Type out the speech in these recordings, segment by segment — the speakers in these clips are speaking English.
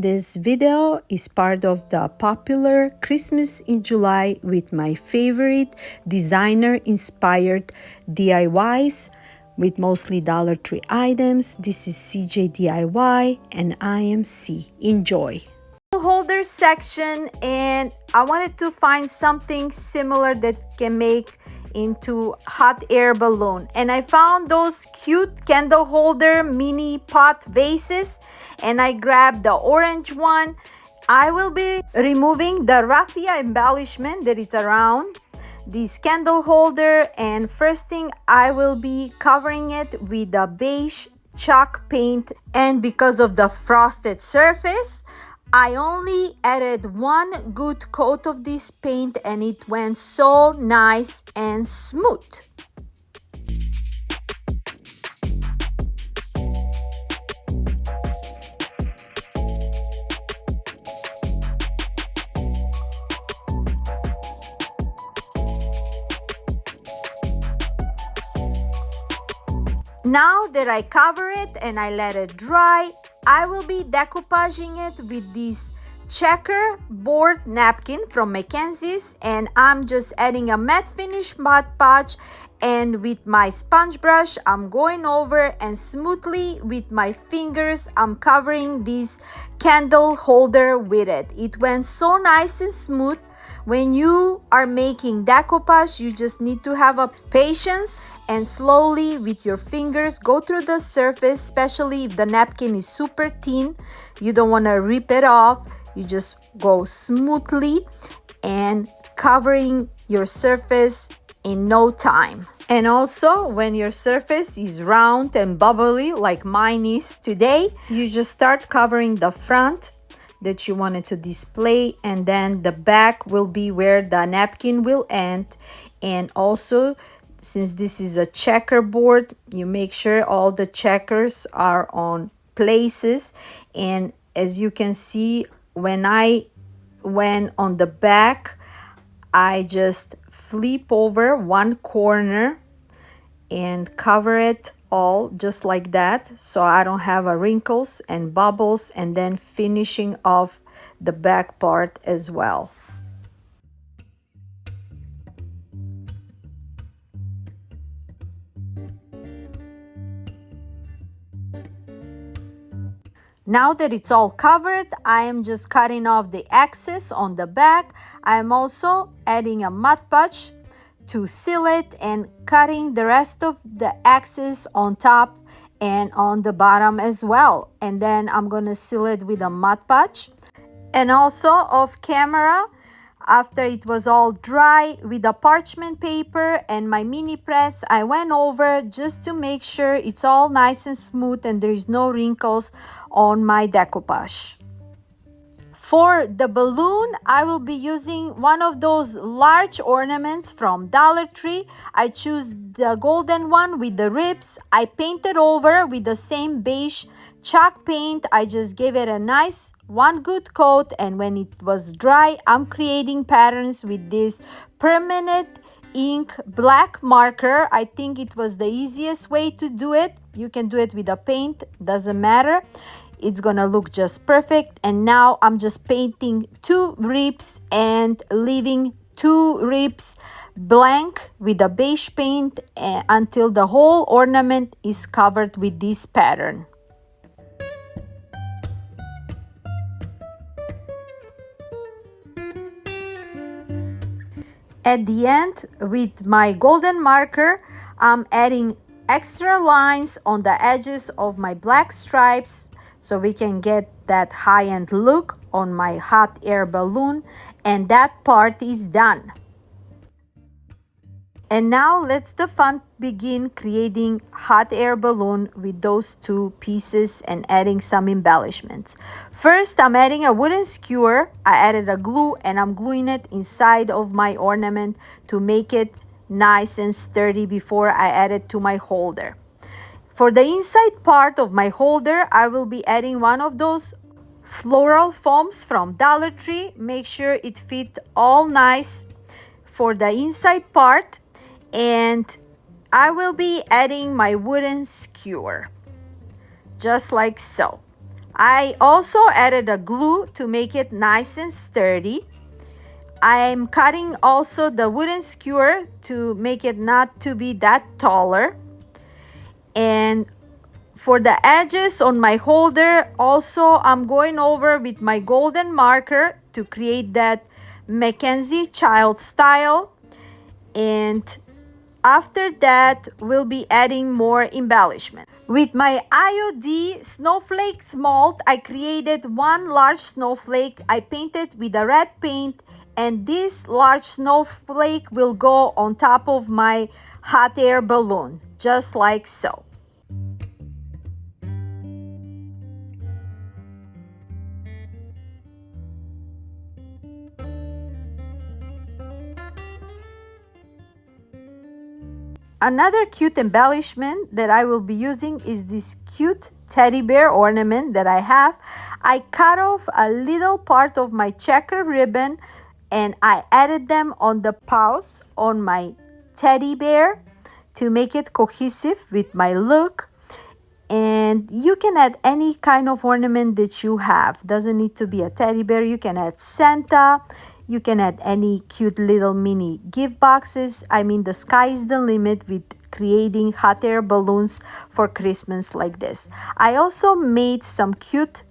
This video is part of the popular Christmas in July with my favorite designer-inspired DIYs with mostly Dollar Tree items. This is CJ DIY and I am C. Enjoy. Holder section, and I wanted to find something similar that can make into hot air balloon, and I found those cute candle holder mini pot vases, and I grabbed the orange one. I will be removing the raffia embellishment that is around this candle holder, and first thing I will be covering it with the beige chalk paint, and because of the frosted surface I only added one good coat of this paint and it went so nice and smooth. Now that I cover it and I let it dry, I will be decoupaging it with this checkerboard napkin from McKenzie's, and I'm just adding a matte finish Mod Podge, and with my sponge brush I'm going over and smoothly with my fingers I'm covering this candle holder with it. It went so nice and smooth. When you are making decoupage, you just need to have a patience and slowly with your fingers go through the surface, especially if the napkin is super thin. You don't want to rip it off. You just go smoothly and covering your surface in no time. And also, when your surface is round and bubbly like mine is today, you just start covering the front that you wanted to display, and then the back will be where the napkin will end. And also, since this is a checkerboard, you make sure all the checkers are on places. And as you can see, when I went on the back, I just flip over one corner and cover it all just like that, so I don't have wrinkles and bubbles, and then finishing off the back part as well. Now that it's all covered, I am just cutting off the excess on the back. I am also adding a Mod Podge to seal it and cutting the rest of the excess on top and on the bottom as well. And then I'm gonna seal it with a Mod Podge. And also off camera, after it was all dry, with the parchment paper and my mini press, I went over just to make sure it's all nice and smooth and there is no wrinkles on my decoupage. For the balloon, I will be using one of those large ornaments from Dollar Tree. I choose the golden one with the ribs. I painted over with the same beige chalk paint. I just gave it a nice one good coat, and when it was dry, I'm creating patterns with this permanent ink black marker. I think it was the easiest way to do it. You can do it with a paint, doesn't matter. It's gonna look just perfect. And now I'm just painting two ribs and leaving two ribs blank with a beige paint until the whole ornament is covered with this pattern. At the end, with my golden marker, I'm adding extra lines on the edges of my black stripes so we can get that high-end look on my hot air balloon, and that part is done. And now let's the fun begin creating hot air balloon with those two pieces and adding some embellishments. First, I'm adding a wooden skewer. I added a glue and I'm gluing it inside of my ornament to make it nice and sturdy before I add it to my holder. For the inside part of my holder, I will be adding one of those floral foams from Dollar Tree. Make sure it fits all nice for the inside part. And I will be adding my wooden skewer, just like so. I also added a glue to make it nice and sturdy. I'm cutting also the wooden skewer to make it not to be that taller. And for the edges on my holder, also I'm going over with my golden marker to create that McKenzie child style. And after that, we'll be adding more embellishment. With my IOD snowflakes mold, I created one large snowflake. I painted with a red paint, and this large snowflake will go on top of my hot air balloon, just like so. Another cute embellishment that I will be using is this cute teddy bear ornament that I have. I cut off a little part of my checker ribbon and I added them on the paws on my teddy bear to make it cohesive with my look. And you can add any kind of ornament that you have. Doesn't need to be a teddy bear. You can add Santa. You can add any cute little mini gift boxes. I mean, the sky is the limit with creating hot air balloons for Christmas like this. I also made some cute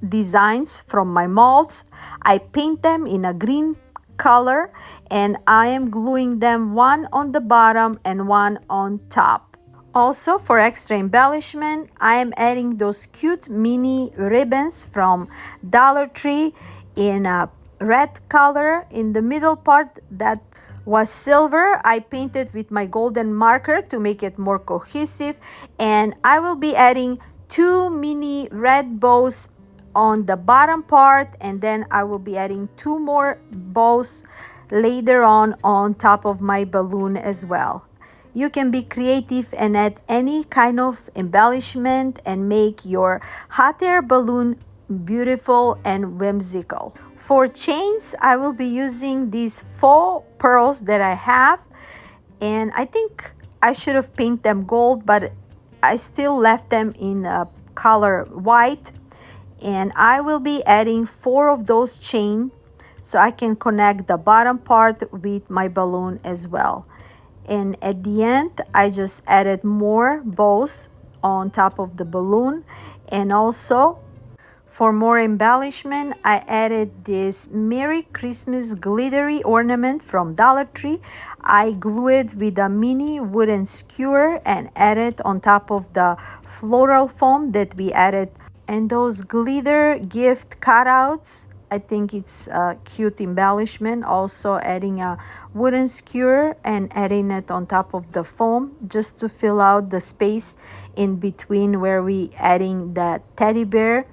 designs from my molds. I paint them in a green color and I am gluing them one on the bottom and one on top. Also, for extra embellishment, I am adding those cute mini ribbons from Dollar Tree in a red color. In the middle part that was silver, I painted with my golden marker to make it more cohesive, and I will be adding two mini red bows on the bottom part, and then I will be adding two more bows later on top of my balloon as well. You can be creative and add any kind of embellishment and make your hot air balloon beautiful and whimsical. For chains, I will be using these faux pearls that I have, and I think I should have painted them gold, but I still left them in color white, and I will be adding 4 of those chains so I can connect the bottom part with my balloon as well. And at the end, I just added more bows on top of the balloon. And also, for more embellishment, I added this Merry Christmas glittery ornament from Dollar Tree. I glued it with a mini wooden skewer and added on top of the floral foam that we added. And those glitter gift cutouts, I think it's a cute embellishment. Also adding a wooden skewer and adding it on top of the foam just to fill out the space in between where we adding the teddy bear.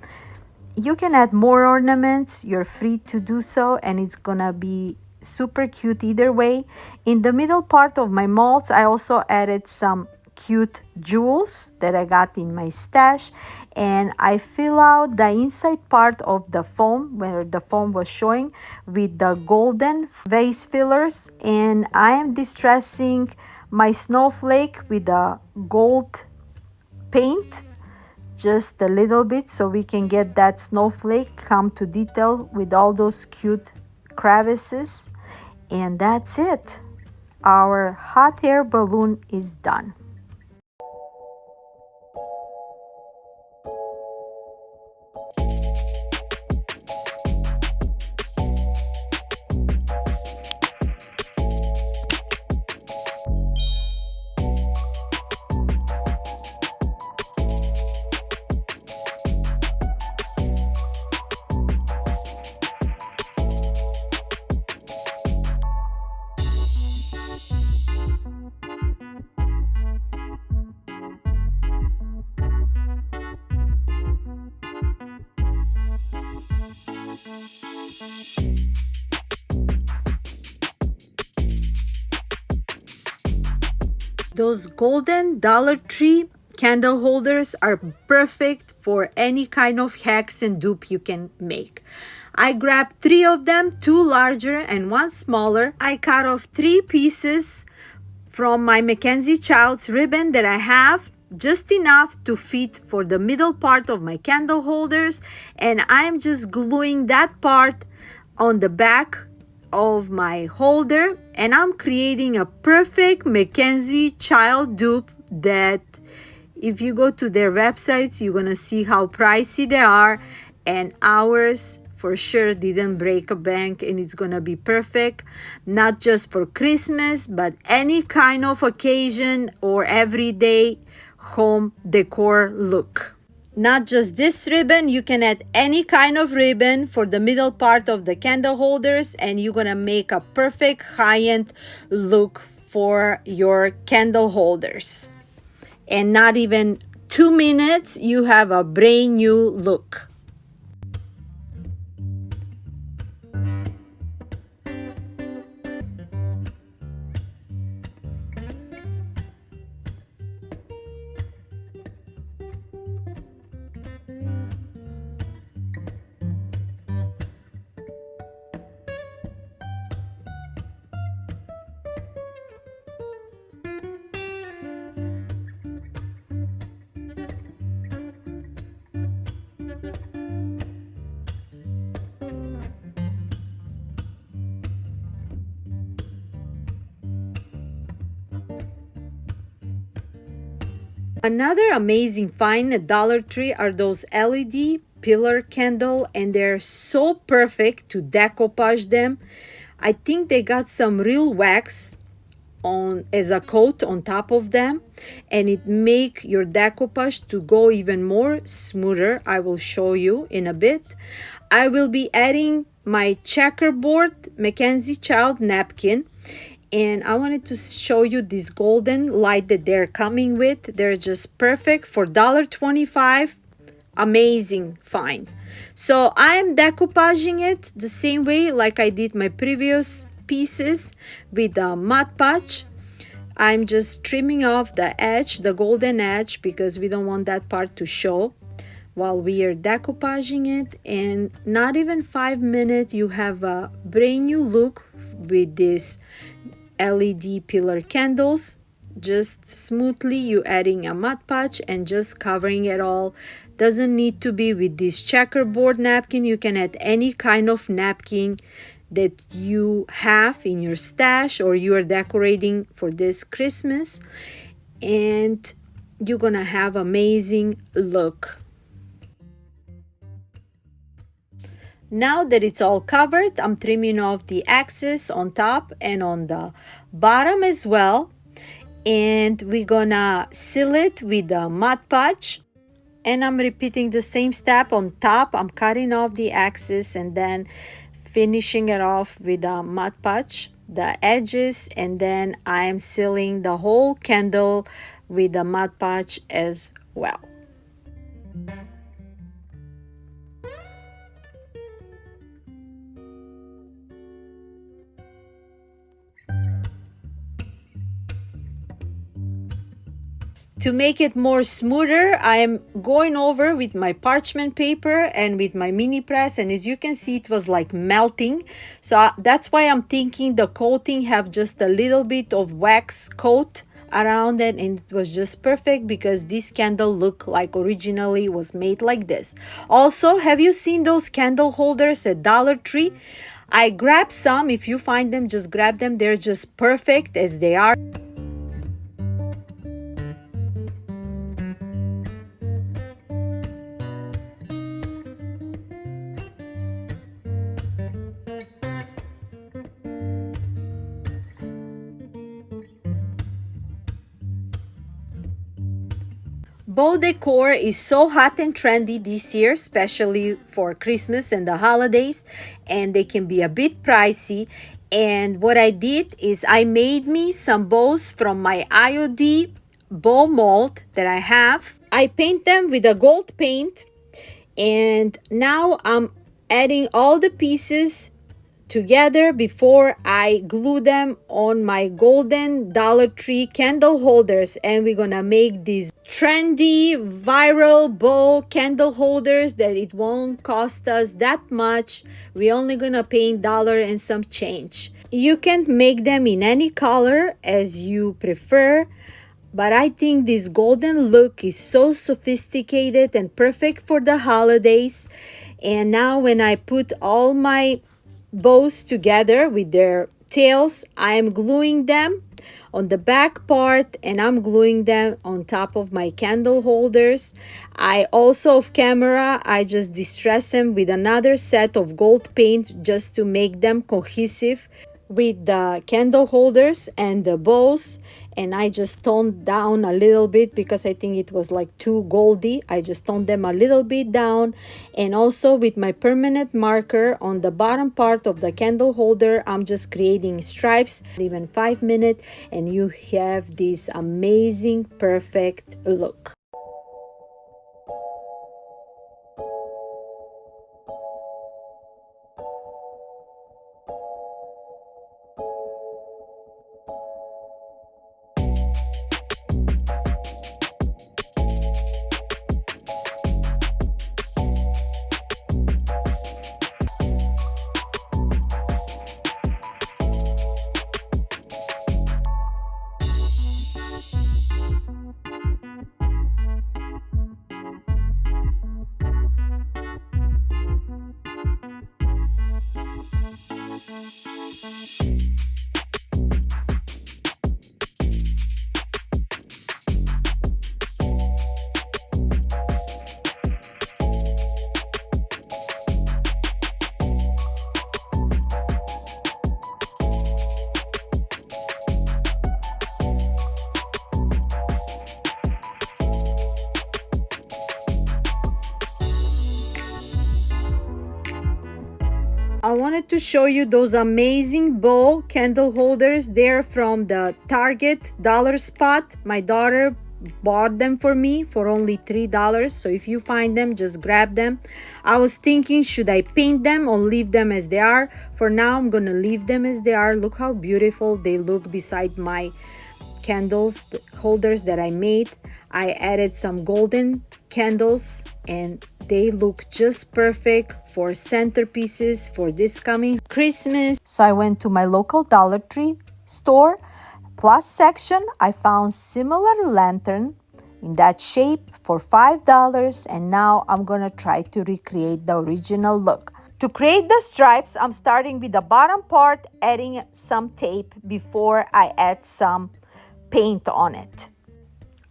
You can add more ornaments. You're free to do so, and it's gonna be super cute either way. In the middle part of my molds, I also added some cute jewels that I got in my stash, and I fill out the inside part of the foam where the foam was showing with the golden vase fillers, and I am distressing my snowflake with the gold paint just a little bit so we can get that snowflake come to detail with all those cute crevices. And that's it. Our hot air balloon is done. Those golden Dollar Tree candle holders are perfect for any kind of hex and dupe you can make. I grabbed 3 of them, 2 larger and 1 smaller. I cut off 3 pieces from my McKenzie Child's ribbon that I have, just enough to fit for the middle part of my candle holders, and I'm just gluing that part on the back of my holder, and I'm creating a perfect McKenzie child dupe that if you go to their websites, you're gonna see how pricey they are, and ours for sure didn't break a bank, and it's gonna be perfect, not just for Christmas, but any kind of occasion or everyday home decor look. Not just this ribbon, you can add any kind of ribbon for the middle part of the candle holders, and you're gonna make a perfect high-end look for your candle holders. And not even 2 minutes, you have a brand new look. Another amazing find at Dollar Tree are those LED pillar candle, and they're so perfect to decoupage them. I think they got some real wax on as a coat on top of them, and it make your decoupage to go even more smoother. I will show you in a bit. I will be adding my checkerboard McKenzie child napkin, and I wanted to show you this golden light that they're coming with. They're just perfect for $1.25. Amazing find. So I'm decoupaging it the same way like I did my previous pieces with the Mod Podge. I'm just trimming off the edge, the golden edge, because we don't want that part to show while we are decoupaging it. And not even 5 minutes, you have a brand new look with this LED pillar candles. Just smoothly you adding a Mod Podge and just covering it all. Doesn't need to be with this checkerboard napkin. You can add any kind of napkin that you have in your stash or you are decorating for this Christmas, and you're gonna have amazing look. Now that it's all covered, I'm trimming off the excess on top and on the bottom as well. And we're gonna seal it with the Mod Podge. And I'm repeating the same step on top. I'm cutting off the excess and then finishing it off with the Mod Podge, the edges, and then I'm sealing the whole candle with the Mod Podge as well. To make it more smoother, I am going over with my parchment paper and with my mini press, and as you can see, it was like melting. So that's why I'm thinking the coating have just a little bit of wax coat around it, and it was just perfect because this candle look like originally was made like this. Also, have you seen those candle holders at Dollar Tree? I grabbed some. If you find them, just grab them. They're just perfect as they are. Bow decor is so hot and trendy this year, especially for Christmas and the holidays, and they can be a bit pricey. And what I did is I made me some bows from my IOD bow mold that I have. I paint them with a gold paint, and now I'm adding all the pieces together before I glue them on my golden Dollar Tree candle holders, and we're gonna make these trendy viral bow candle holders that it won't cost us that much. We're only gonna pay $1 and some change. You can make them in any color as you prefer. But I think this golden look is so sophisticated and perfect for the holidays. And now when I put all my bows together with their tails, I am gluing them on the back part, and I'm gluing them on top of my candle holders. I also, off camera, I just distress them with another set of gold paint just to make them cohesive with the candle holders and the bowls. And I just toned down a little bit because I think it was like too goldy. I just toned them a little bit down. And also with my permanent marker on the bottom part of the candle holder, I'm just creating stripes. Even 5 minutes and you have this amazing perfect look. I wanted to show you those amazing bow candle holders. They're from the Target dollar spot. My daughter bought them for me for only $3. So if you find them, just grab them. I was thinking, should I paint them or leave them as they are? For now, I'm gonna leave them as they are. Look how beautiful they look beside my candles holders that I made. I added some golden candles and they look just perfect for centerpieces for this coming Christmas. So I went to my local Dollar Tree store plus section. I found similar lantern in that shape for $5, and now I'm gonna try to recreate the original look. To create the stripes, I'm starting with the bottom part, adding some tape before I add some paint on it.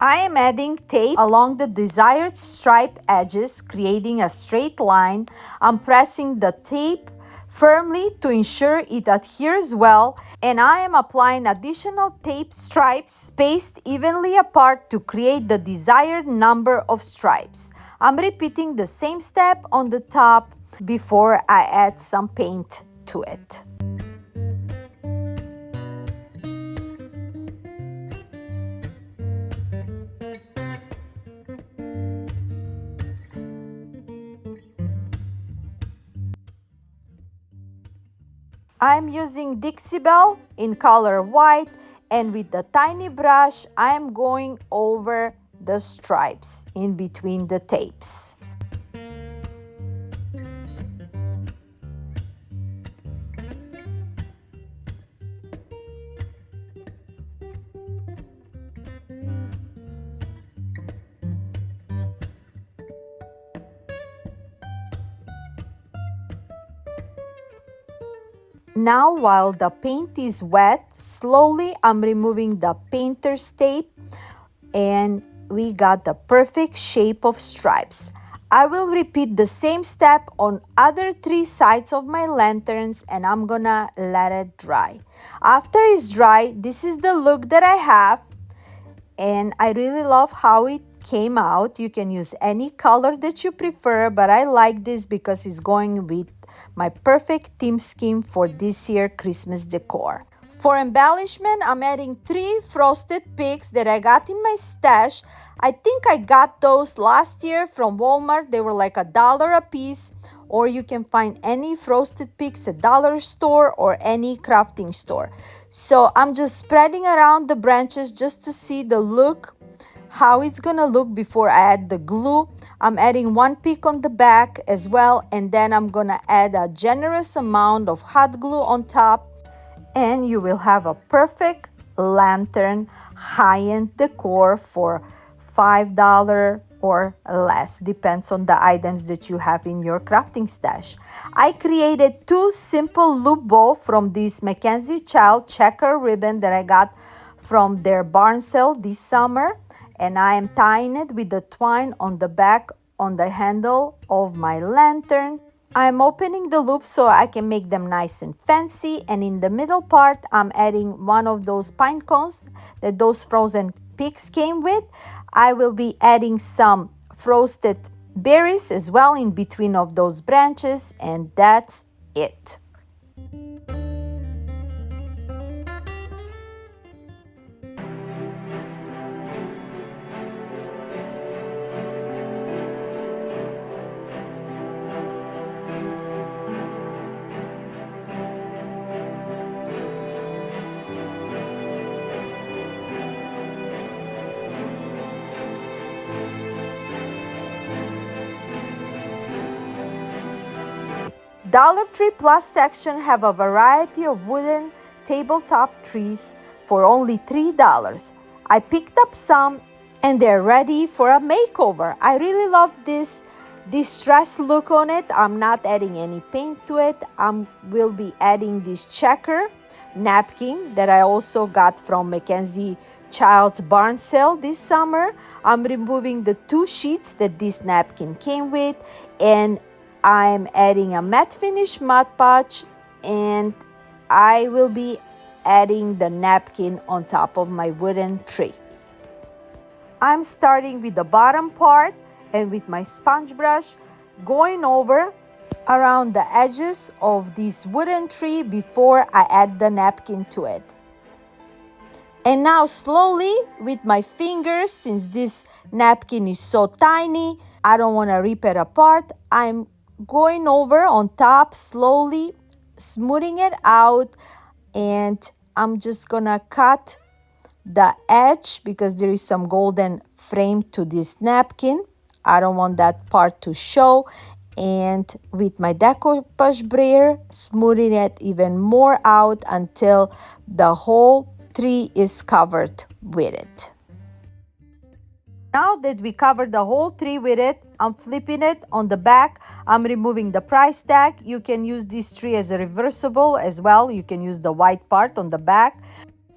I am adding tape along the desired stripe edges, creating a straight line. I'm pressing the tape firmly to ensure it adheres well, and I am applying additional tape stripes spaced evenly apart to create the desired number of stripes. I'm repeating the same step on the top before I add some paint to it. I'm using Dixie Belle in color white, and with the tiny brush, I am going over the stripes in between the tapes. Now, while the paint is wet, slowly I'm removing the painter's tape, and we got the perfect shape of stripes. I will repeat the same step on other 3 sides of my lanterns, and I'm gonna let it dry. After it's dry, this is the look that I have, and I really love how it came out. You can use any color that you prefer, but I like this because it's going with my perfect theme scheme for this year Christmas decor. For embellishment, I'm adding 3 frosted pigs that I got in my stash. I think I got those last year from Walmart. They were like $1 a piece, or you can find any frosted pigs at dollar store or any crafting store. So I'm just spreading around the branches just to see the look, how it's gonna look before I add the glue. I'm adding 1 pig on the back as well, and then I'm gonna add a generous amount of hot glue on top, and you will have a perfect lantern high-end decor for $5 or less, depends on the items that you have in your crafting stash. I created 2 simple loop bow from this McKenzie Child checker ribbon that I got from their barn sale this summer, and I am tying it with the twine on the back on the handle of my lantern. I'm opening the loops so I can make them nice and fancy, and in the middle part I'm adding one of those pine cones that those frozen pigs came with. I will be adding some frosted berries as well in between of those branches, and that's it. Dollar Tree Plus section have a variety of wooden tabletop trees for only $3. I picked up some and they're ready for a makeover. I really love this distressed look on it. I'm not adding any paint to it. I will be adding this checker napkin that I also got from McKenzie Child's barn sale this summer. I'm removing the 2 sheets that this napkin came with, and I'm adding a matte finish Mod Podge, and I will be adding the napkin on top of my wooden tree. I'm starting with the bottom part, and with my sponge brush going over around the edges of this wooden tree before I add the napkin to it. And now slowly with my fingers, since this napkin is so tiny, I don't want to rip it apart, I'm going over on top slowly, smoothing it out, and I'm just gonna cut the edge because there is some golden frame to this napkin. I don't want that part to show, and with my decoupage brayer, smoothing it even more out until the whole tree is covered with it. Now that we covered the whole tree with it, I'm flipping it on the back. I'm removing the price tag. You can use this tree as a reversible as well. You can use the white part on the back.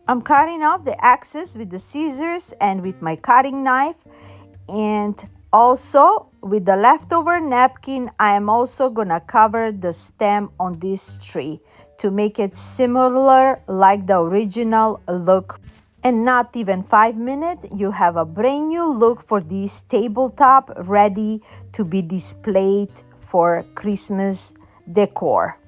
I'm cutting off the axis with the scissors and with my cutting knife. And also with the leftover napkin, I am also gonna cover the stem on this tree to make it similar like the original look. And not even 5 minutes, you have a brand new look for this tabletop ready to be displayed for Christmas decor.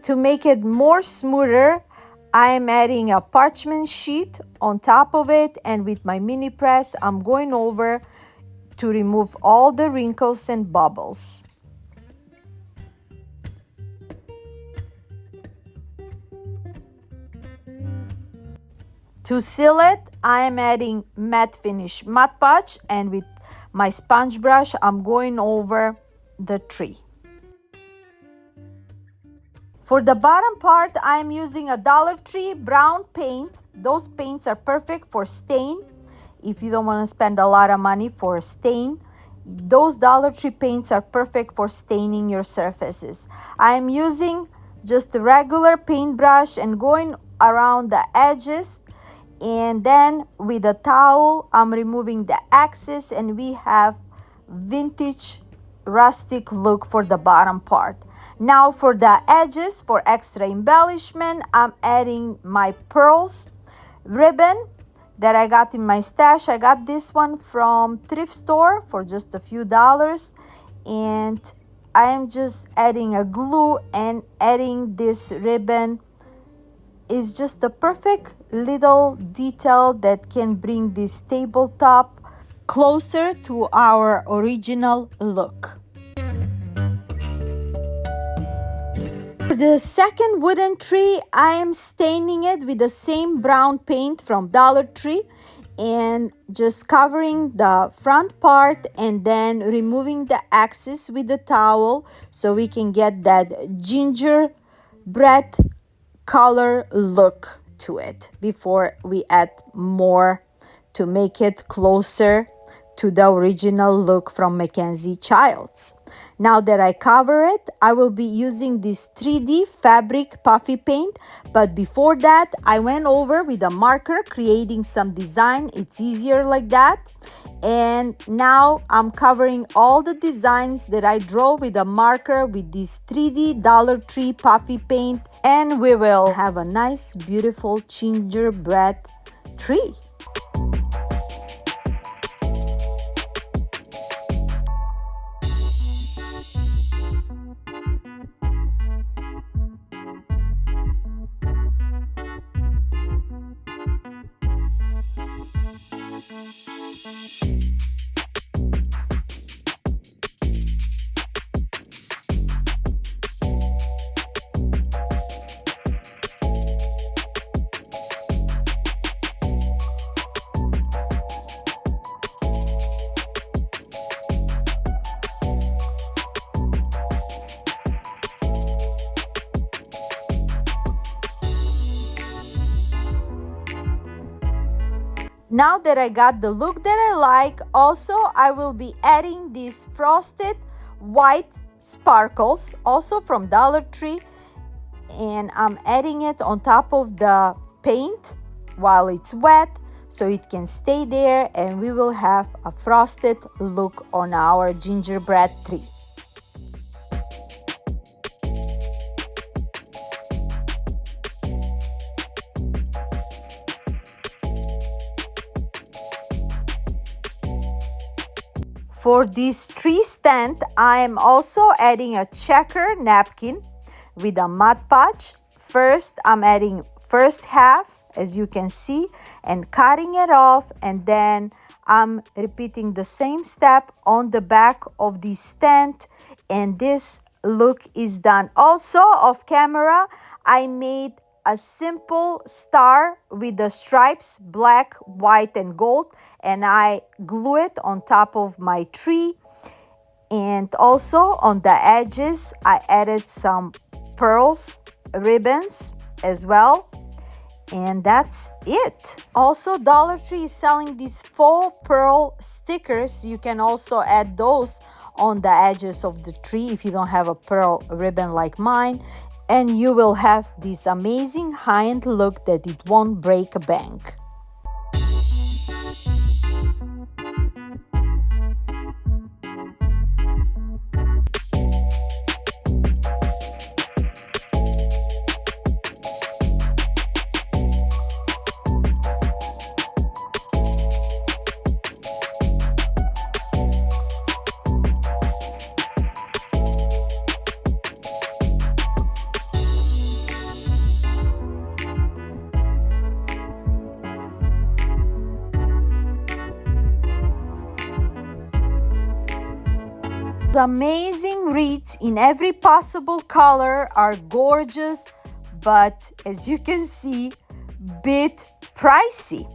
To make it more smoother, I am adding a parchment sheet on top of it, and with my mini press, I'm going over to remove all the wrinkles and bubbles. To seal it, I am adding matte finish Mod Podge, and with my sponge brush, I'm going over the tree. For the bottom part, I am using a Dollar Tree brown paint. Those paints are perfect for stain. If you don't want to spend a lot of money for stain, those Dollar Tree paints are perfect for staining your surfaces. I am using just a regular paintbrush and going around the edges, and then with a towel, I'm removing the axis, and we have vintage rustic look for the bottom part. Now for the edges, for extra embellishment, I'm adding my pearls ribbon that I got in my stash. I got this one from thrift store for just a few dollars, and I am just adding a glue and adding this ribbon. Is just a perfect little detail that can bring this tabletop closer to our original look. For the second wooden tree, I am staining it with the same brown paint from Dollar Tree. and just covering the front part and then removing the excess with the towel so we can get that gingerbread color look to it before we add more to make it closer to the original look from McKenzie Childs. Now that I cover it, I will be using this 3D fabric puffy paint, but before that I went over with a marker creating some design. It's easier like that. And now I'm covering all the designs that I draw with a marker with this 3D Dollar Tree puffy paint, and we will have a nice beautiful gingerbread tree. Now that I got the look that I like, also I will be adding these frosted white sparkles, also from Dollar Tree, and I'm adding it on top of the paint while it's wet so it can stay there, and we will have a frosted look on our gingerbread tree. For this tree stand, I am also adding a checker napkin with a Mod Podge. First, I'm adding first half, as you can see, and cutting it off, and then I'm repeating the same step on the back of the stand, and this look is done. Also off camera, I made a simple star with the stripes, black, white, and gold, and I glue it on top of my tree. And also on the edges, I added some pearls ribbons as well, and that's it. Also, Dollar Tree is selling these faux pearl stickers. You can also add those on the edges of the tree if you don't have a pearl ribbon like mine, and you will have this amazing high-end look that it won't break a bank. The amazing wreaths in every possible color are gorgeous, but as you can see, bit pricey.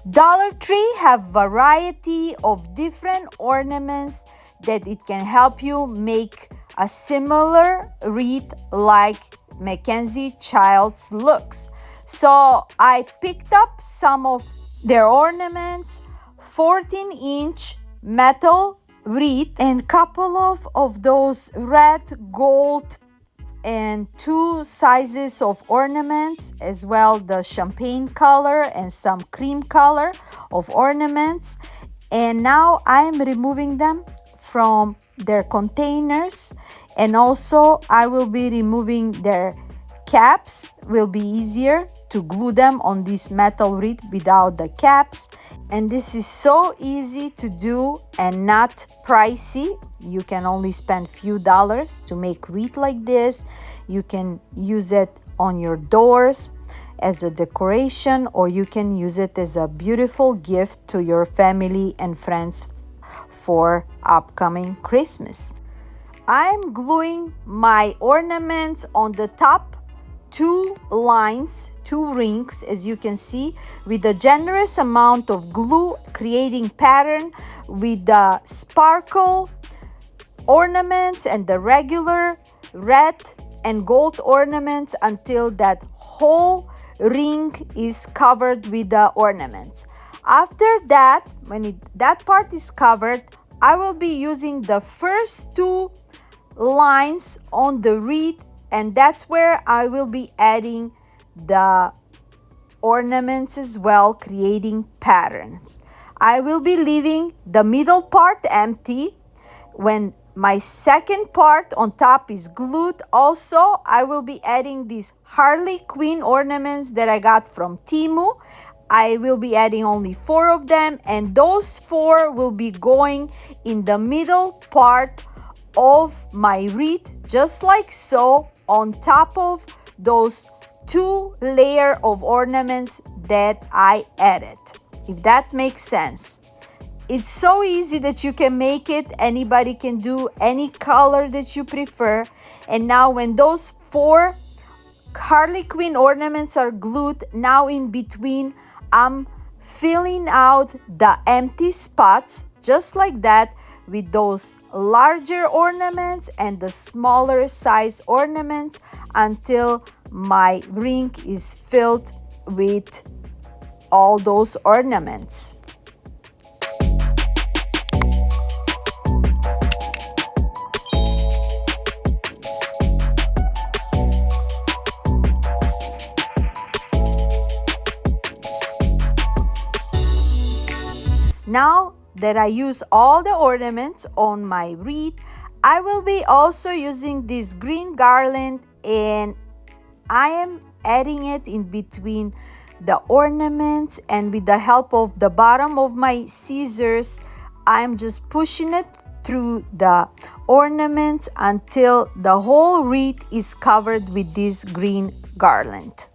Dollar Tree have variety of different ornaments that it can help you make a similar wreath like McKenzie Childs looks. So I picked up some of their ornaments, 14-inch metal wreath, and couple of those red, gold, and 2 sizes of ornaments, as well the champagne color and some cream color of ornaments. And now I'm removing them from their containers, and also I will be removing their caps. Will be easier to glue them on this metal wreath without the caps, and this is so easy to do and not pricey. You can only spend few dollars to make wreath like this. You can use it on your doors as a decoration, or you can use it as a beautiful gift to your family and friends for upcoming Christmas. I'm gluing my ornaments on the top two lines, two rings, as you can see, with a generous amount of glue, creating pattern with the sparkle ornaments and the regular red and gold ornaments until that whole ring is covered with the ornaments. After that, when that part is covered, I will be using the first two lines on the wreath, and that's where I will be adding the ornaments as well, creating patterns. I will be leaving the middle part empty. When my second part on top is glued, also I will be adding these Harley Quinn ornaments that I got from Temu. I will be adding only 4 of them, and those 4 will be going in the middle part of my wreath, just like so, on top of those 2 layers of ornaments that I added, if that makes sense. It's so easy that you can make it. Anybody can do any color that you prefer. And now when those 4 Harley Quinn ornaments are glued, now in between I'm filling out the empty spots just like that with those larger ornaments and the smaller size ornaments until my ring is filled with all those ornaments. Now that I use all the ornaments on my wreath, I will be also using this green garland, and I am adding it in between the ornaments, and with the help of the bottom of my scissors, I'm just pushing it through the ornaments until the whole wreath is covered with this green garland.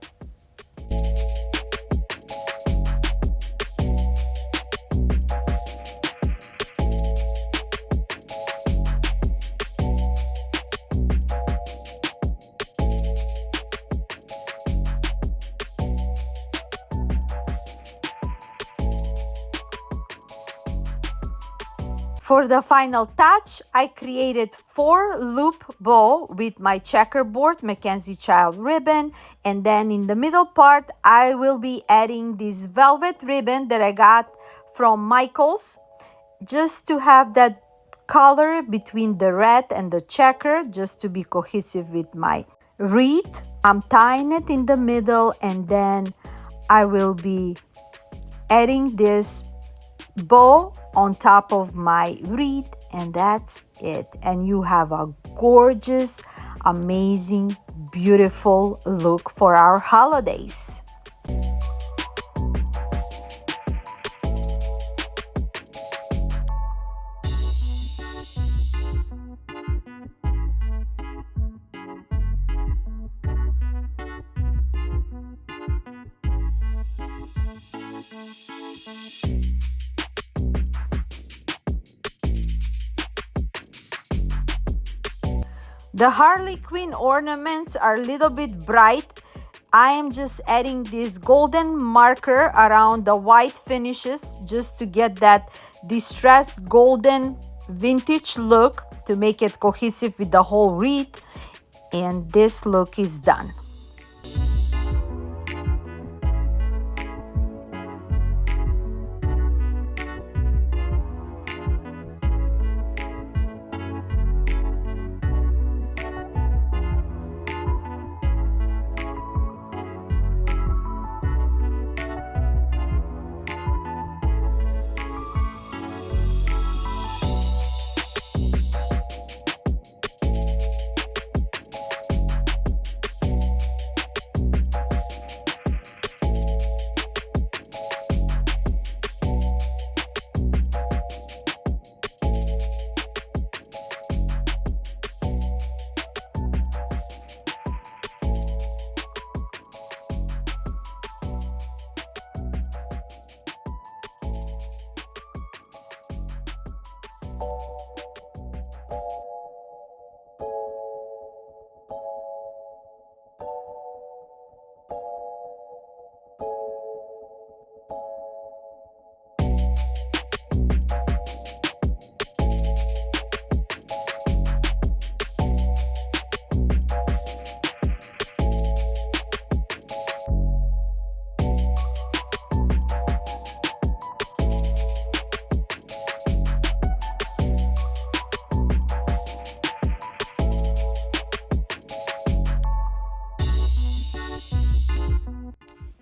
For the final touch, I created 4 loop bow with my checkerboard McKenzie child ribbon, and then in the middle part I will be adding this velvet ribbon that I got from Michaels, just to have that color between the red and the checker, just to be cohesive with my wreath. I'm tying it in the middle, and then I will be adding this bow on top of my wreath, and that's it. And you have a gorgeous, amazing, beautiful look for our holidays. The Harley Quinn ornaments are a little bit bright. I am just adding this golden marker around the white finishes just to get that distressed golden vintage look, to make it cohesive with the whole wreath. And this look is done.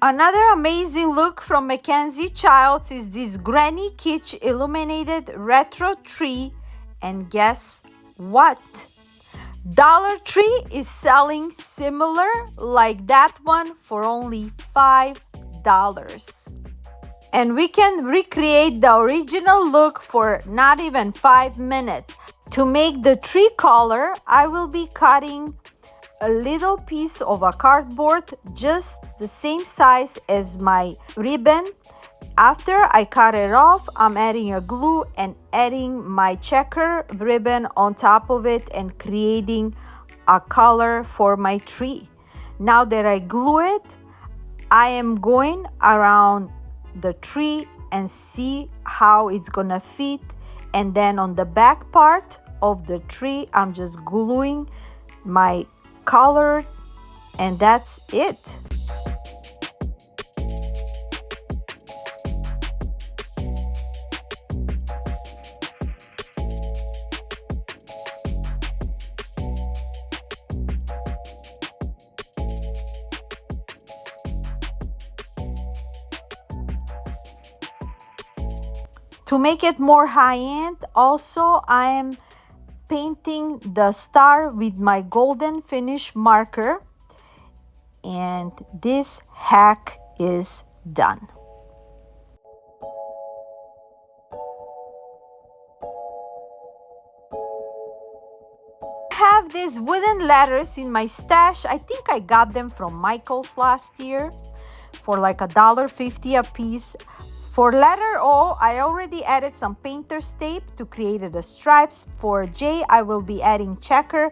Another amazing look from McKenzie Childs is this Granny Kitsch illuminated retro tree. And guess what? Dollar Tree is selling similar like that one for only $5. And we can recreate the original look for not even 5 minutes. To make the tree color, I will be cutting a little piece of a cardboard just the same size as my ribbon. After I cut it off, I'm adding a glue and adding my checker ribbon on top of it and creating a color for my tree. Now that I glue it, I am going around the tree and see how it's gonna fit, and then on the back part of the tree I'm just gluing my color, and that's it. To make it more high-end, also I am painting the star with my golden finish marker, and this hack is done. I have these wooden letters in my stash. I think I got them from Michael's last year for like $1.50 a piece. For letter O, I already added some painter's tape to create the stripes. For J, I will be adding checker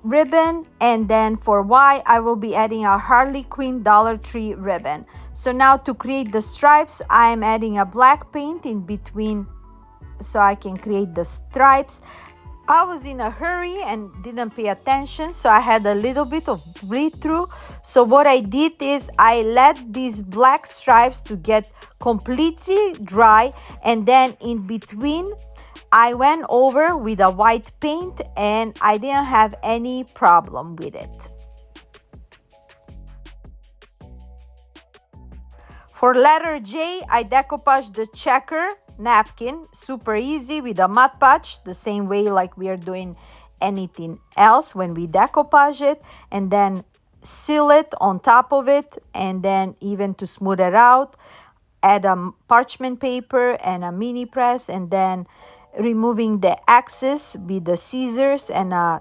ribbon, and then for Y, I will be adding a Harley Quinn Dollar Tree ribbon. So now to create the stripes, I am adding a black paint in between so I can create the stripes. I was in a hurry and didn't pay attention, so I had a little bit of bleed through. So what I did is I let these black stripes to get completely dry, and then in between I went over with a white paint and I didn't have any problem with it. For letter J, I decoupaged the checker napkin, super easy with a Mod Podge, the same way like we are doing anything else when we decoupage it, and then seal it on top of it, and then even to smooth it out, add a parchment paper and a mini press, and then removing the excess with the scissors and a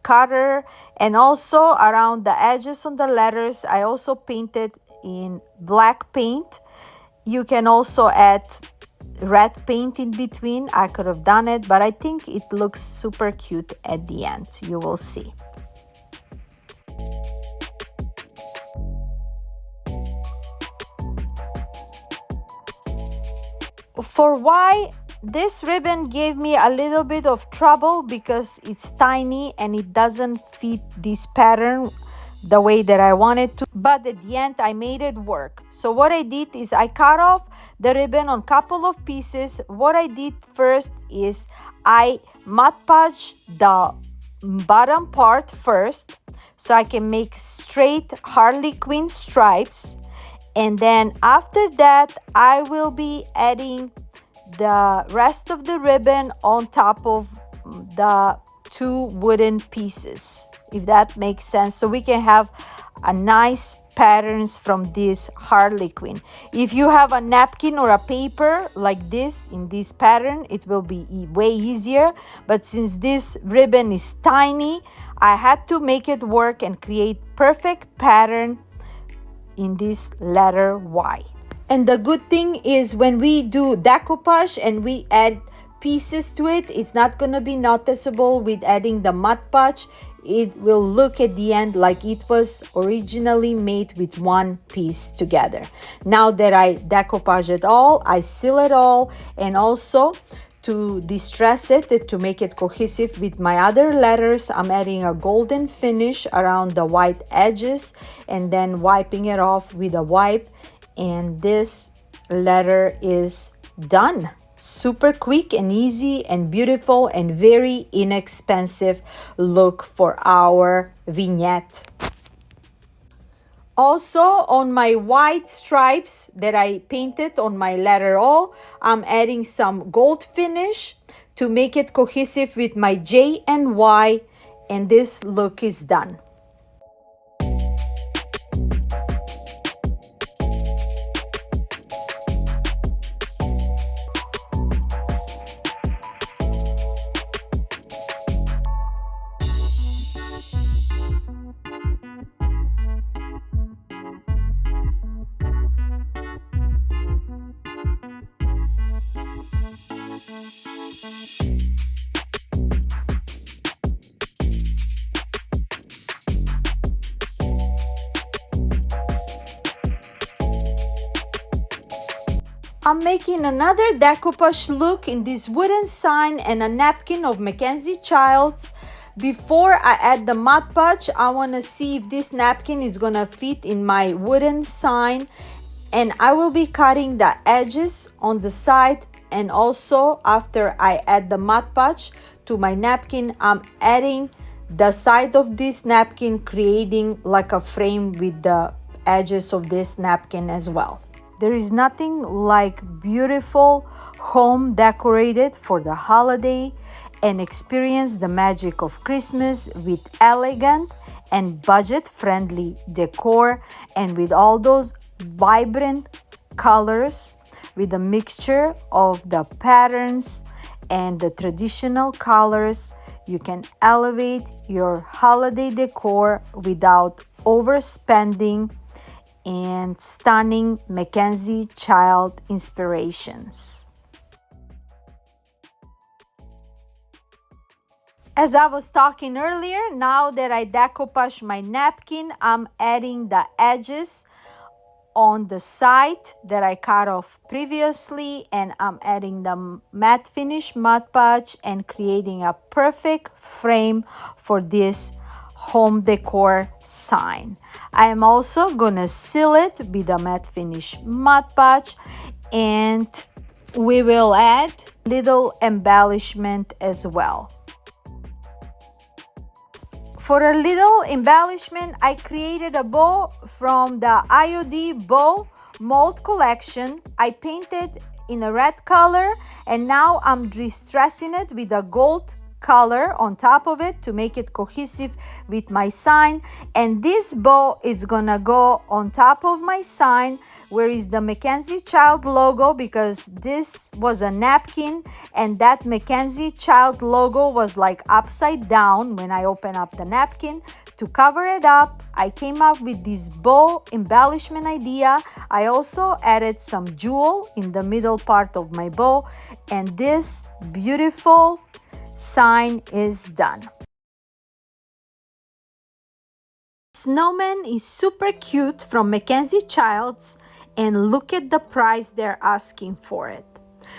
cutter. And also around the edges on the letters, I also painted in black paint. You can also add red paint in between. I could have done it, but I think it looks super cute at the end. You will see. For Y, this ribbon gave me a little bit of trouble because it's tiny and it doesn't fit this pattern the way that I wanted to, but at the end I made it work. So what I did is I cut off the ribbon on a couple of pieces. What I did first is I Mod Podge the bottom part first so I can make straight Harley Quinn stripes, and then after that I will be adding the rest of the ribbon on top of the two wooden pieces, if that makes sense, so we can have a nice patterns from this Harley Quinn. If you have a napkin or a paper like this in this pattern, it will be way easier, but since this ribbon is tiny, I had to make it work and create perfect pattern in this letter Y. And the good thing is when we do decoupage and we add pieces to it, it's not going to be noticeable with adding the Mod Podge. It will look at the end like it was originally made with one piece together. Now that I decoupage it all, I seal it all, and also to distress it, to make it cohesive with my other letters, I'm adding a golden finish around the white edges and then wiping it off with a wipe, and this letter is done. Super quick and easy and beautiful and very inexpensive look for our vignette. Also, on my white stripes that I painted on my letter O, I'm adding some gold finish to make it cohesive with my J and Y, and this look is done. I'm making another decoupage look in this wooden sign and a napkin of McKenzie Childs. Before I add the Mod Podge, I want to see if this napkin is going to fit in my wooden sign. And I will be cutting the edges on the side, and also after I add the Mod Podge to my napkin, I'm adding the side of this napkin, creating like a frame with the edges of this napkin as well. There is nothing like beautiful home decorated for the holiday and experience the magic of Christmas with elegant and budget-friendly decor, and with all those vibrant colors, with a mixture of the patterns and the traditional colors. You can elevate your holiday decor without overspending and stunning McKenzie Child inspirations. As I was talking earlier, now that I decoupage my napkin, I'm adding the edges on the side that I cut off previously, and I'm adding the matte finish Mod Podge and creating a perfect frame for this home decor sign. I am also gonna seal it with a matte finish Mod Podge, and we will add little embellishment as well. For a little embellishment, I created a bow from the IOD bow mold collection. I painted in a red color, and now I'm distressing it with a gold color on top of it to make it cohesive with my sign. And this bow is gonna go on top of my sign where is the McKenzie Child logo, because this was a napkin and that McKenzie Child logo was like upside down when I opened up the napkin. To cover it up, I came up with this bow embellishment idea. I also added some jewel in the middle part of my bow, and this beautiful sign is done. Snowman is super cute from McKenzie Childs, and look at the price they're asking for it.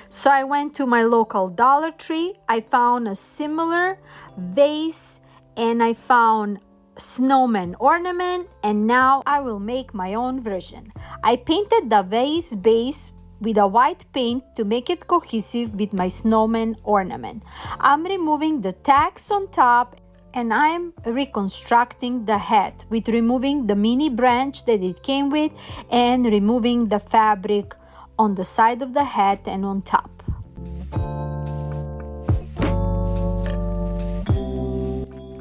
So I went to my local Dollar Tree. I found a similar vase, and I found snowman ornament, and now I will make my own version. I painted the vase base with a white paint to make it cohesive with my snowman ornament. I'm removing the tags on top, and I'm reconstructing the head with removing the mini branch that it came with and removing the fabric on the side of the head and on top.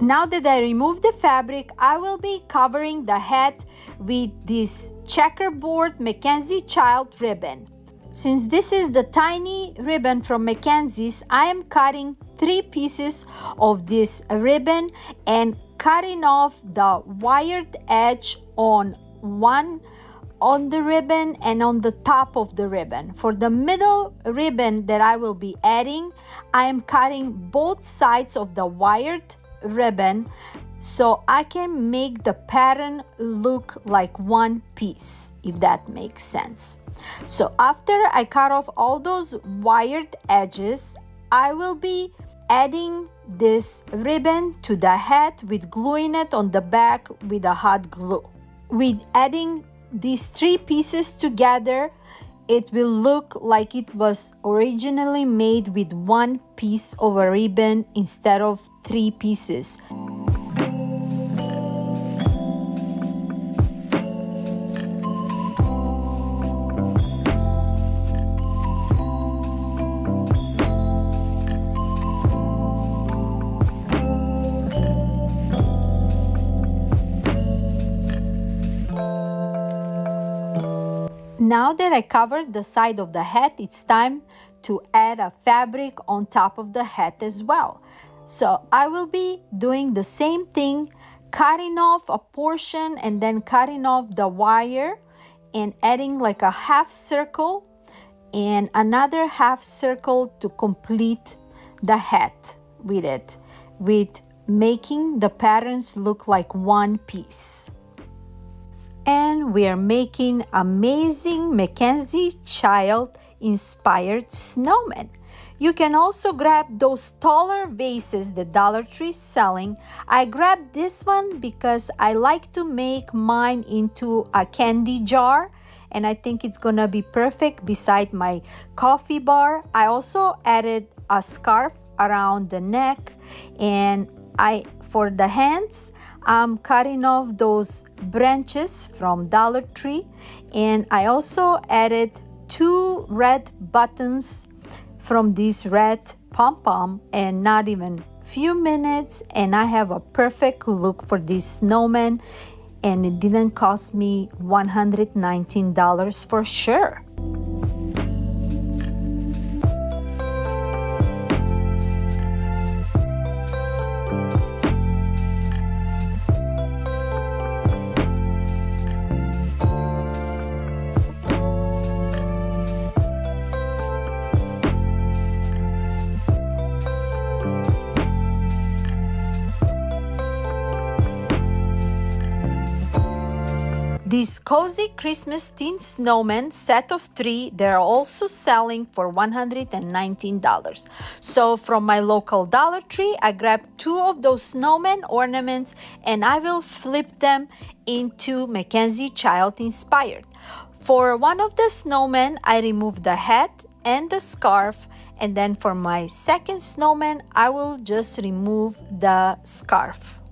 Now that I removed the fabric, I will be covering the head with this checkerboard McKenzie Child ribbon. Since this is the tiny ribbon from McKenzie's, I am cutting 3 pieces of this ribbon and cutting off the wired edge on the ribbon and on the top of the ribbon. For the middle ribbon that I will be adding, I am cutting both sides of the wired ribbon so I can make the pattern look like one piece, if that makes sense. So after I cut off all those wired edges, I will be adding this ribbon to the head with gluing it on the back with a hot glue. With adding these 3 pieces together, it will look like it was originally made with 1 piece of a ribbon instead of 3 pieces. Now that I covered the side of the hat, it's time to add a fabric on top of the hat as well. So I will be doing the same thing, cutting off a portion and then cutting off the wire and adding like a half circle and another half circle to complete the hat with it, with making the patterns look like one piece. And we are making amazing McKenzie child inspired snowman. You can also grab those taller vases the Dollar Tree is selling. I grabbed this one because I like to make mine into a candy jar, and I think it's gonna be perfect beside my coffee bar. I also added a scarf around the neck, and for the hands, I'm cutting off those branches from Dollar Tree, and I also added 2 red buttons from this red pom-pom, and not even few minutes and I have a perfect look for this snowman, and it didn't cost me $119 for sure. This cozy Christmas themed snowman set of 3, they're also selling for $119. So from my local Dollar Tree, I grabbed 2 of those snowman ornaments and I will flip them into McKenzie child inspired. For one of the snowmen, I removed the hat and the scarf, and then for my second snowman, I will just remove the scarf.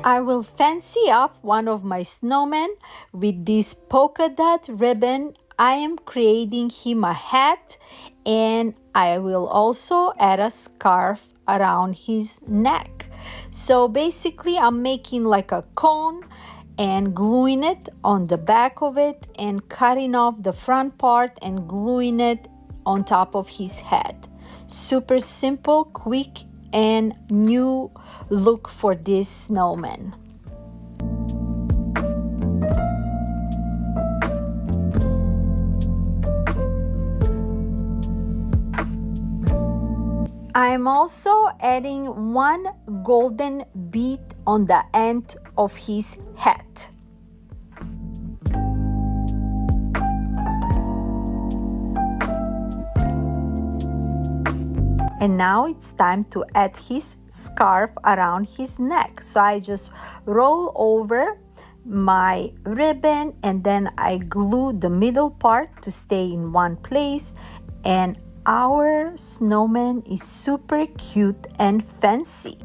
I will fancy up one of my snowmen with this polka dot ribbon. I am creating him a hat, and I will also add a scarf around his neck. So basically I'm making like a cone and gluing it on the back of it and cutting off the front part and gluing it on top of his head. Super simple, quick, and new look for this snowman. I'm also adding 1 golden bead on the end of his hat. And now it's time to add his scarf around his neck. So I just roll over my ribbon and then I glue the middle part to stay in one place, and our snowman is super cute and fancy.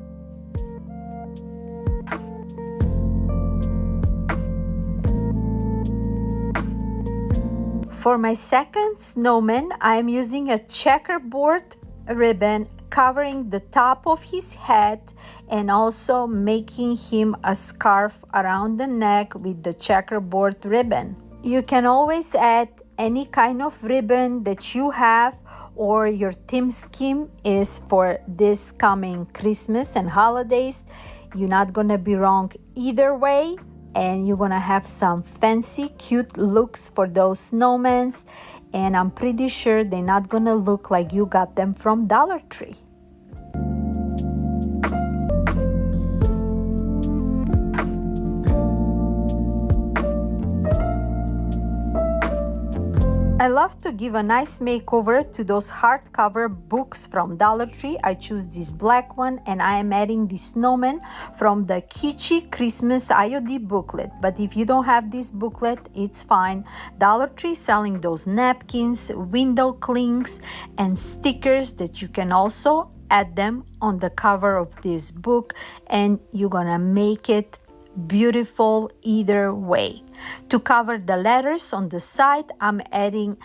For my second snowman, I'm using a checkerboard ribbon covering the top of his head and also making him a scarf around the neck with the checkerboard ribbon. You can always add any kind of ribbon that you have or your theme scheme is for this coming Christmas and holidays. You're not gonna be wrong either way, and you're gonna have some fancy cute looks for those snowmans, and I'm pretty sure they're not gonna look like you got them from Dollar Tree. I love to give a nice makeover to those hardcover books from Dollar Tree. I choose this black one, and I am adding the snowman from the Kitschy Christmas IOD booklet. But if you don't have this booklet, it's fine. Dollar Tree selling those napkins, window clings, and stickers that you can also add them on the cover of this book, and you're gonna make it beautiful either way. To cover the letters on the side, I'm adding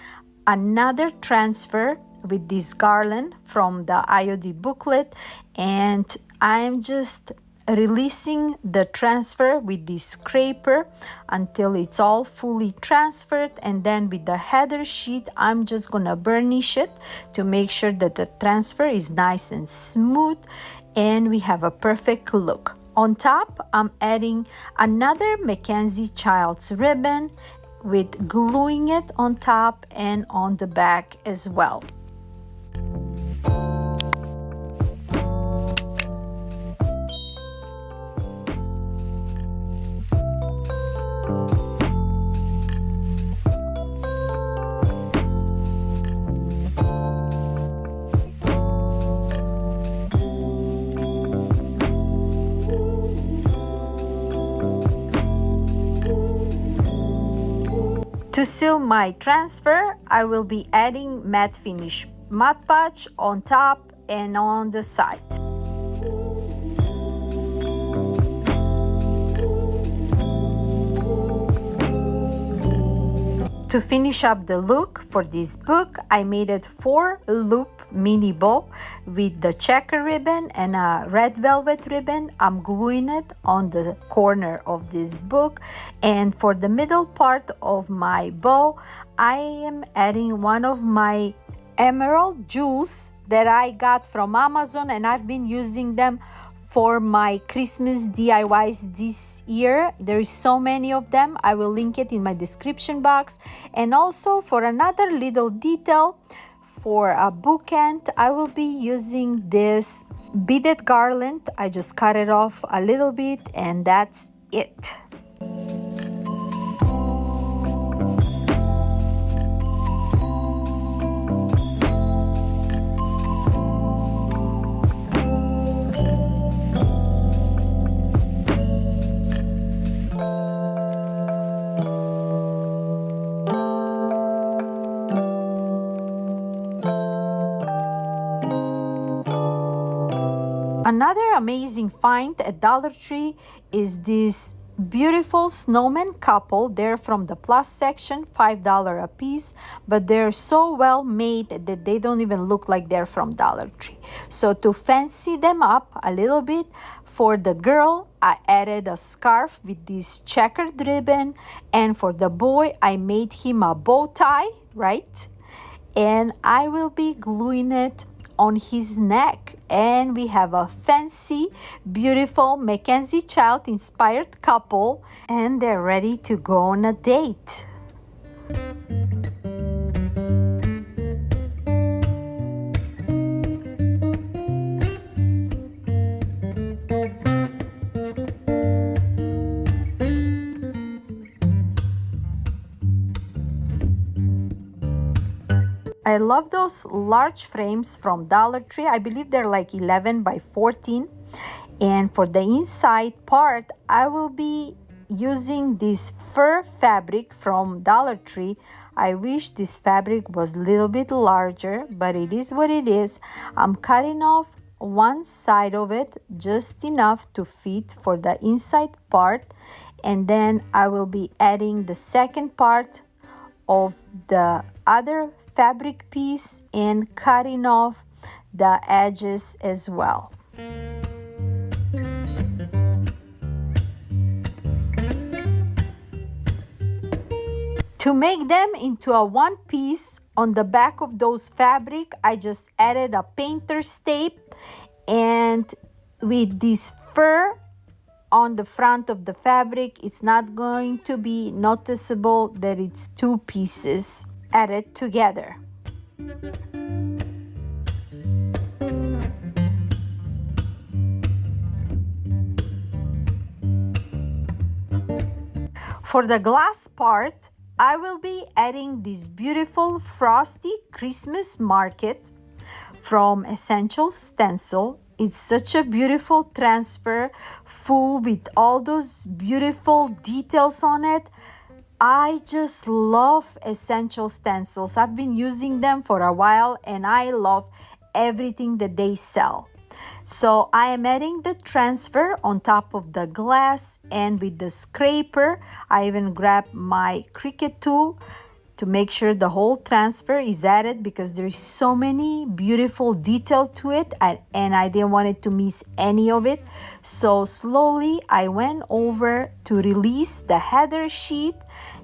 another transfer with this garland from the IOD booklet, and I'm just releasing the transfer with this scraper until it's all fully transferred, and then with the header sheet I'm just gonna burnish it to make sure that the transfer is nice and smooth and we have a perfect look. On top, I'm adding another McKenzie Child's ribbon with gluing it on top and on the back as well. To seal my transfer, I will be adding matte finish Mod Podge on top and on the side. To finish up the look for this book, I made it 4-loop mini bow with the checker ribbon and a red velvet ribbon. I'm gluing it on the corner of this book, and for the middle part of my bow, I am adding one of my emerald jewels that I got from Amazon, and I've been using them for my Christmas DIYs this year. There is so many of them. I will link it in my description box. And also for another little detail, for a bookend, I will be using this beaded garland. I just cut it off a little bit and that's it. Another amazing find at Dollar Tree is this beautiful snowman couple. They're from the plus section, $5 a piece, but they're so well made that they don't even look like they're from Dollar Tree. So to fancy them up a little bit, for the girl, I added a scarf with this checkered ribbon, and for the boy, I made him a bow tie, right? And I will be gluing it on his neck, and we have a fancy, beautiful McKenzie child inspired couple, and they're ready to go on a date. I love those large frames from Dollar Tree. I believe they're like 11 by 14. And for the inside part, I will be using this fur fabric from Dollar Tree. I wish this fabric was a little bit larger, but it is what it is. I'm cutting off one side of it, just enough to fit for the inside part. And then I will be adding the second part of the other fabric piece and cutting off the edges as well. To make them into a one piece, on the back of those fabric, I just added a painter's tape, and with this fur on the front of the fabric, it's not going to be noticeable that it's two pieces added together. For the glass part, I will be adding this beautiful frosty Christmas market from Essential Stencil. It's such a beautiful transfer, full with all those beautiful details on it. I just love Essential Stencils. I've been using them for a while and I love everything that they sell. So I am adding the transfer on top of the glass, and with the scraper, I even grabbed my Cricut tool to make sure the whole transfer is added because there is so many beautiful detail to it, and I didn't want it to miss any of it. So slowly I went over to release the header sheet,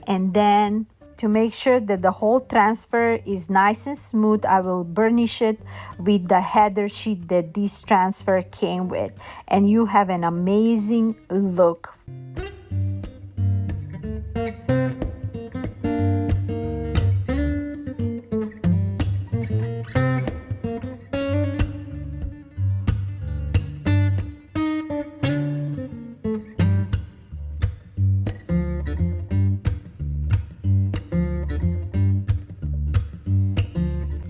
and then to make sure that the whole transfer is nice and smooth, I will burnish it with the header sheet that this transfer came with, and you have an amazing look.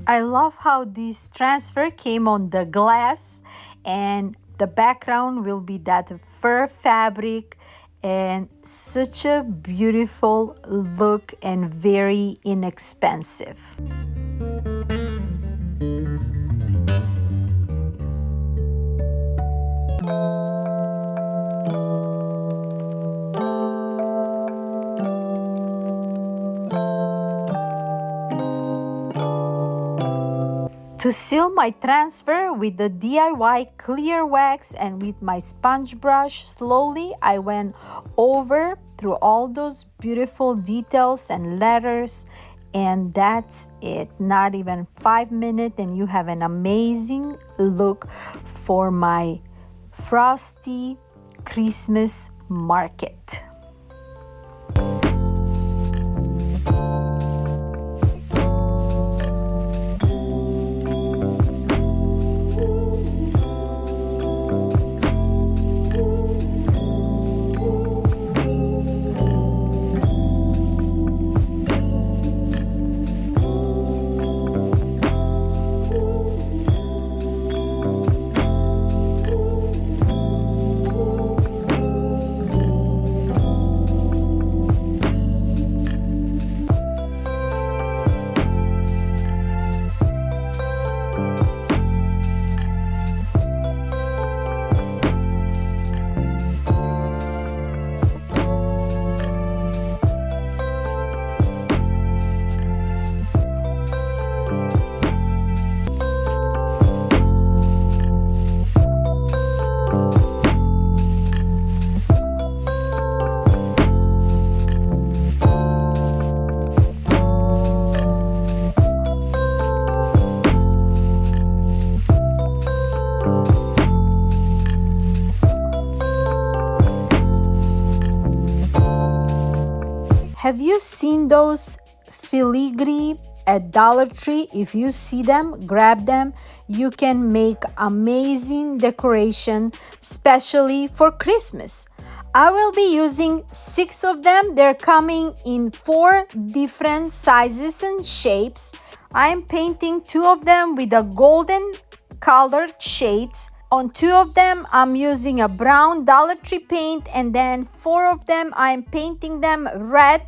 I love how this transfer came on the glass, and the background will be that fur fabric, and such a beautiful look and very inexpensive. To seal my transfer with the DIY clear wax and with my sponge brush, slowly I went over through all those beautiful details and letters, and that's it. Not even 5 minutes and you have an amazing look for my frosty Christmas market. Have you seen those filigree at Dollar Tree? If you see them, grab them. You can make amazing decoration, especially for Christmas. I will be using 6 of them. They're coming in 4 different sizes and shapes. I am painting 2 of them with a golden colored shades. On 2 of them, I'm using a brown Dollar Tree paint, and then 4 of them, I'm painting them red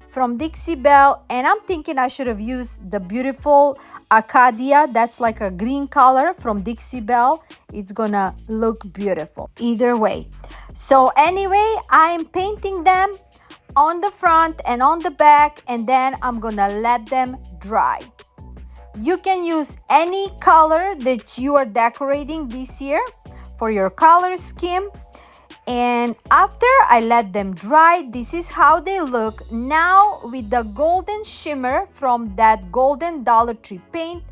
from Dixie Belle, and I'm thinking I should have used the beautiful Arcadia. That's like a green color from Dixie Belle. It's gonna look beautiful either way. So anyway, I'm painting them on the front and on the back, and then I'm gonna let them dry. You can use any color that you are decorating this year for your color scheme. And after I let them dry, this is how they look. Now with the golden shimmer from that golden Dollar Tree paint,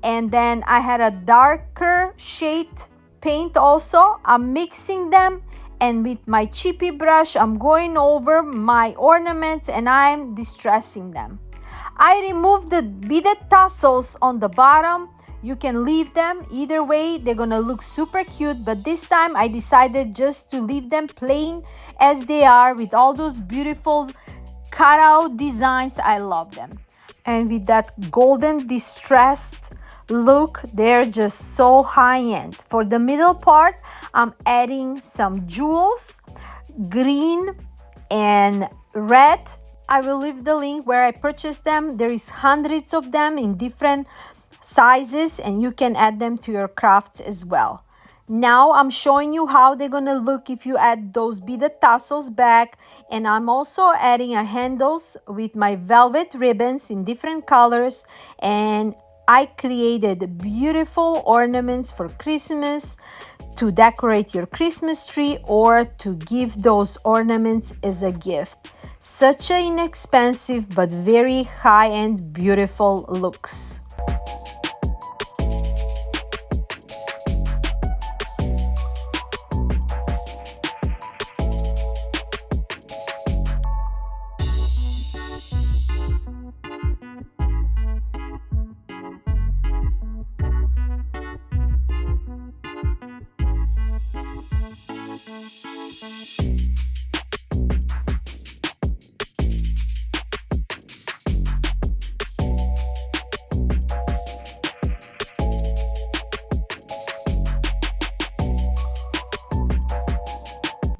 and then I had a darker shade paint also. I'm mixing them, and with my chippy brush, I'm going over my ornaments and I'm distressing them. I removed the beaded tassels on the bottom. You can leave them either way, they're gonna look super cute, but this time I decided just to leave them plain as they are with all those beautiful cutout designs. I love them. And with that golden distressed look, they're just so high-end. For the middle part, I'm adding some jewels, green and red. I will leave the link where I purchased them. There is hundreds of them in different sizes, and you can add them to your crafts as well. Now I'm showing you how they're gonna look if you add those beaded tassels back, and I'm also adding a handles with my velvet ribbons in different colors, and I created beautiful ornaments for Christmas to decorate your Christmas tree or to give those ornaments as a gift. Such an inexpensive but very high-end beautiful looks.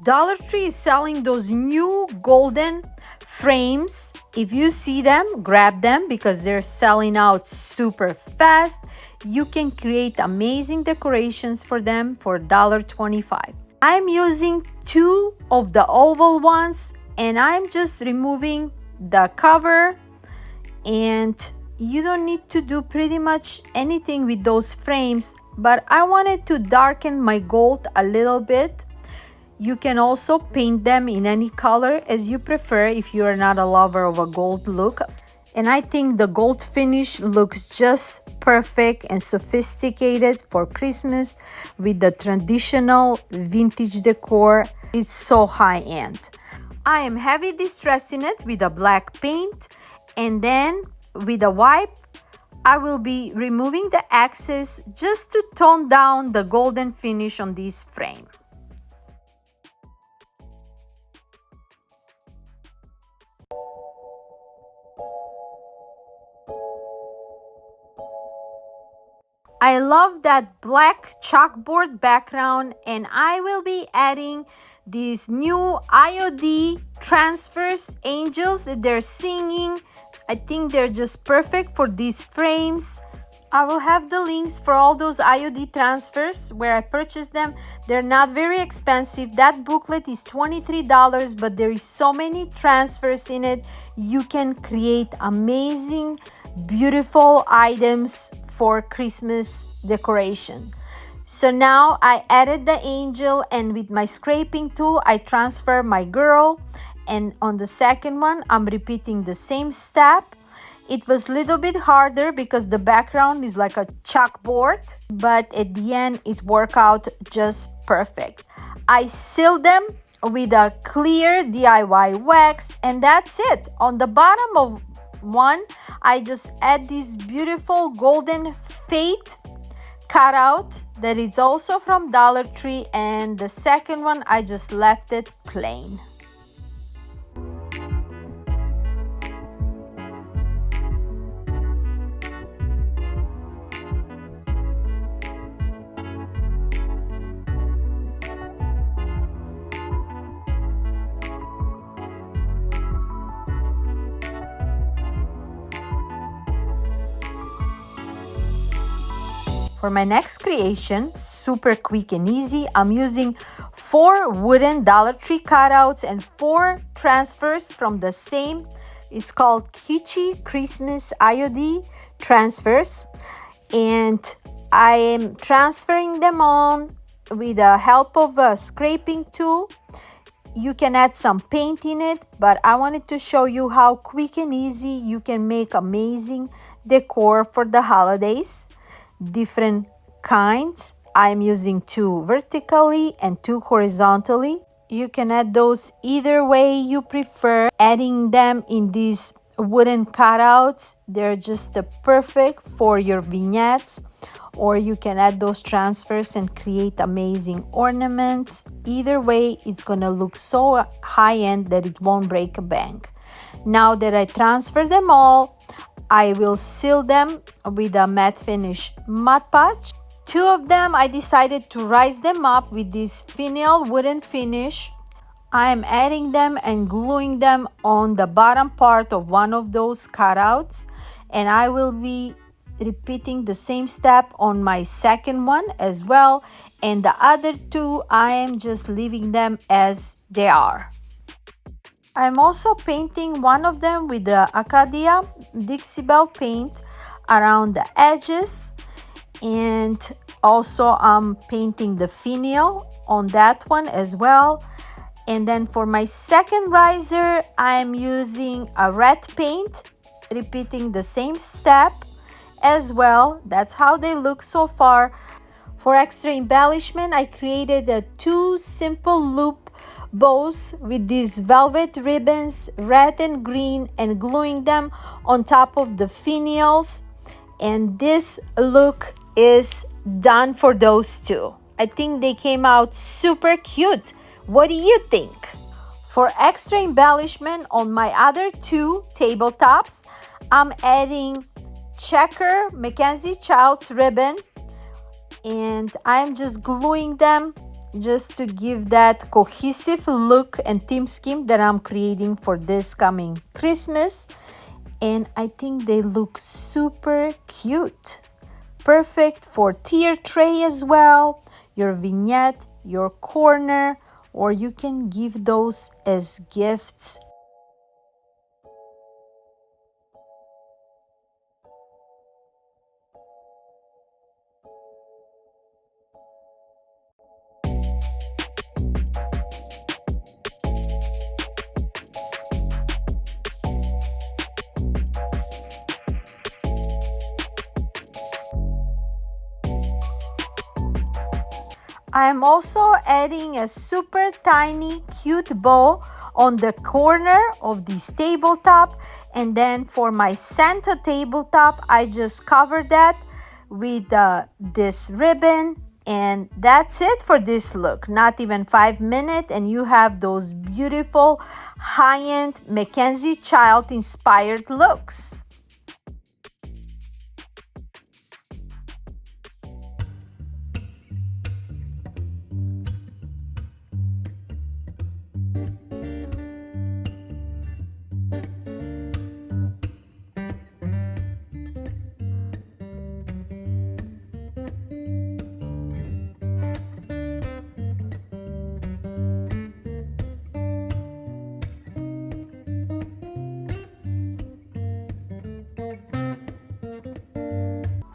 Dollar Tree is selling those new golden frames. If you see them, grab them because they're selling out super fast. You can create amazing decorations for them for $1.25. I'm using 2 of the oval ones, and I'm just removing the cover, and you don't need to do pretty much anything with those frames, but I wanted to darken my gold a little bit. You can also paint them in any color as you prefer if you are not a lover of a gold look. And I think the gold finish looks just perfect and sophisticated for Christmas with the traditional vintage decor. It's so high-end. I am heavy distressing it with a black paint, and then with a wipe I will be removing the excess just to tone down the golden finish on this frame. I love that black chalkboard background, and I will be adding these new IOD transfers angels that they're singing. I think they're just perfect for these frames. I will have the links for all those IOD transfers where I purchased them. They're not very expensive. That booklet is $23, but there is so many transfers in it. You can create amazing, beautiful items for Christmas decoration. So now I added the angel, and with my scraping tool I transfer my girl, and on the second one I'm repeating the same step. It was a little bit harder because the background is like a chalkboard, but at the end it worked out just perfect. I sealed them with a clear DIY wax, and that's it. On the bottom of one I just add this beautiful golden fate cutout that is also from Dollar Tree, and the second one I just left it plain. For my next creation, super quick and easy, I'm using 4 wooden Dollar Tree cutouts and 4 transfers from the same. It's called Kitschy Christmas IOD transfers, and I am transferring them on with the help of a scraping tool. You can add some paint in it, but I wanted to show you how quick and easy you can make amazing decor for the holidays. Different kinds. I'm using 2 vertically and 2 horizontally. You can add those either way you prefer. Adding them in these wooden cutouts, they're just perfect for your vignettes, or you can add those transfers and create amazing ornaments. Either way, it's gonna look so high-end that it won't break a bank. Now that I transfer them all, I will seal them with a matte finish Mod Podge. 2 of them I decided to rise them up with this finial wooden finish. I am adding them and gluing them on the bottom part of one of those cutouts, and I will be repeating the same step on my second one as well, and the other two I am just leaving them as they are. I'm also painting one of them with the Acadia Dixie Belle paint around the edges, and also I'm painting the finial on that one as well. And then for my second riser, I'm using a red paint, repeating the same step as well. That's how they look so far. For extra embellishment, I created two simple loop bows with these velvet ribbons, red and green, and gluing them on top of the finials. And this look is done for those two. I think they came out super cute. What do you think? For extra embellishment on my other two tabletops, I'm adding checker McKenzie Child's ribbon, and I'm just gluing them just to give that cohesive look and theme scheme that I'm creating for this coming Christmas. And I think they look super cute. Perfect for tier tray as well, your vignette, your corner, or you can give those as gifts. I'm also adding a super tiny cute bow on the corner of this tabletop, and then for my Santa tabletop I just covered that with this ribbon, and that's it for this look. Not even 5 minutes and you have those beautiful high-end McKenzie Child inspired looks.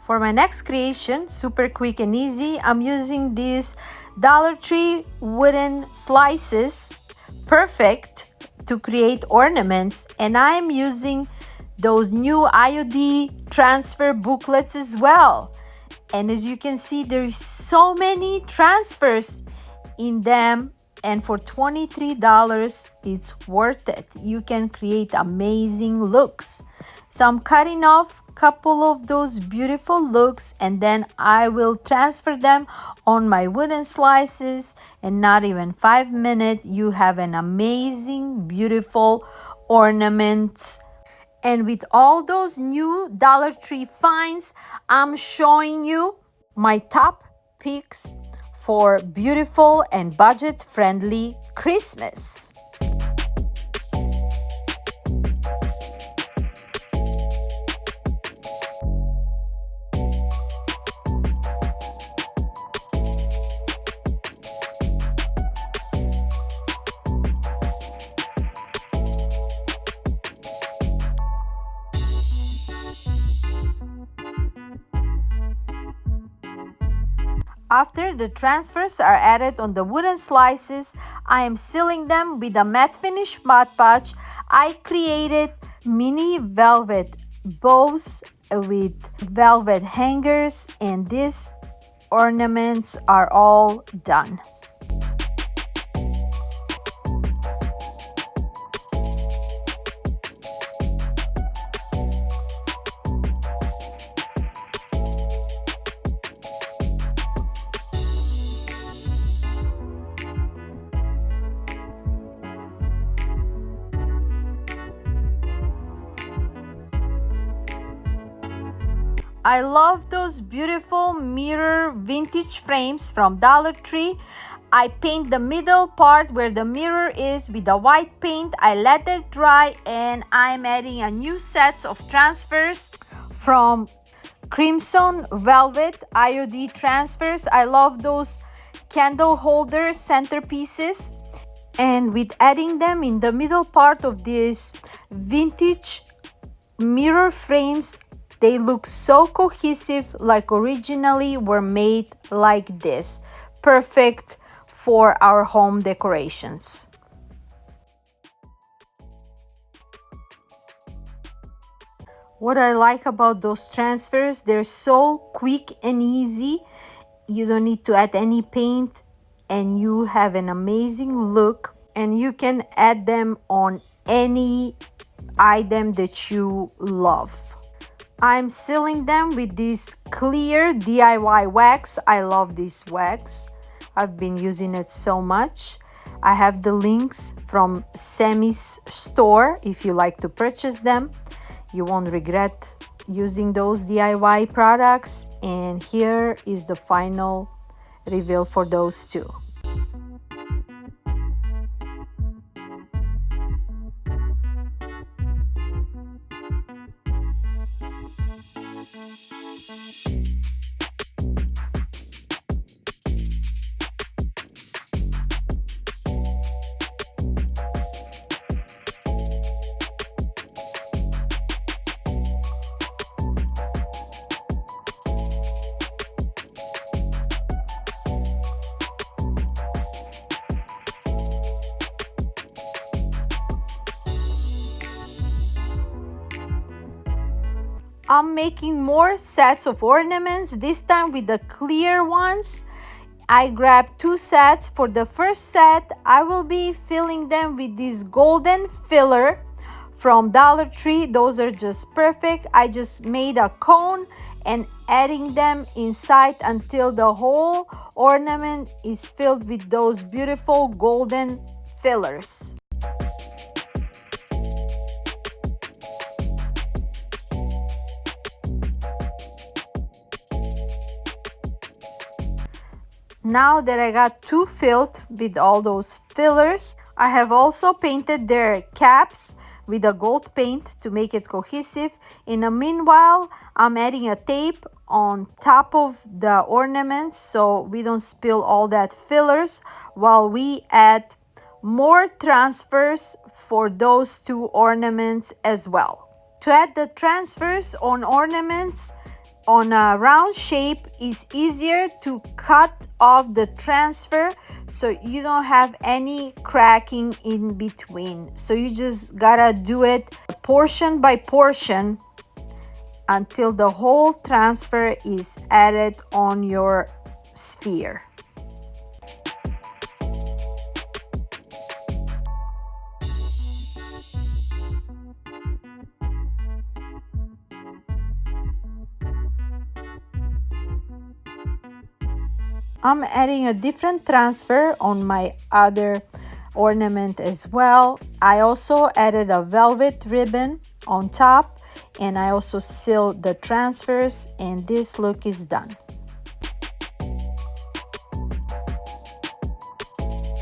For my next creation, super quick and easy, I'm using these Dollar Tree wooden slices, perfect to create ornaments, and I'm using those new IOD transfer booklets as well. And as you can see, there's so many transfers in them, and for $23 it's worth it. You can create amazing looks. So I'm cutting off couple of those beautiful looks, and then I will transfer them on my wooden slices, and not even 5 minutes you have an amazing beautiful ornaments. And with all those new Dollar Tree finds, I'm showing you my top picks for beautiful and budget friendly Christmas. After the transfers are added on the wooden slices, I am sealing them with a matte finish Mod Podge. I created mini velvet bows with velvet hangers, and these ornaments are all done. I love those beautiful mirror vintage frames from Dollar Tree. I paint the middle part where the mirror is with the white paint. I let it dry, and I'm adding a new set of transfers from crimson velvet IOD transfers. I love those candle holder centerpieces, and with adding them in the middle part of this vintage mirror frames, they look so cohesive, like originally were made like this. Perfect for our home decorations. What I like about those transfers, they're so quick and easy. You don't need to add any paint and you have an amazing look, and you can add them on any item that you love. I'm sealing them with this clear DIY wax. I love this wax. I've been using it so much. I have the links from Sammy's store if you like to purchase them. You won't regret using those DIY products. And here is the final reveal for those two. I'm making more sets of ornaments, this time with the clear ones. I grabbed 2 sets. For the first set, I will be filling them with this golden filler from Dollar Tree. Those are just perfect. I just made a cone and adding them inside until the whole ornament is filled with those beautiful golden fillers. Now that I got 2 filled with all those fillers, I have also painted their caps with a gold paint to make it cohesive. In the meanwhile, I'm adding a tape on top of the ornaments so we don't spill all that fillers while we add more transfers for those 2 ornaments as well. To add the transfers on ornaments on a round shape, is easier to cut off the transfer so you don't have any cracking in between. So you just gotta do it portion by portion until the whole transfer is added on your sphere. I'm adding a different transfer on my other ornament as well. I also added a velvet ribbon on top, and I also sealed the transfers, and this look is done.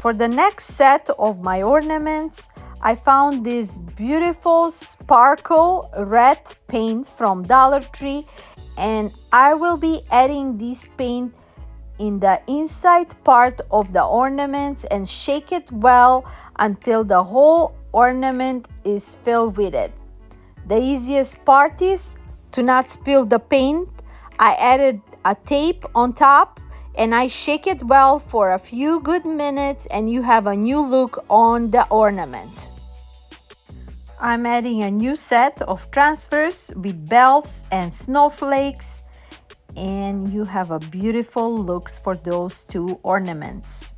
For the next set of my ornaments, I found this beautiful sparkle red paint from Dollar Tree, and I will be adding this paint in the inside part of the ornaments and shake it well until the whole ornament is filled with it. The easiest part is to not spill the paint. I added a tape on top and I shake it well for a few good minutes, and you have a new look on the ornament. I'm adding a new set of transfers with bells and snowflakes, and you have a beautiful looks for those 2 ornaments.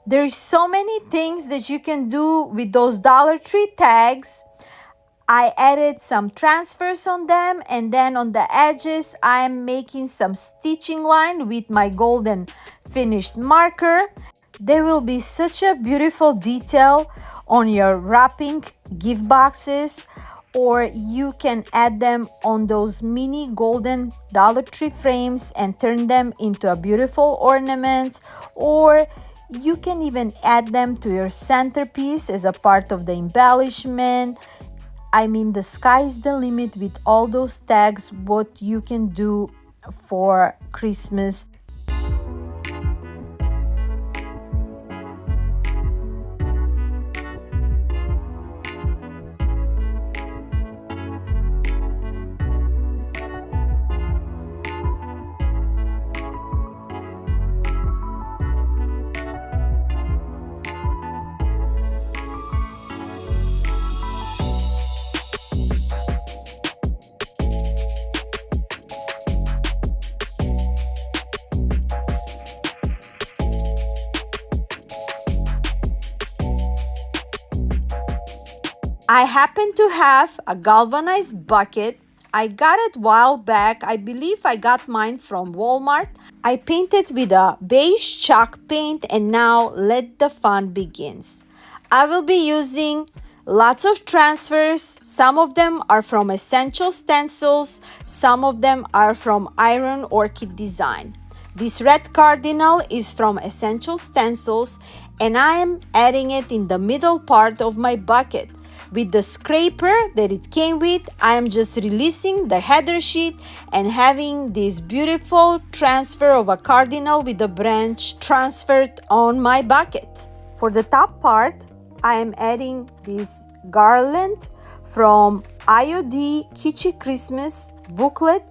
There's so many things that you can do with those Dollar Tree tags. I added some transfers on them, and then on the edges I'm making some stitching line with my golden finished marker. There will be such a beautiful detail on your wrapping gift boxes or you can add them on those mini golden Dollar Tree frames and turn them into a beautiful ornament, or you can even add them to your centerpiece as a part of the embellishment. I mean, the sky is the limit with all those tags, what you can do for Christmas. I happen to have a galvanized bucket. I got it a while back. I believe I got mine from Walmart. I painted with a beige chalk paint, and now let the fun begins. I will be using lots of transfers. Some of them are from Essential Stencils. Some of them are from Iron Orchid Design. This red cardinal is from Essential Stencils, and I am adding it in the middle part of my bucket. With the scraper that it came with, I am just releasing the header sheet and having this beautiful transfer of a cardinal with a branch transferred on my bucket. For the top part, I am adding this garland from IOD Kitschy Christmas booklet,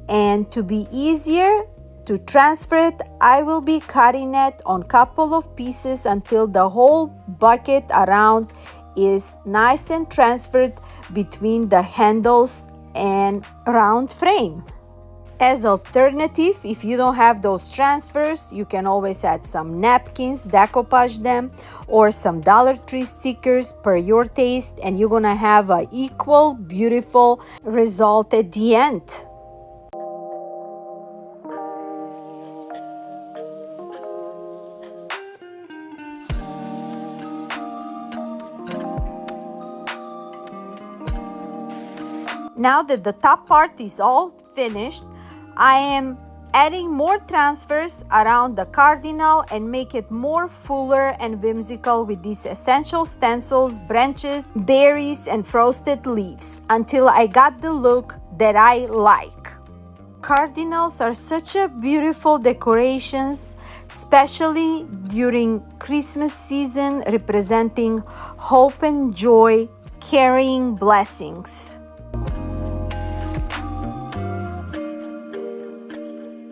and to be easier to transfer it, I will be cutting it on a couple of pieces until the whole bucket around is nice and transferred between the handles and round frame. As alternative, if you don't have those transfers, you can always add some napkins, decoupage them, or some Dollar Tree stickers per your taste, and you're gonna have an equal beautiful result at the end. Now that the top part is all finished, I am adding more transfers around the cardinal and make it more fuller and whimsical with these essential stencils, branches, berries, and frosted leaves until I got the look that I like. Cardinals are such a beautiful decorations, especially during Christmas season, representing hope and joy, carrying blessings.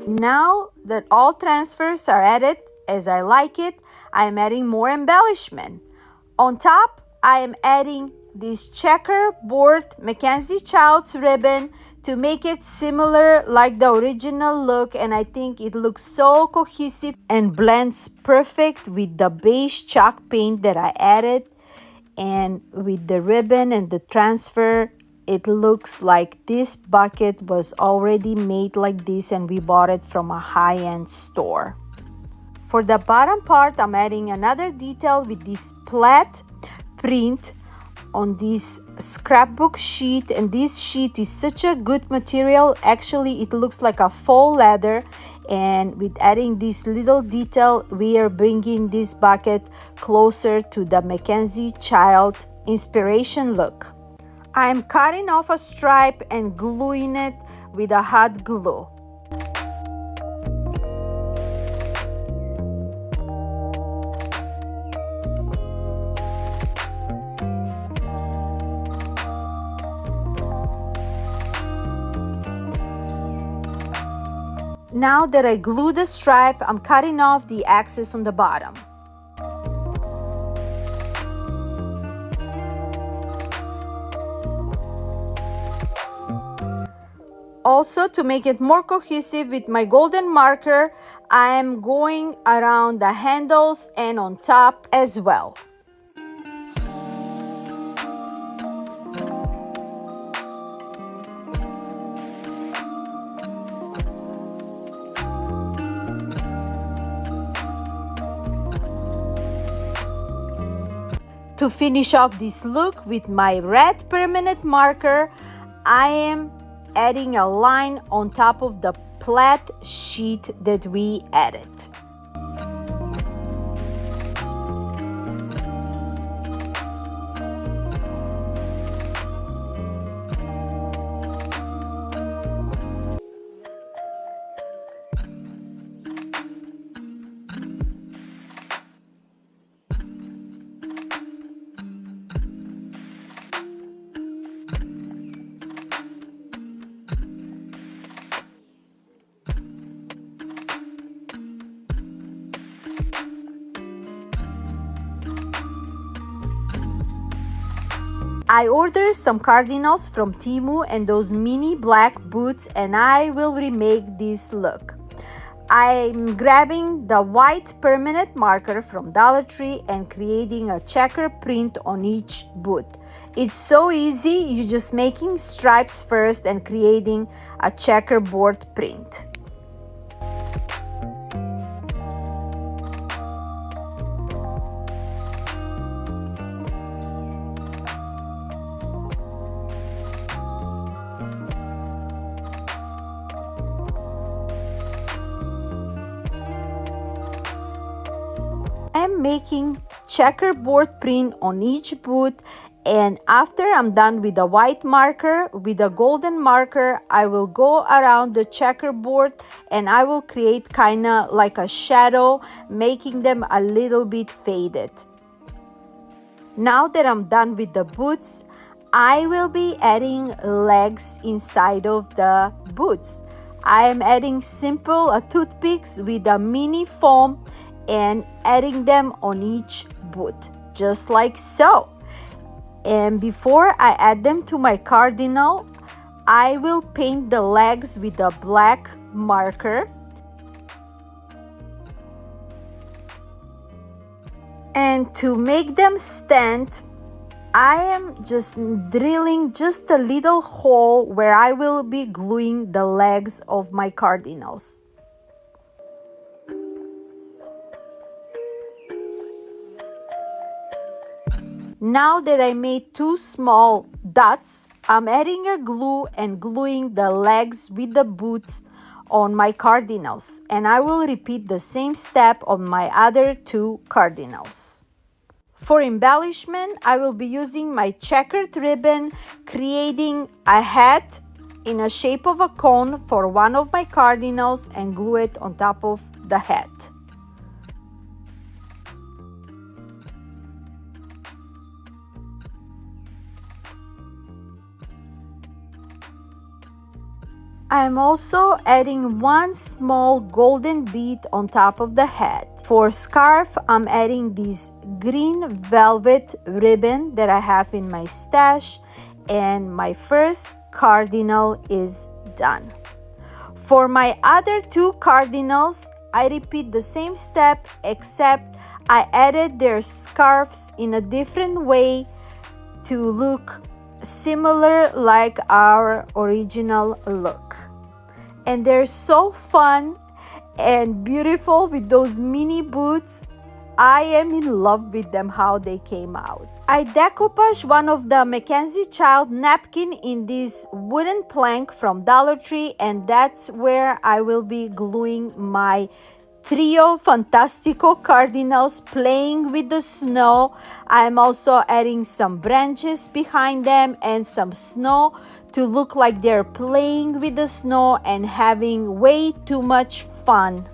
Now that all transfers are added as I like it, I am adding more embellishment. On top, I am adding this checkerboard McKenzie Child's ribbon to make it similar like the original look, and I think it looks so cohesive and blends perfect with the beige chalk paint that I added, and with the ribbon and the transfer, it looks like this bucket was already made like this and we bought it from a high-end store. For the bottom part, I'm adding another detail with this plaid print on this scrapbook sheet, and this sheet is such a good material. Actually, it looks like a faux leather, and with adding this little detail, we are bringing this bucket closer to the McKenzie Child inspiration look. I'm cutting off a stripe and gluing it with a hot glue. Now that I glue the stripe, I'm cutting off the excess on the bottom. Also, to make it more cohesive with my golden marker, I am going around the handles and on top as well. To finish off this look with my red permanent marker, I am adding a line on top of the plaid sheet that we added. I ordered some cardinals from Temu and those mini black boots, and I will remake this look. I'm grabbing the white permanent marker from Dollar Tree and creating a checker print on each boot. It's so easy, you're just making stripes first and creating a checkerboard print. I'm making checkerboard print on each boot, and after I'm done with the white marker, with the golden marker, I will go around the checkerboard and I will create kind of like a shadow, making them a little bit faded. Now that I'm done with the boots, I will be adding legs inside of the boots. I am adding simple toothpicks with a mini foam and adding them on each boot, just like so. And before I add them to my cardinal, I will paint the legs with a black marker. And to make them stand, I am just drilling just a little hole where I will be gluing the legs of my cardinals. Now that I made two small dots, I'm adding a glue and gluing the legs with the boots on my cardinals, and I will repeat the same step on my other two cardinals. For embellishment, I will be using my checkered ribbon, creating a hat in a shape of a cone for one of my cardinals and glue it on top of the hat. I am also adding one small golden bead on top of the head. For scarf, I'm adding this green velvet ribbon that I have in my stash, and my first cardinal is done. For my other two cardinals, I repeat the same step, except I added their scarves in a different way to look similar like our original look. And they're so fun and beautiful with those mini boots. I am in love with them, how they came out. I decoupaged one of the McKenzie child napkin in this wooden plank from Dollar Tree, and that's where I will be gluing my trio fantastico cardinals playing with the snow. I'm also adding some branches behind them and some snow to look like they're playing with the snow and having way too much fun.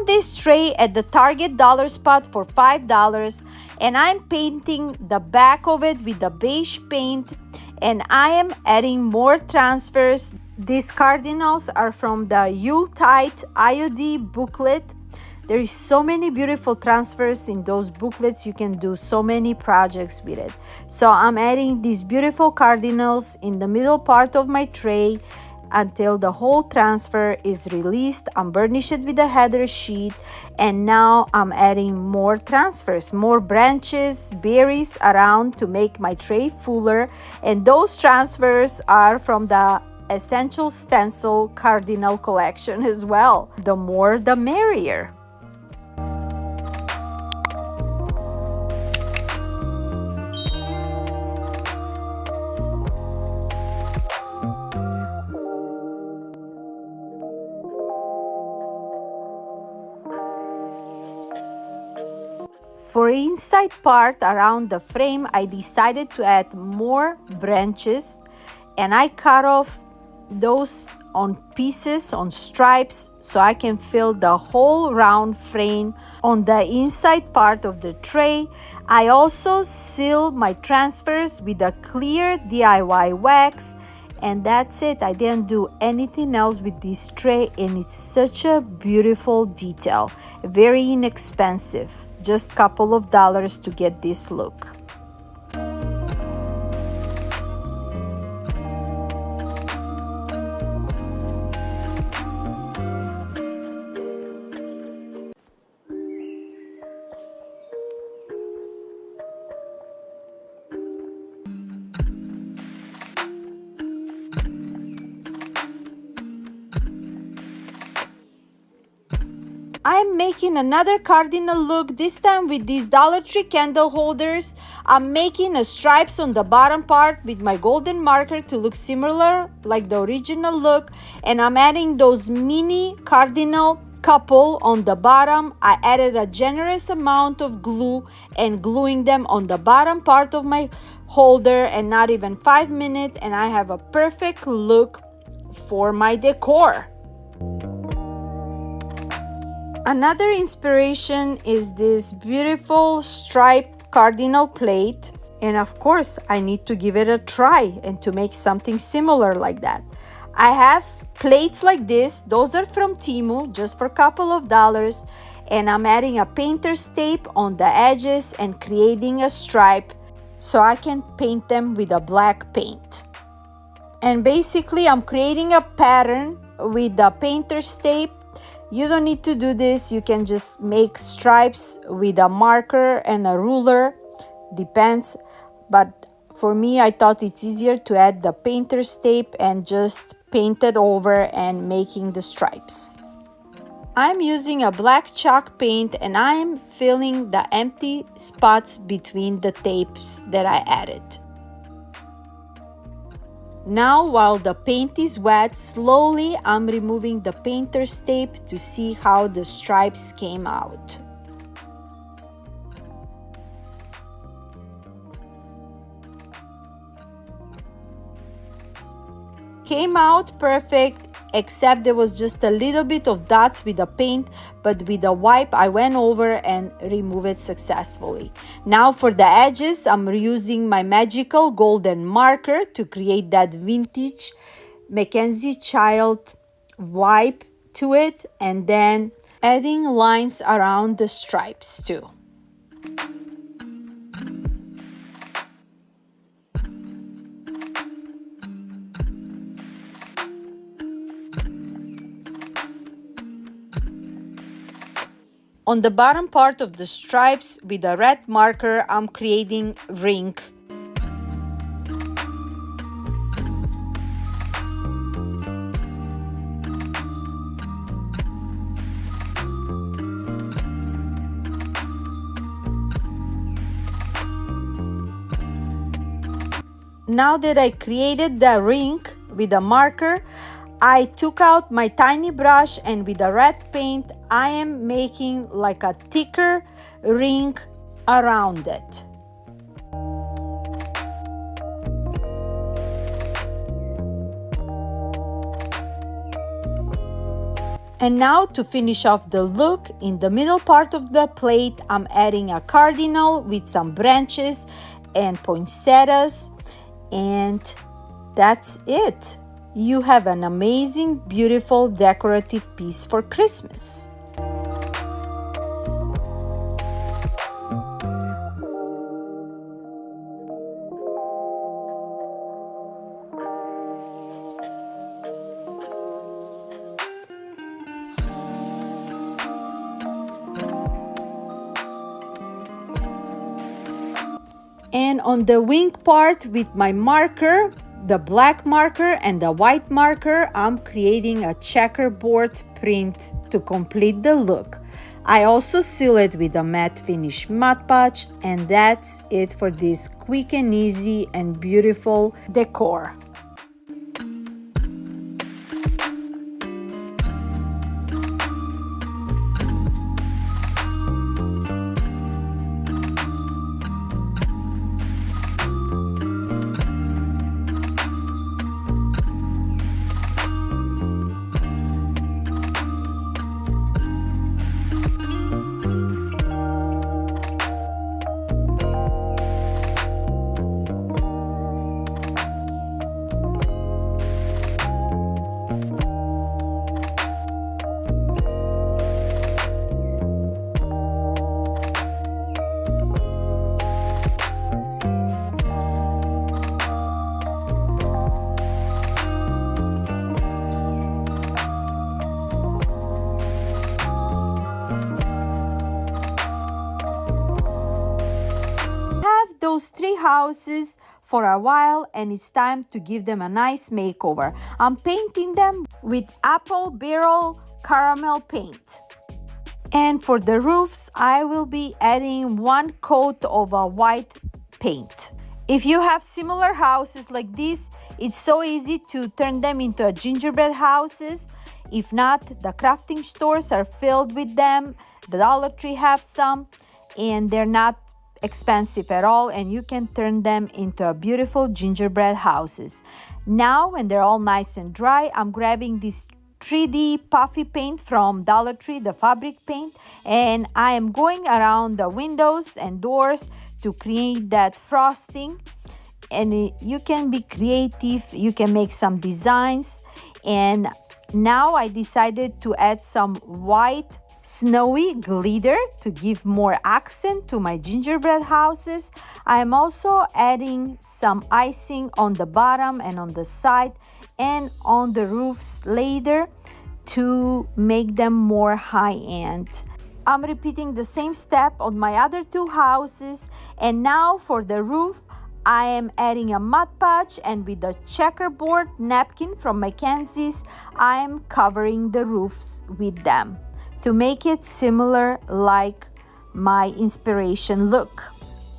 This tray at the Target dollar spot for $5, and I'm painting the back of it with the beige paint, and I am adding more transfers These cardinals are from the Yuletide IOD booklet. There is so many beautiful transfers in those booklets. You can do so many projects with it. So I'm adding these beautiful cardinals in the middle part of my tray until the whole transfer is released. I'm burnish it with a header sheet, and now I'm adding more transfers, more branches, berries around to make my tray fuller. And those transfers are from the Essential Stencil Cardinal collection as well. The more the merrier. For inside part around the frame, I decided to add more branches, and I cut off those on pieces, on stripes, so I can fill the whole round frame on the inside part of the tray. I also seal my transfers with a clear DIY wax, and that's it. I didn't do anything else with this tray, and it's such a beautiful detail, very inexpensive, just a couple of dollars to get this look. I'm making another cardinal look, this time with these Dollar Tree candle holders. I'm making a stripes on the bottom part with my golden marker to look similar like the original look, and I'm adding those mini cardinal couple on the bottom. I added a generous amount of glue and gluing them on the bottom part of my holder, and not even 5 minutes, and I have a perfect look for my decor. Another inspiration is this beautiful striped cardinal plate, and of course I need to give it a try and to make something similar like that. I have plates like this. Those are from Temu, just for a couple of dollars, and I'm adding a painter's tape on the edges and creating a stripe so I can paint them with a black paint. And basically I'm creating a pattern with the painter's tape. You don't need to do this. You can just make stripes with a marker and a ruler, depends. But for me, I thought it's easier to add the painter's tape and just paint it over and making the stripes. I'm using a black chalk paint, and I'm filling the empty spots between the tapes that I added. Now, while the paint is wet, slowly I'm removing the painter's tape to see how the stripes came out. Came out perfect, except there was just a little bit of dots with the paint, but with the wipe I went over and removed it successfully. Now for the edges, I'm reusing my magical golden marker to create that vintage McKenzie child wipe to it, and then adding lines around the stripes too. On the bottom part of the stripes with a red marker, I'm creating ring. Now that I created the ring with a marker, I took out my tiny brush, and with the red paint, I am making like a thicker ring around it. And now to finish off the look, in the middle part of the plate, I'm adding a cardinal with some branches and poinsettias, and that's it. you have an amazing, beautiful decorative piece for Christmas. And on the wing part with my marker, the black marker and the white marker, I'm creating a checkerboard print to complete the look. I also seal it with a matte finish Mod Podge, and that's it for this quick and easy and beautiful decor. Those 3 houses for a while, and it's time to give them a nice makeover. I'm painting them with apple barrel caramel paint. And for the roofs, I will be adding 1 coat of a white paint. If you have similar houses like this, it's so easy to turn them into a gingerbread houses. If not, the crafting stores are filled with them. The Dollar Tree have some, and they're not expensive at all, and you can turn them into a beautiful gingerbread houses. Now when they're all nice and dry, I'm grabbing this 3D puffy paint from Dollar Tree, the fabric paint, and I am going around the windows and doors to create that frosting. And you can be creative, you can make some designs. And now I decided to add some white snowy glitter to give more accent to my gingerbread houses. I am also adding some icing on the bottom and on the side and on the roofs later to make them more high-end. I'm repeating the same step on my other 2 houses, and now for the roof I am adding a Mod Podge, and with the checkerboard napkin from McKenzie's I am covering the roofs with them to make it similar like my inspiration look.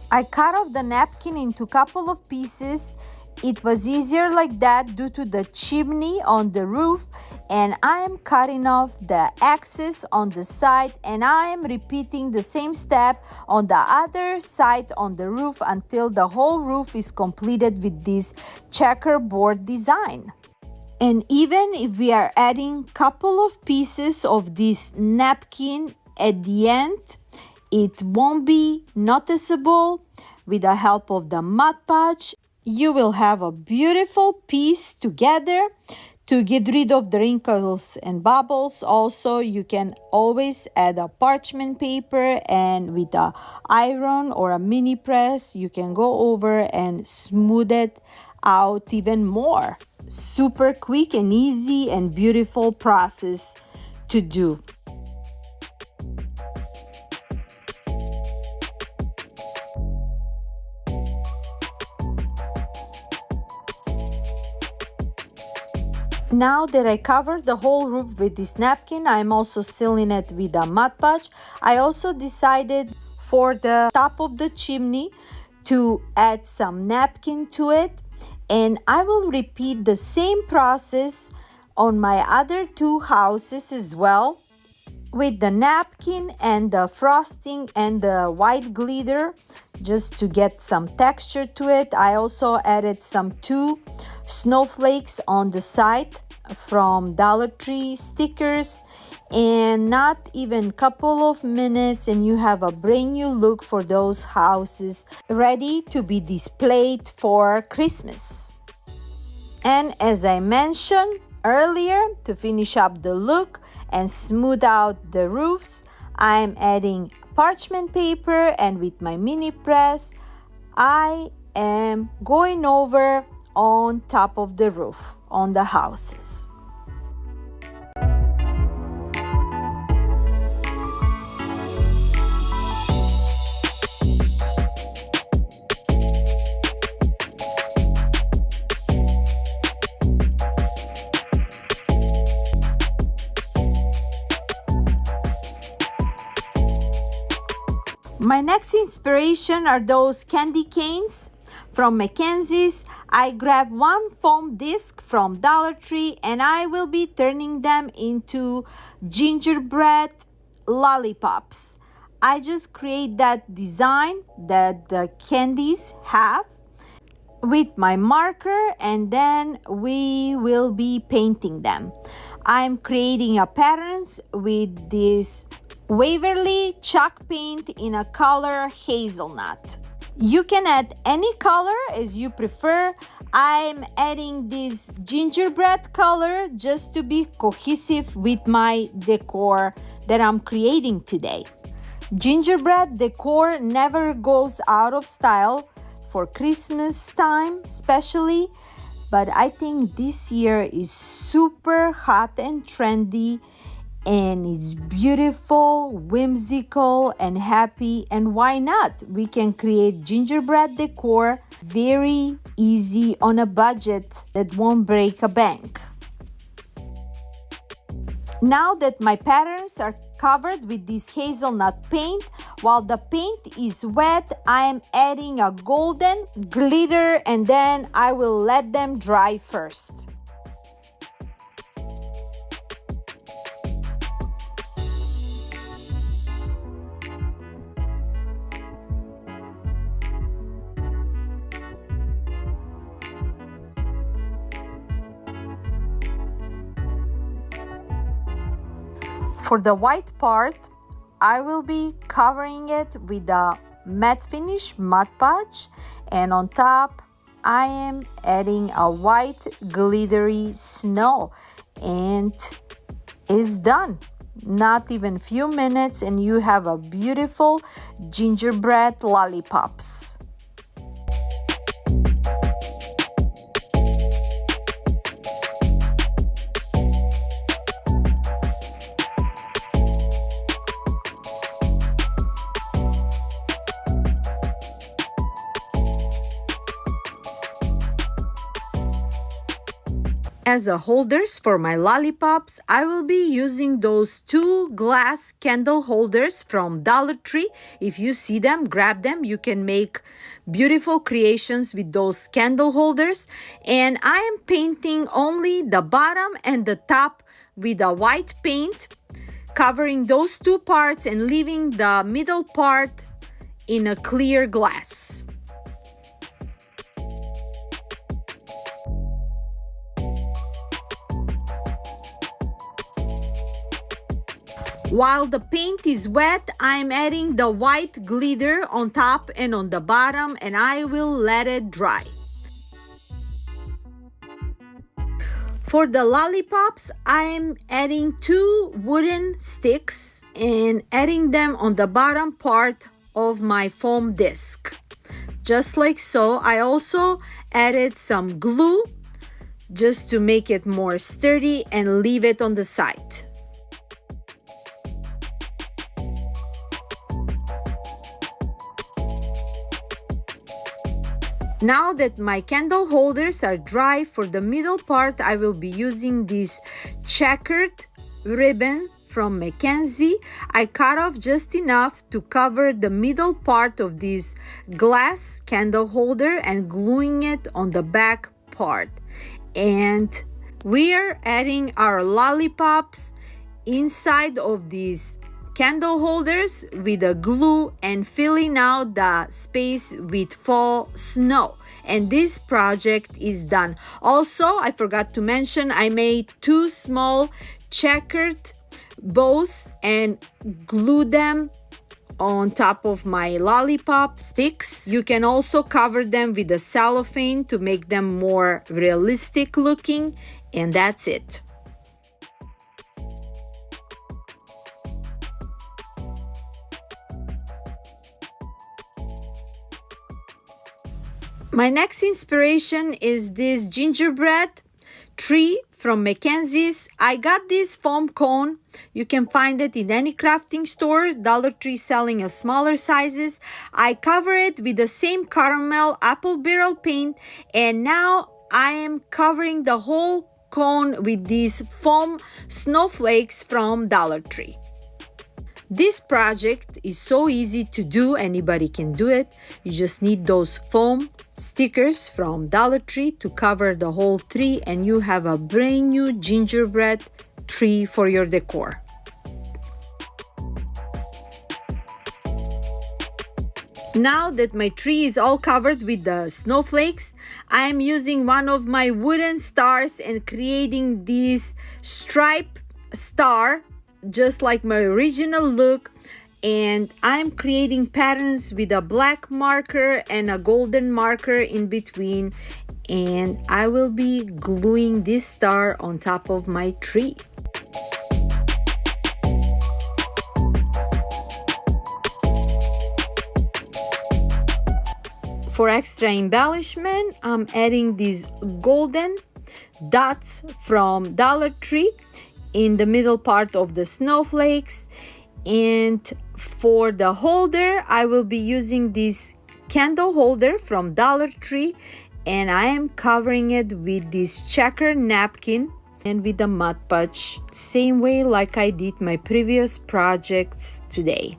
I cut off the napkin into a couple of pieces. It was easier like that due to the chimney on the roof, and I am cutting off the excess on the side, and I am repeating the same step on the other side on the roof until the whole roof is completed with this checkerboard design. And even if we are adding couple of pieces of this napkin at the end, it won't be noticeable. With the help of the Mod Podge, you will have a beautiful piece together to get rid of the wrinkles and bubbles. Also, you can always add a parchment paper, and with a iron or a mini press, you can go over and smooth it out even more. Super quick and easy and beautiful process to do. Now that I covered the whole roof with this napkin, I'm also sealing it with a Mod Podge. I also decided for the top of the chimney to add some napkin to it, and I will repeat the same process on my other 2 houses as well, with the napkin and the frosting and the white glitter just to get some texture to it. I also added some 2 snowflakes on the side from Dollar Tree stickers, and not even couple of minutes and you have a brand new look for those houses ready to be displayed for Christmas. And as I mentioned earlier, to finish up the look and smooth out the roofs, I'm adding parchment paper, and with my mini press, I am going over on top of the roof on the houses. My next inspiration are those candy canes from McKenzie's. I grabbed one foam disc from Dollar Tree and I will be turning them into gingerbread lollipops. I just create that design that the candies have with my marker, and then we will be painting them. I'm creating a patterns with this Waverly chalk paint in a color hazelnut. You can add any color as you prefer. I'm adding this gingerbread color just to be cohesive with my decor that I'm creating today. Gingerbread decor never goes out of style for Christmas time especially, but I think this year is super hot and trendy, and it's beautiful, whimsical, and happy. And why not? We can create gingerbread decor very easy on a budget that won't break a bank. Now that my patterns are covered with this hazelnut paint, while the paint is wet, I am adding a golden glitter, and then I will let them dry first. For the white part, I will be covering it with a matte finish Mod Podge, and on top I am adding a white glittery snow, and it's done. Not even few minutes and you have a beautiful gingerbread lollipops. As a holders for my lollipops, I will be using those two glass candle holders from Dollar Tree. If you see them, grab them. You can make beautiful creations with those candle holders. And I am painting only the bottom and the top with a white paint, covering those two parts and leaving the middle part in a clear glass. While the paint is wet, I'm adding the white glitter on top and on the bottom, and I will let it dry. For the lollipops, I'm adding two wooden sticks and adding them on the bottom part of my foam disc. Just like so. I also added some glue just to make it more sturdy and leave it on the side. Now that my candle holders are dry, for the middle part I will be using this checkered ribbon from McKenzie. I cut off just enough to cover the middle part of this glass candle holder and gluing it on the back part. And we are adding our lollipops inside of these candle holders with the glue and filling out the space with fall snow. And this project is done. Also, I forgot to mention, I made two small checkered bows and glued them on top of my lollipop sticks. You can also cover them with a cellophane to make them more realistic looking, and that's it. My next inspiration is this gingerbread tree from McKenzie's. I got this foam cone. You can find it in any crafting store. Dollar Tree selling a smaller sizes. I cover it with the same caramel apple barrel paint, and now I am covering the whole cone with these foam snowflakes from Dollar Tree. This project is so easy to do, anybody can do it. You just need those foam stickers from Dollar Tree to cover the whole tree, and you have a brand new gingerbread tree for your decor. Now that my tree is all covered with the snowflakes, I am using one of my wooden stars and creating this stripe star just like my original look, and I'm creating patterns with a black marker and a golden marker in between, and I will be gluing this star on top of my tree. For extra embellishment, I'm adding these golden dots from Dollar Tree in the middle part of the snowflakes. And for the holder, I will be using this candle holder from Dollar Tree, and I am covering it with this checker napkin and with the Mod Podge, same way like I did my previous projects today.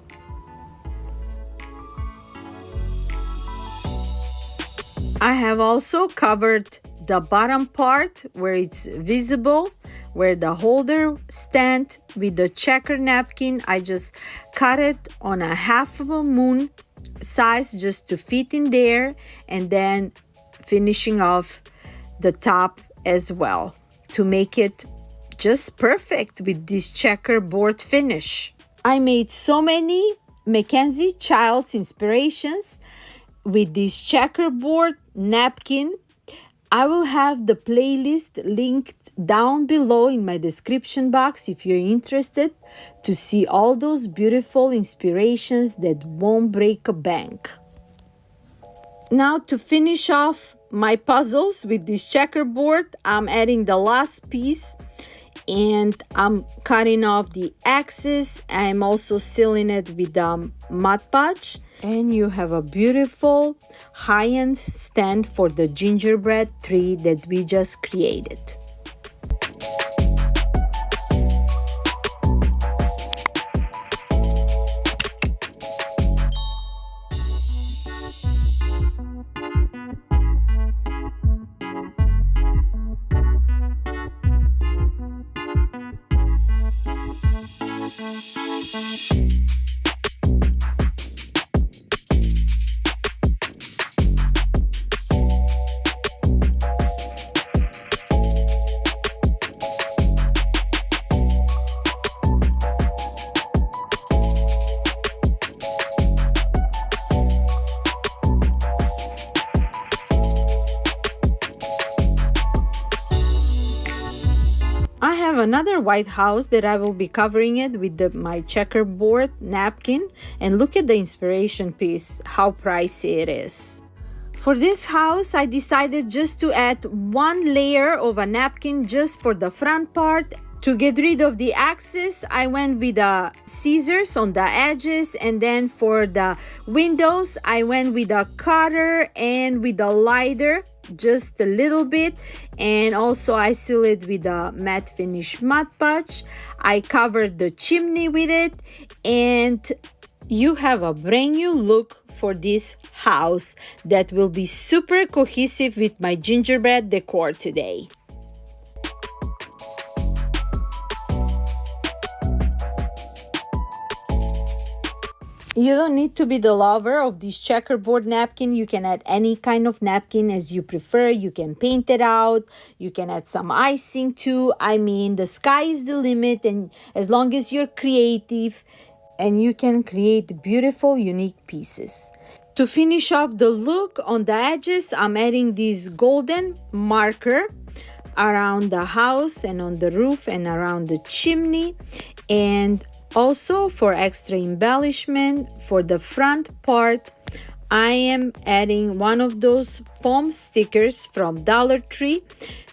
I have also covered the bottom part where it's visible, where the holder stand with the checker napkin. I just cut it on a half of a moon size just to fit in there, and then finishing off the top as well to make it just perfect with this checkerboard finish. I made so many McKenzie Child's inspirations with this checkerboard napkin. I will have the playlist linked down below in my description box if you're interested to see all those beautiful inspirations that won't break a bank. Now to finish off my puzzles with this checkerboard, I'm adding the last piece and I'm cutting off the axis. I'm also sealing it with the Mod Podge, and you have a beautiful high-end stand for the gingerbread tree that we just created. I have another white house that I will be covering it with my checkerboard napkin, and look at the inspiration piece, how pricey it is. For this house, I decided just to add one layer of a napkin just for the front part. To get rid of the axis, I went with the scissors on the edges, and then for the windows, I went with a cutter and with a lighter, just a little bit, and also I seal it with a matte finish Mod Podge. I covered the chimney with it, and you have a brand new look for this house that will be super cohesive with my gingerbread decor today. You don't need to be the lover of this checkerboard napkin. You can add any kind of napkin as you prefer. You can paint it out. You can add some icing too. I mean, the sky is the limit, and as long as you're creative and you can create beautiful, unique pieces. To finish off the look on the edges, I'm adding this golden marker around the house and on the roof and around the chimney. And also for extra embellishment for the front part, I am adding one of those foam stickers from Dollar Tree.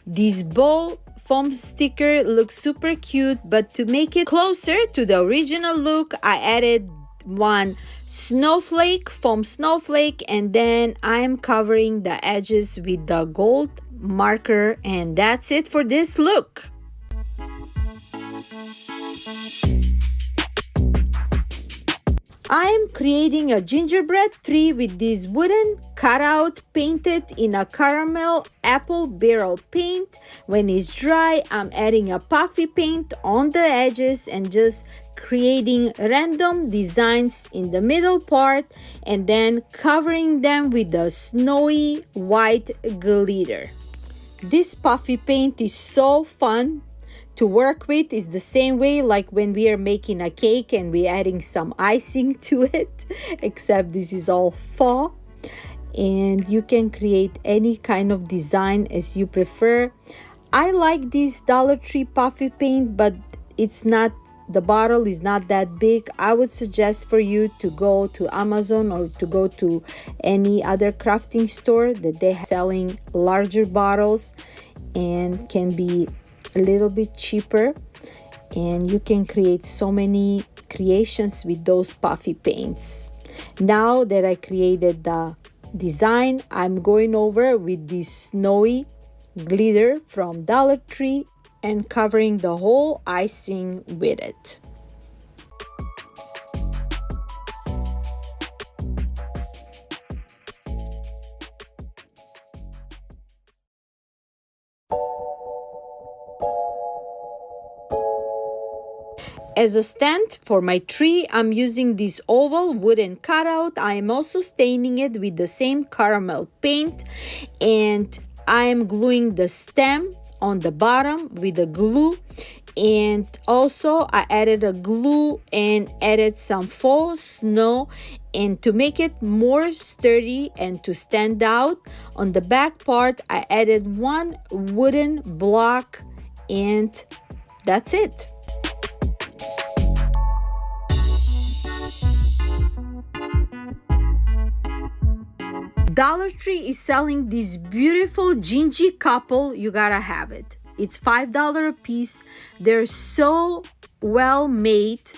This bow foam sticker looks super cute, but to make it closer to the original look, I added one snowflake, foam snowflake, and then I'm covering the edges with the gold marker, and that's it for this look. I am creating a gingerbread tree with this wooden cutout painted in a caramel apple barrel paint. When it's dry, I'm adding a puffy paint on the edges and just creating random designs in the middle part and then covering them with the snowy white glitter. This puffy paint is so fun to work with. Is the same way like when we are making a cake and we're adding some icing to it, except this is all faux, and you can create any kind of design as you prefer. I like this Dollar Tree puffy paint, but it's not, the bottle is not that big. I would suggest for you to go to Amazon or to go to any other crafting store that they're selling larger bottles and can be a little bit cheaper, and you can create so many creations with those puffy paints. Now that I created the design, I'm going over with this snowy glitter from Dollar Tree and covering the whole icing with it. As a stand for my tree, I'm using this oval wooden cutout. I am also staining it with the same caramel paint, and I am gluing the stem on the bottom with the glue. And also I added a glue and added some faux snow, and to make it more sturdy and to stand out on the back part, I added one wooden block, and that's it. Dollar Tree is selling this beautiful gingy couple. You gotta have it. It's $5 a piece. They're so well made,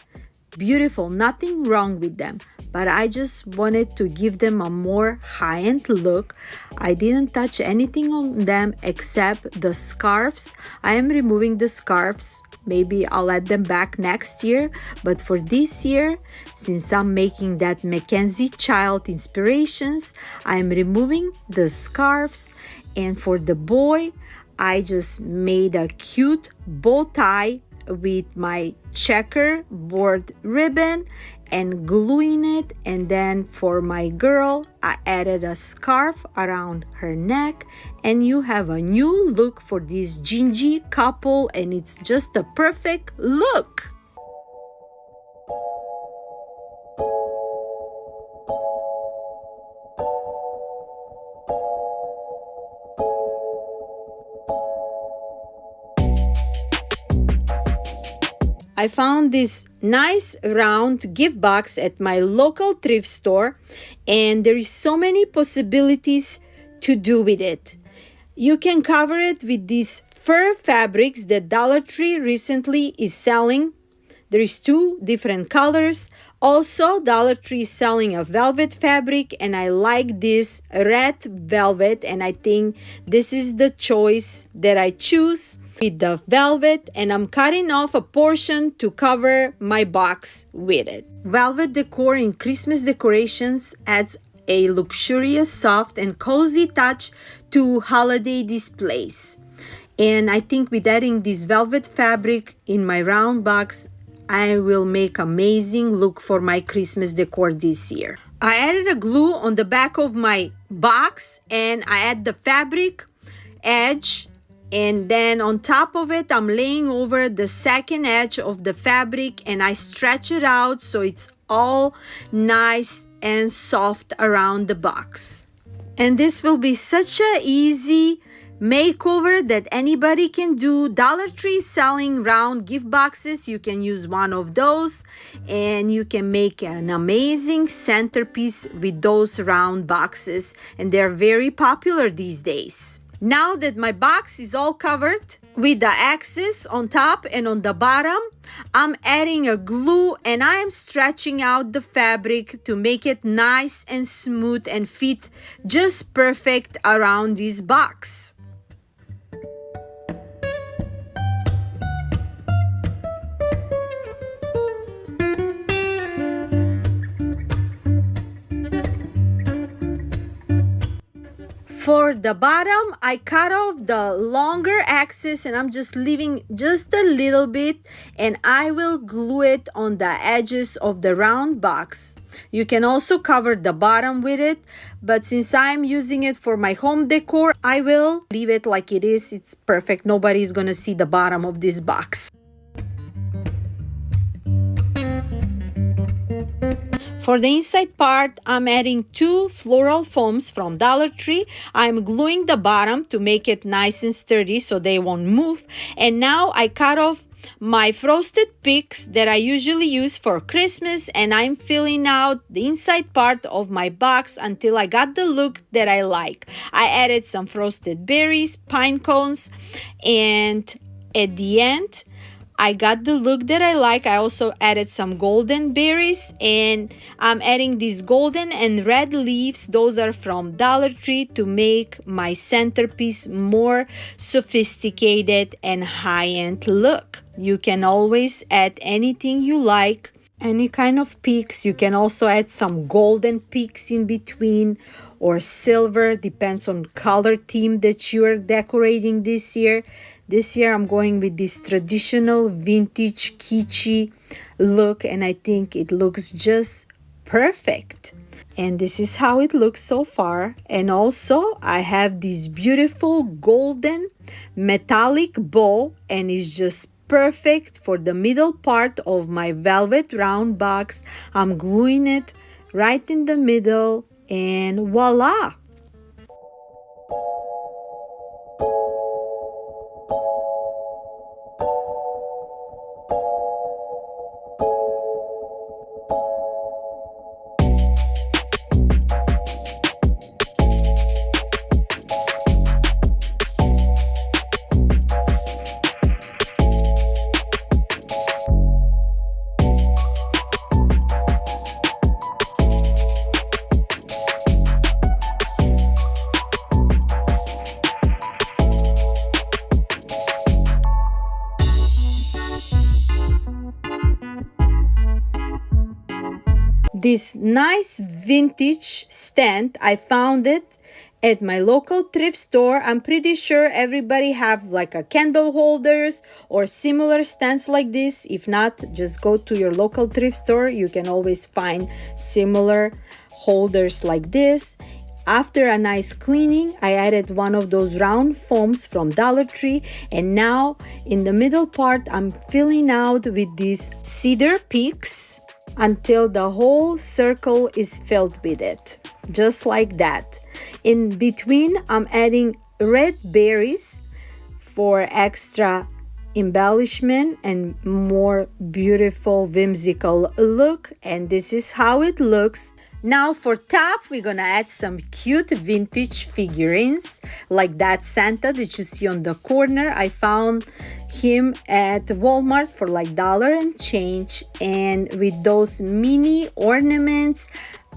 beautiful, nothing wrong with them. But I just wanted to give them a more high-end look. I didn't touch anything on them except the scarves. I am removing the scarves. Maybe I'll add them back next year. But for this year, since I'm making that McKenzie child inspirations, I'm removing the scarves. And for the boy, I just made a cute bow tie with my checkerboard ribbon and gluing it. And then for my girl, I added a scarf around her neck, and you have a new look for this gingy couple, and it's just a perfect look. I found this nice round gift box at my local thrift store, and there is so many possibilities to do with it. You can cover it with these fur fabrics that Dollar Tree recently is selling. There is 2 different colors. Also, Dollar Tree is selling a velvet fabric, and I like this red velvet, and I think this is the choice that I choose with the velvet, and I'm cutting off a portion to cover my box with it. Velvet decor in Christmas decorations adds a luxurious, soft, and cozy touch to holiday displays. And I think with adding this velvet fabric in my round box, I will make amazing look for my Christmas decor this year. I added a glue on the back of my box, and I add the fabric edge And then on top of it, I'm laying over the second edge of the fabric and I stretch it out so it's all nice and soft around the box. And this will be such a easy makeover that anybody can do. Dollar Tree is selling round gift boxes. You can use one of those and you can make an amazing centerpiece with those round boxes, and they're very popular these days. Now that my box is all covered with the axis on top and on the bottom, I'm adding a glue and I am stretching out the fabric to make it nice and smooth and fit just perfect around this box. For the bottom, I cut off the longer axis and I'm just leaving just a little bit, and I will glue it on the edges of the round box. You can also cover the bottom with it, but since I'm using it for my home decor, I will leave it like it is. It's perfect. Nobody's gonna see the bottom of this box. For the inside part, I'm adding 2 floral foams from Dollar Tree. I'm gluing the bottom to make it nice and sturdy so they won't move. And now I cut off my frosted peaks that I usually use for Christmas, and I'm filling out the inside part of my box until I got the look that I like. I added some frosted berries, pine cones, and at the end, I got the look that I like. I also added some golden berries, and I'm adding these golden and red leaves. Those are from Dollar Tree to make my centerpiece more sophisticated and high-end look. You can always add anything you like, any kind of peaks. You can also add some golden peaks in between or silver, depends on color theme that you're decorating this year. This year I'm going with this traditional vintage kitschy look, and I think it looks just perfect. And this is how it looks so far. And also I have this beautiful golden metallic bow, and it's just perfect for the middle part of my velvet round box. I'm gluing it right in the middle, and voila! This nice vintage stand, I found it at my local thrift store. I'm pretty sure everybody have like a candle holders or similar stands like this. If not, just go to your local thrift store. You can always find similar holders like this. After a nice cleaning, I added one of those round foams from Dollar Tree, and now in the middle part, I'm filling out with these cedar peaks until the whole circle is filled with it, just like that. In between, I'm adding red berries for extra embellishment and more beautiful whimsical look, and this is how it looks. Now for top, we're gonna add some cute vintage figurines like that Santa that you see on the corner. I found him at Walmart for like $1 and change, and with those mini ornaments,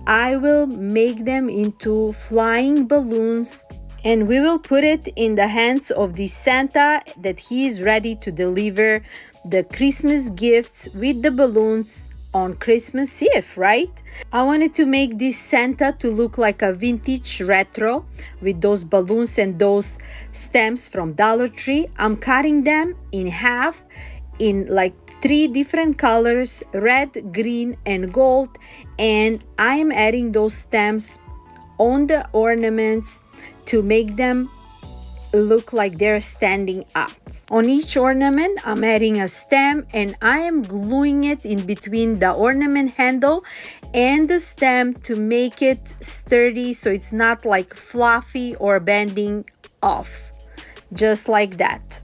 I will make them into flying balloons, and we will put it in the hands of the Santa that he is ready to deliver the Christmas gifts with the balloons on Christmas Eve, right? I wanted to make this Santa to look like a vintage retro with those balloons and those stems from Dollar Tree. I'm cutting them in half in like 3 different colors, red, green, and gold, and I'm adding those stems on the ornaments to make them look like they're standing up. On each ornament, I'm adding a stem and I am gluing it in between the ornament handle and the stem to make it sturdy so it's not like fluffy or bending off. Just like that.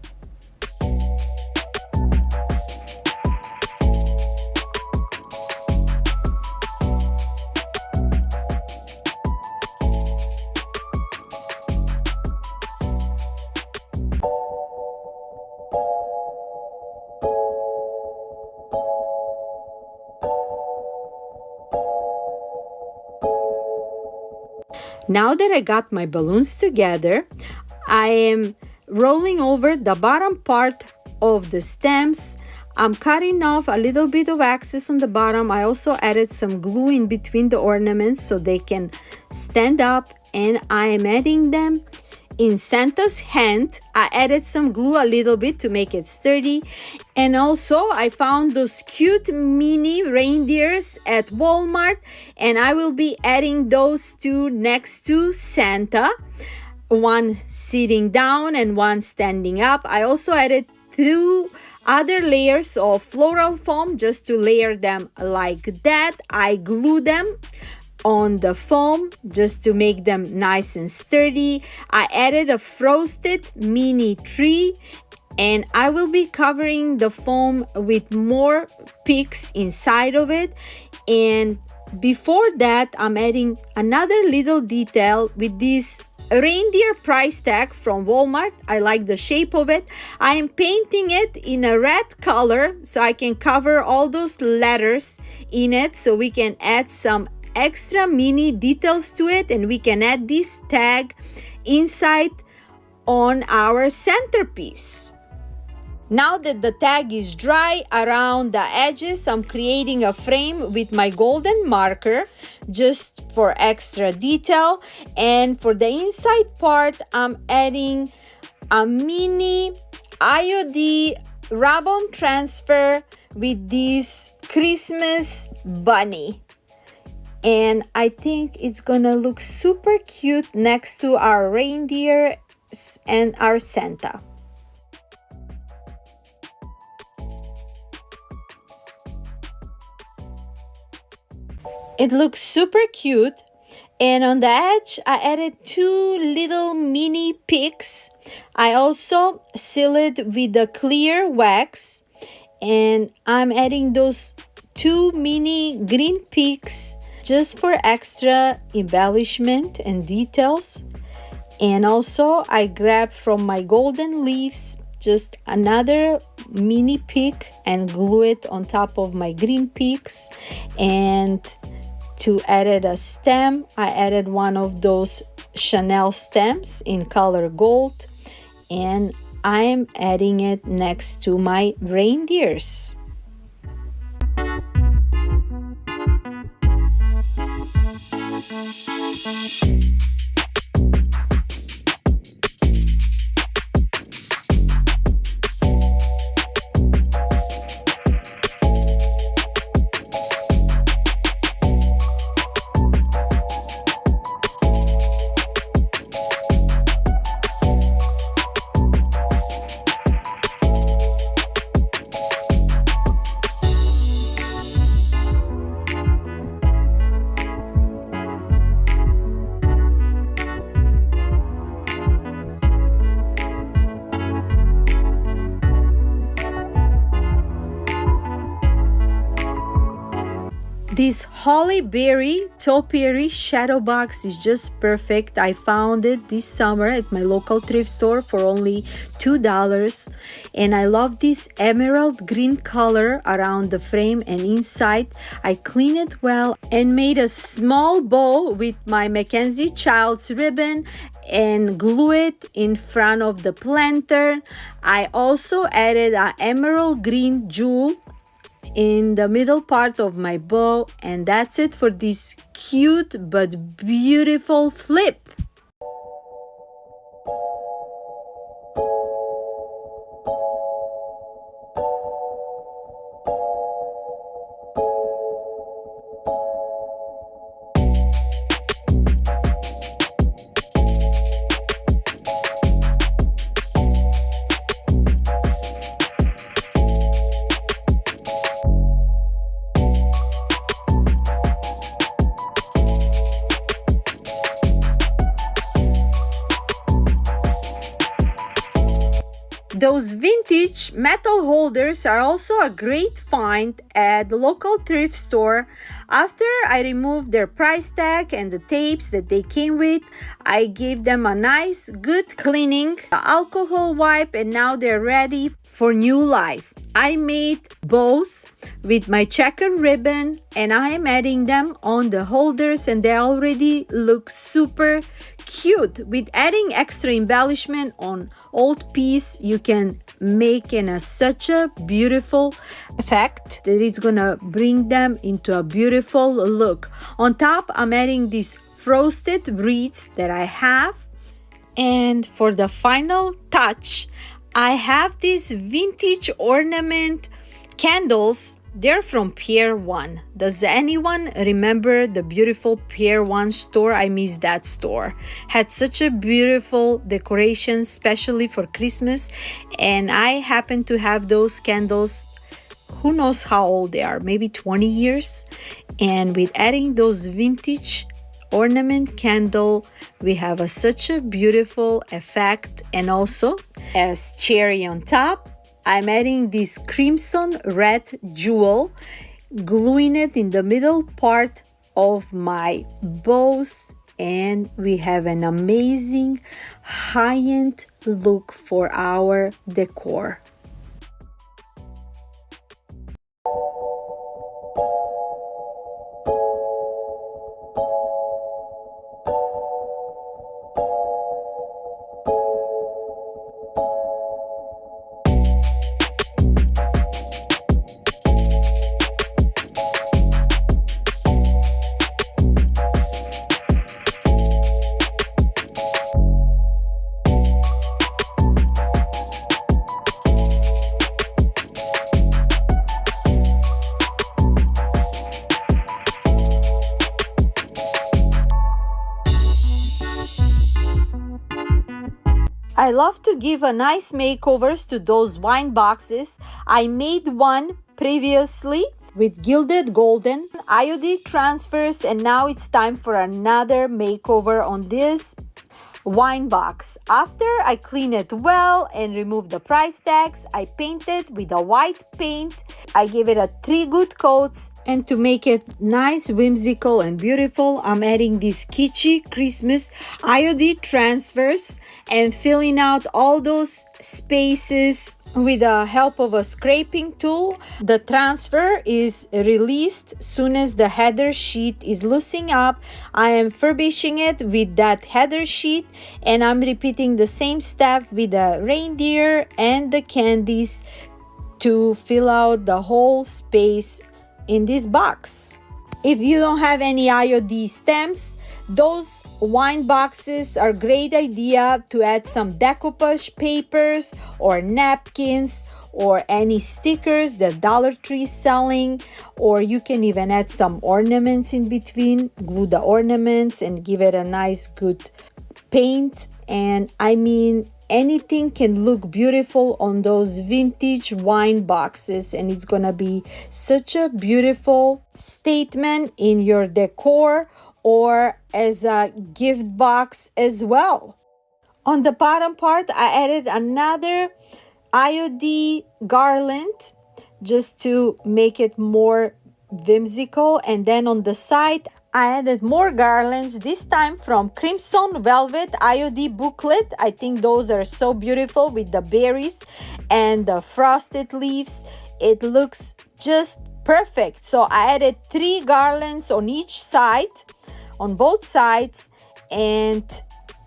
Now that I got my balloons together, I am rolling over the bottom part of the stems. I'm cutting off a little bit of excess on the bottom. I also added some glue in between the ornaments so they can stand up, and I am adding them in Santa's hand. I added some glue a little bit to make it sturdy. And also I found those cute mini reindeers at Walmart, and I will be adding those two next to Santa, one sitting down and one standing up. I also added 2 other layers of floral foam just to layer them like that. I glue them on the foam just to make them nice and sturdy. I added a frosted mini tree, and I will be covering the foam with more picks inside of it. And before that, I'm adding another little detail with this reindeer price tag from Walmart. I like the shape of it. I am painting it in a red color so I can cover all those letters in it, so we can add some extra mini details to it, and we can add this tag inside on our centerpiece. Now that the tag is dry around the edges, I'm creating a frame with my golden marker just for extra detail. And for the inside part, I'm adding a mini IOD ribbon transfer with this Christmas bunny. And I think it's gonna look super cute next to our reindeer and our Santa. It looks super cute. And on the edge, I added 2 little mini picks. I also seal it with the clear wax, and I'm adding those 2 mini green picks just for extra embellishment and details. And also I grabbed from my golden leaves just another mini pick and glue it on top of my green picks. And to add a stem, I added one of those Chanel stems in color gold, and I'm adding it next to my reindeers. This Holly Berry Topiary shadow box is just perfect. I found it this summer at my local thrift store for only $2. And I love this emerald green color around the frame and inside. I cleaned it well and made a small bow with my McKenzie Child's ribbon and glue it in front of the planter. I also added an emerald green jewel in the middle part of my bow, and that's it for this cute but beautiful flip. Those vintage metal holders are also a great find at the local thrift store. After I removed their price tag and the tapes that they came with, I gave them a nice good cleaning, alcohol wipe, and now they're ready for new life. I made bows with my checker ribbon and I am adding them on the holders, and they already look super cute. With adding extra embellishment on old piece, you can make such a beautiful effect that it's gonna bring them into a beautiful look. On top, I'm adding these frosted wreaths that I have, and for the final touch, I have these vintage ornament candles. They're from Pier 1. Does anyone remember the beautiful Pier 1 store? I miss that store. Had such a beautiful decoration, especially for Christmas. And I happen to have those candles. Who knows how old they are? Maybe 20 years. And with adding those vintage ornament candle, we have such a beautiful effect. And also, as cherry on top, I'm adding this crimson red jewel, gluing it in the middle part of my bows, and we have an amazing high-end look for our decor. I love to give a nice makeovers to those wine boxes. I made one previously with gilded golden iodine transfers, and now it's time for another makeover on this wine box. After I clean it well and remove the price tags, I paint it with a white paint. I give it 3 good coats, and to make it nice, whimsical, and beautiful, I'm adding these kitschy Christmas iodine transfers and filling out all those spaces with the help of a scraping tool. The transfer is released soon as the header sheet is loosening up. I am furbishing it with that header sheet, and I'm repeating the same step with the reindeer and the candies to fill out the whole space in this box. If you don't have any IOD stamps, those wine boxes are a great idea to add some decoupage papers or napkins or any stickers that Dollar Tree is selling, or you can even add some ornaments in between, glue the ornaments and give it a nice good paint. And I mean, anything can look beautiful on those vintage wine boxes, and it's gonna be such a beautiful statement in your decor or as a gift box as well. On the bottom part, I added another IOD garland just to make it more whimsical, and then on the side I added more garlands, this time from Crimson Velvet IOD booklet. I think those are so beautiful with the berries and the frosted leaves. It looks just perfect. So I added 3 garlands on each side, on both sides, and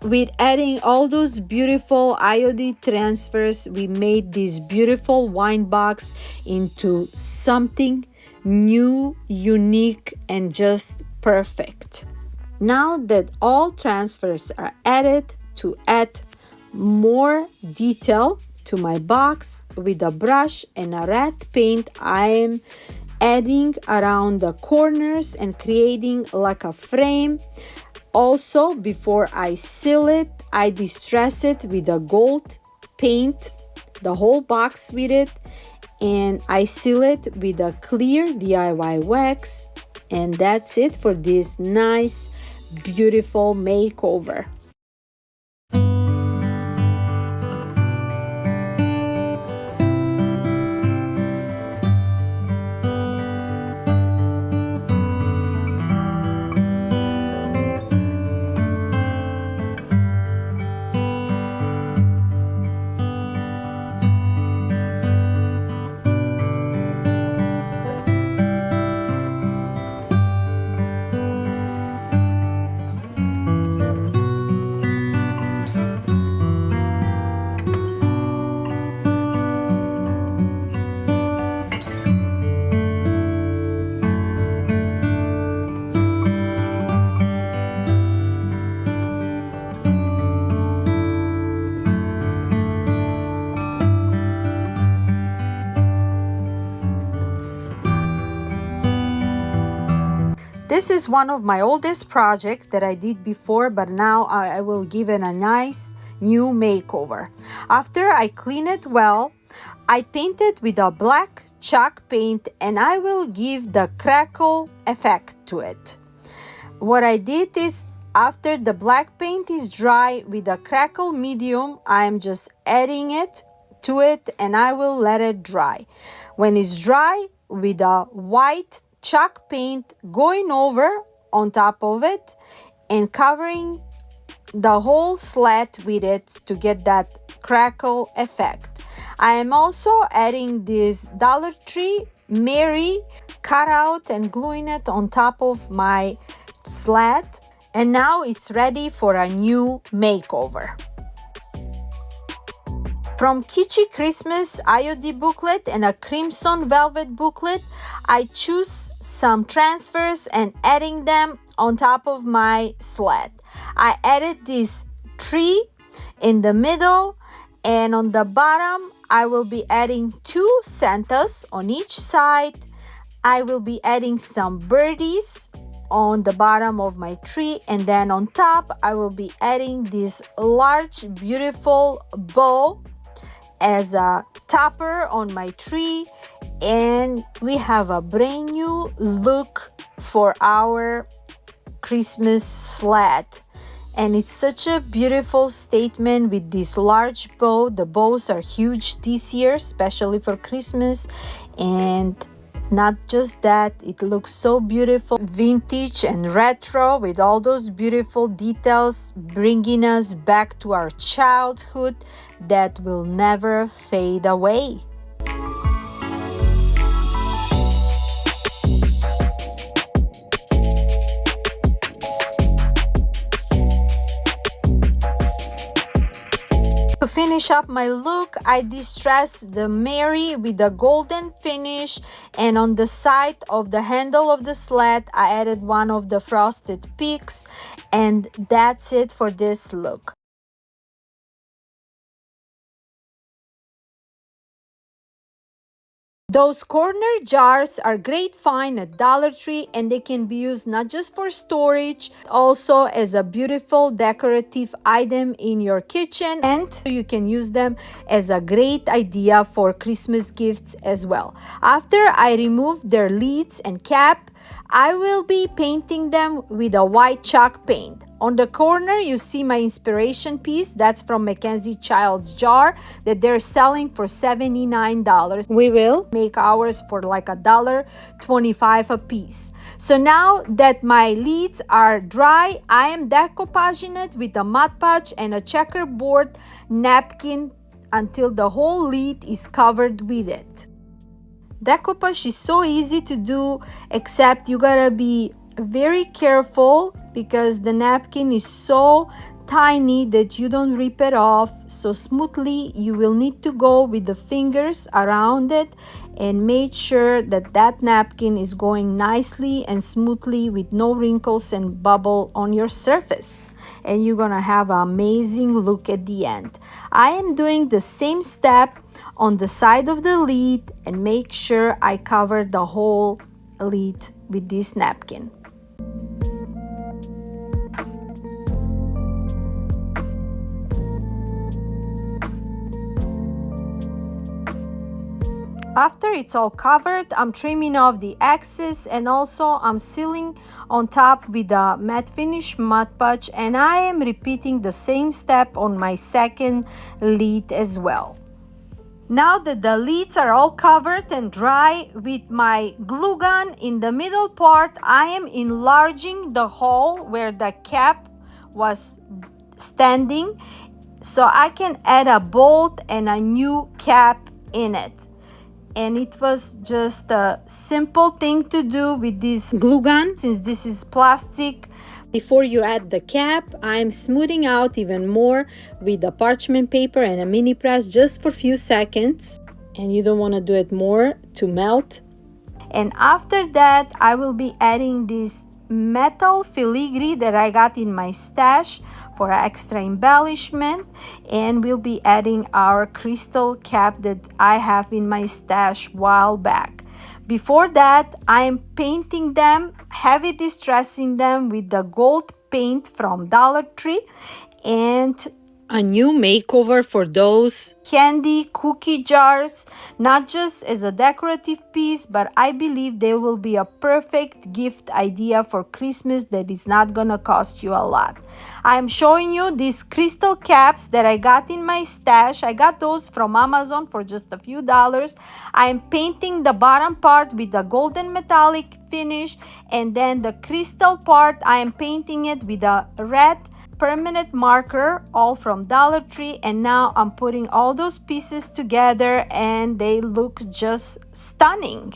with adding all those beautiful IOD transfers, we made this beautiful wine box into something new, unique, and just perfect. Now that all transfers are added, to add more detail to my box with a brush and a red paint, I am adding around the corners and creating like a frame. Also, before I seal it, I distress it with a gold paint, the whole box with it, and I seal it with a clear DIY wax. And that's it for this nice, beautiful makeover. This is one of my oldest projects that I did before, but now I will give it a nice new makeover. After I clean it well, I paint it with a black chalk paint and I will give the crackle effect to it. What I did is, after the black paint is dry with a crackle medium, I am just adding it to it and I will let it dry. When it's dry, with a white chalk paint going over on top of it and covering the whole sled with it to get that crackle effect. I am also adding this Dollar Tree Mary cutout and gluing it on top of my sled, and now it's ready for a new makeover. From Kitschy Christmas IOD booklet and a crimson velvet booklet, I choose some transfers and adding them on top of my sled. I added this tree in the middle, and on the bottom I will be adding 2 Santas on each side. I will be adding some birdies on the bottom of my tree, and then on top I will be adding this large beautiful bow as a topper on my tree, and we have a brand new look for our Christmas sled. And it's such a beautiful statement with this large bow. The bows are huge this year, especially for Christmas. And not just that, it looks so beautiful, vintage and retro with all those beautiful details, bringing us back to our childhood that will never fade away. To finish up my look, I distressed the Mary with a golden finish, and on the side of the handle of the sled I added one of the frosted peaks, and that's it for this look. Those corner jars are great find at Dollar Tree, and they can be used not just for storage, also as a beautiful decorative item in your kitchen, and you can use them as a great idea for Christmas gifts as well. After I remove their lids and cap, I will be painting them with a white chalk paint. On the corner, you see my inspiration piece. That's from McKenzie Child's Jar that they're selling for $79. We will make ours for like $1.25 a piece. So now that my lids are dry, I am decoupaging it with a Mod Podge and a checkerboard napkin until the whole lid is covered with it. Decoupage is so easy to do, except you gotta be very careful because the napkin is so tiny that you don't rip it off so smoothly. You will need to go with the fingers around it and make sure that that napkin is going nicely and smoothly with no wrinkles and bubble on your surface, and you're gonna have an amazing look at the end. I am doing the same step on the side of the lid and make sure I cover the whole lid with this napkin. After it's all covered, I'm trimming off the excess, and also I'm sealing on top with a matte finish Mod Podge, and I am repeating the same step on my second lid as well. Now that the lids are all covered and dry, with my glue gun in the middle part, I am enlarging the hole where the cap was standing so I can add a bolt and a new cap in it. And it was just a simple thing to do with this glue gun. Since this is plastic, before you add the cap, I'm smoothing out even more with a parchment paper and a mini press just for a few seconds, and you don't want to do it more to melt. And after that, I will be adding this metal filigree that I got in my stash for extra embellishment, and we'll be adding our crystal cap that I have in my stash while back. Before that, I am painting them, heavy distressing them with the gold paint from Dollar Tree, and a new makeover for those candy cookie jars, not just as a decorative piece, but I believe they will be a perfect gift idea for Christmas that is not gonna cost you a lot. I'm showing you these crystal caps that I got in my stash. I got those from Amazon for just a few dollars. I'm painting the bottom part with a golden metallic finish, and then the crystal part I am painting it with a red permanent marker, all from Dollar Tree. And now I'm putting all those pieces together and they look just stunning.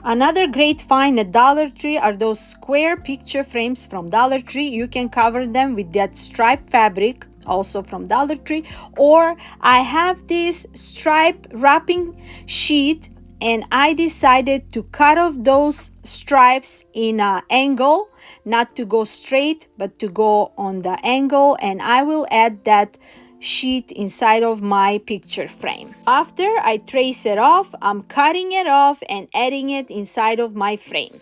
Another great find at Dollar Tree are those square picture frames from Dollar Tree. You can cover them with that striped fabric, also from Dollar Tree, or I have this stripe wrapping sheet and I decided to cut off those stripes in an angle, not to go straight but to go on the angle, and I will add that sheet inside of my picture frame. After I trace it off, I'm cutting it off and adding it inside of my frame.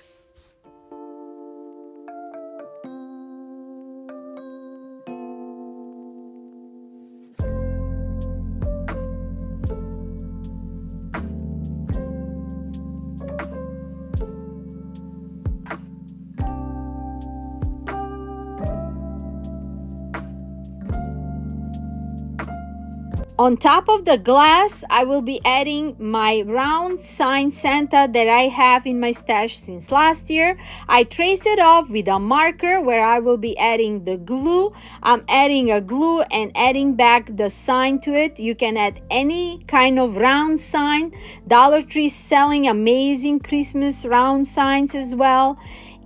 On top of the glass, I will be adding my round sign Santa that I have in my stash since last year. I trace it off with a marker where I will be adding the glue. I'm adding a glue and adding back the sign to it. You can add any kind of round sign. Dollar Tree is selling amazing Christmas round signs as well.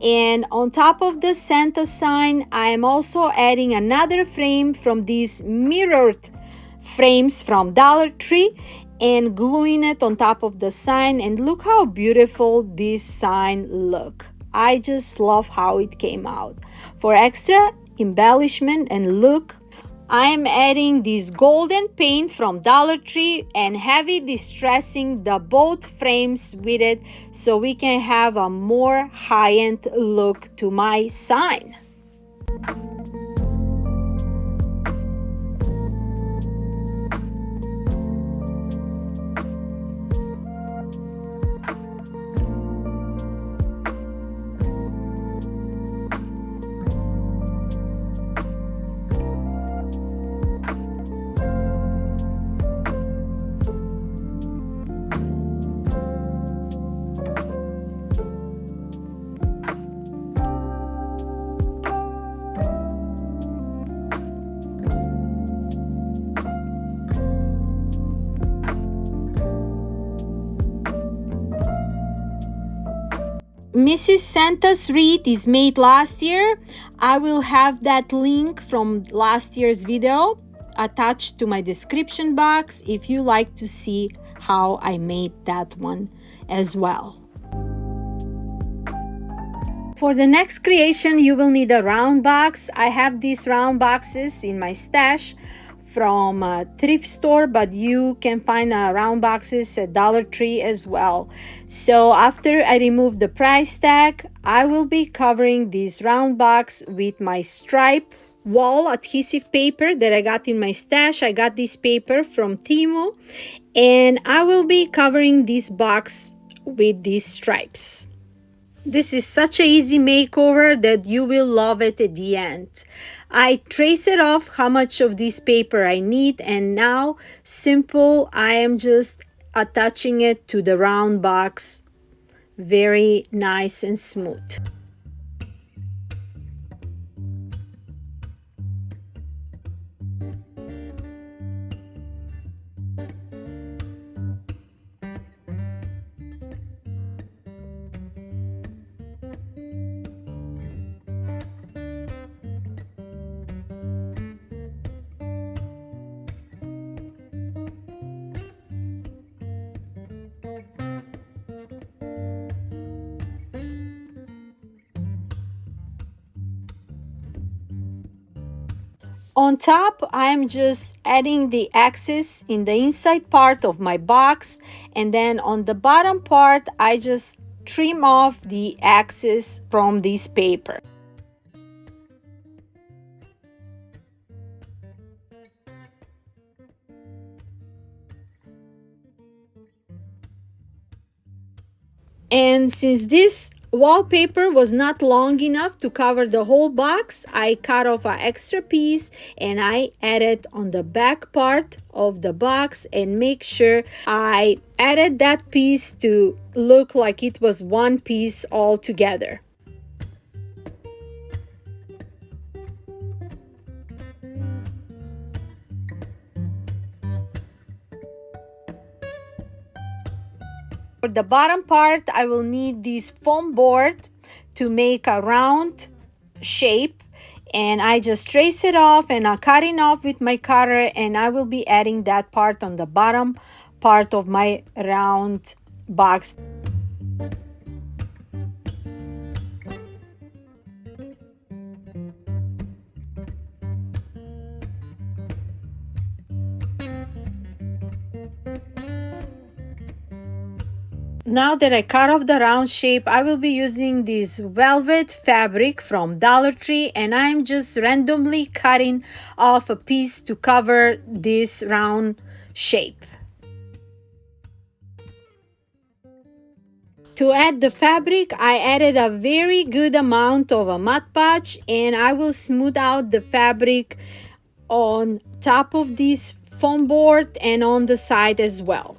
And on top of the Santa sign, I am also adding another frame from these mirrored frames from Dollar Tree and gluing it on top of the sign, and look how beautiful this sign look. I just love how it came out. For extra embellishment and look, I am adding this golden paint from Dollar Tree and heavy distressing the both frames with it so we can have a more high-end look to my sign. Mrs. Santa's wreath is made last year. I will have that link from last year's video attached to my description box if you like to see how I made that one as well. For the next creation, you will need a round box. I have these round boxes in my stash from a thrift store, but you can find round boxes at Dollar Tree as well. So after I remove the price tag, I will be covering this round box with my stripe wall adhesive paper that I got in my stash. I got this paper from Temu, and I will be covering this box with these stripes. This is such an easy makeover that you will love it at the end. I trace it off how much of this paper I need, and now simple, I am just attaching it to the round box. Very nice and smooth. On top, I'm just adding the axis in the inside part of my box, and then on the bottom part, I just trim off the axis from this paper. And since this wallpaper was not long enough to cover the whole box, I cut off an extra piece and I added on the back part of the box, and make sure I added that piece to look like it was one piece all together. For the bottom part, I will need this foam board to make a round shape, and I just trace it off and I'm cutting off with my cutter, and I will be adding that part on the bottom part of my round box. Now that I cut off the round shape, I will be using this velvet fabric from Dollar Tree, and I'm just randomly cutting off a piece to cover this round shape. To add the fabric, I added a very good amount of a Mod Podge, and I will smooth out the fabric on top of this foam board and on the side as well.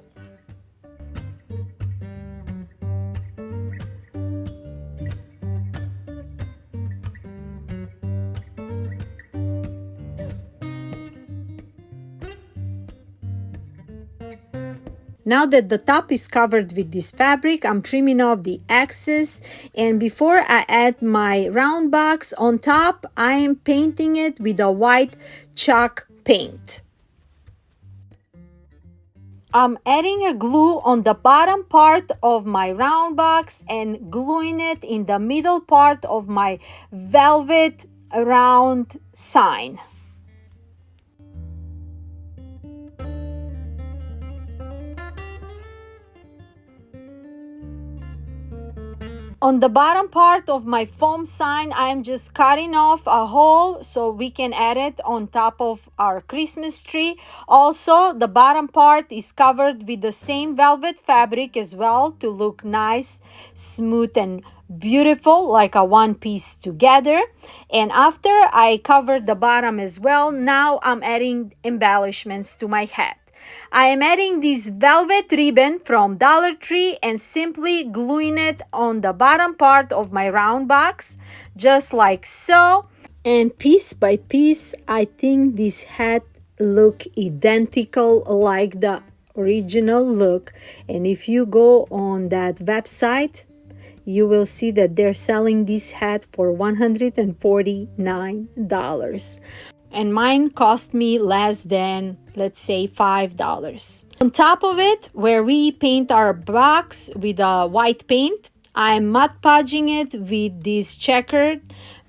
Now that the top is covered with this fabric, I'm trimming off the excess, and before I add my round box on top, I am painting it with a white chalk paint. I'm adding a glue on the bottom part of my round box and gluing it in the middle part of my velvet round sign. On the bottom part of my foam sign, I'm just cutting off a hole so we can add it on top of our Christmas tree. Also, the bottom part is covered with the same velvet fabric as well to look nice, smooth, and beautiful, like a one piece together. And after I covered the bottom as well, now I'm adding embellishments to my hat. I am adding this velvet ribbon from Dollar Tree and simply gluing it on the bottom part of my round box, just like so. And piece by piece, I think this hat look identical like the original look. And if you go on that website, you will see that they're selling this hat for $149. And mine cost me less than, let's say, $5. On top of it, where we paint our box with a white paint, I'm Mod Podging it with these checkered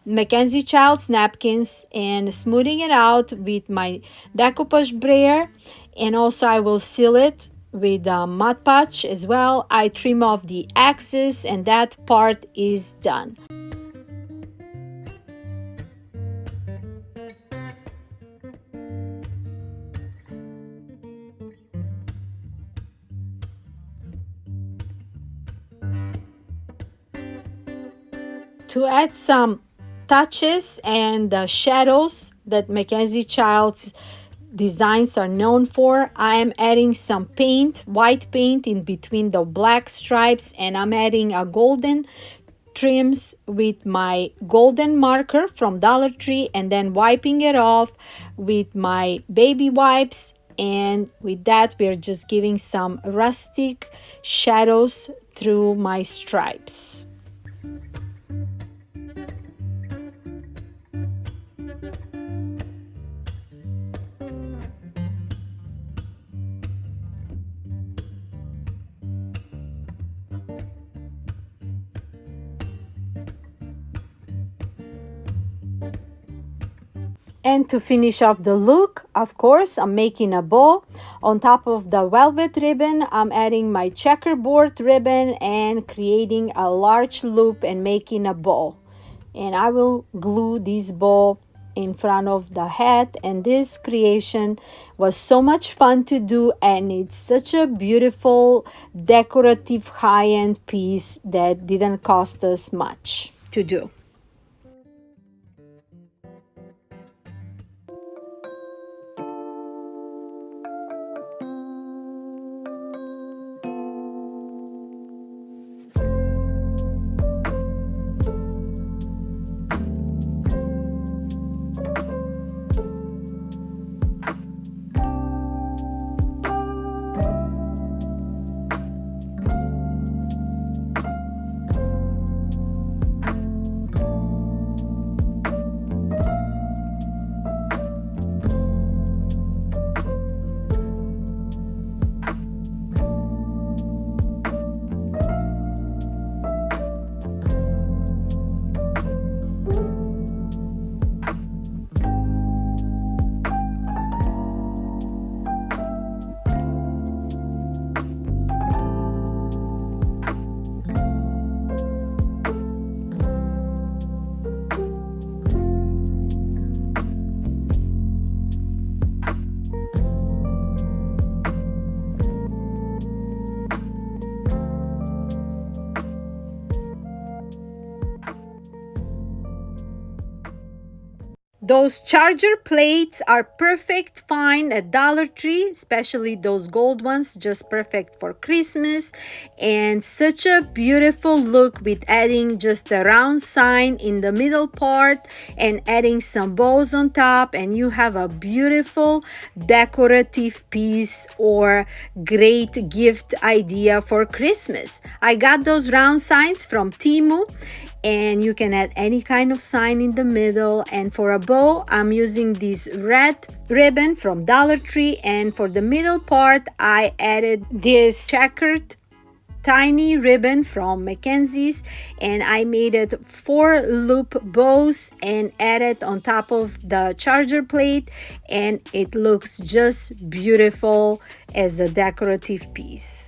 McKenzie Child's napkins and smoothing it out with my Decoupage brayer, and also I will seal it with Mod Podge as well. I trim off the axis and that part is done. To add some touches and shadows that McKenzie Child's designs are known for, I am adding some paint, white paint in between the black stripes, and I'm adding a golden trims with my golden marker from Dollar Tree, and then wiping it off with my baby wipes. And with that, we're just giving some rustic shadows through my stripes. And to finish off the look, of course, I'm making a bow. On top of the velvet ribbon, I'm adding my checkerboard ribbon and creating a large loop and making a bow. And I will glue this bow in front of the hat, and this creation was so much fun to do, and it's such a beautiful decorative high-end piece that didn't cost us much to do. Those charger plates are perfect fine at Dollar Tree, especially those gold ones, just perfect for Christmas. And such a beautiful look with adding just a round sign in the middle part and adding some bows on top, and you have a beautiful decorative piece or great gift idea for Christmas. I got those round signs from Temu, and you can add any kind of sign in the middle. And for a bow, I'm using this red ribbon from Dollar Tree, and for the middle part I added this checkered tiny ribbon from McKenzie's, and I made it 4 loop bows and added on top of the charger plate, and it looks just beautiful as a decorative piece.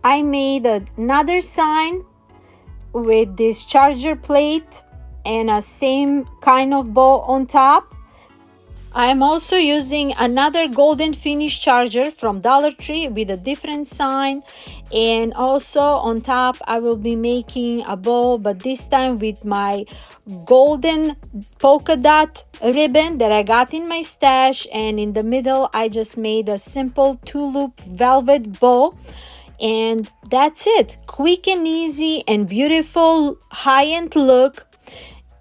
I made another sign with this charger plate and a same kind of bow on top. I am also using another golden finish charger from Dollar Tree with a different sign, and also on top I will be making a bow, but this time with my golden polka dot ribbon that I got in my stash, and in the middle I just made a simple 2-loop velvet bow. And that's it. Quick and easy and beautiful high-end look.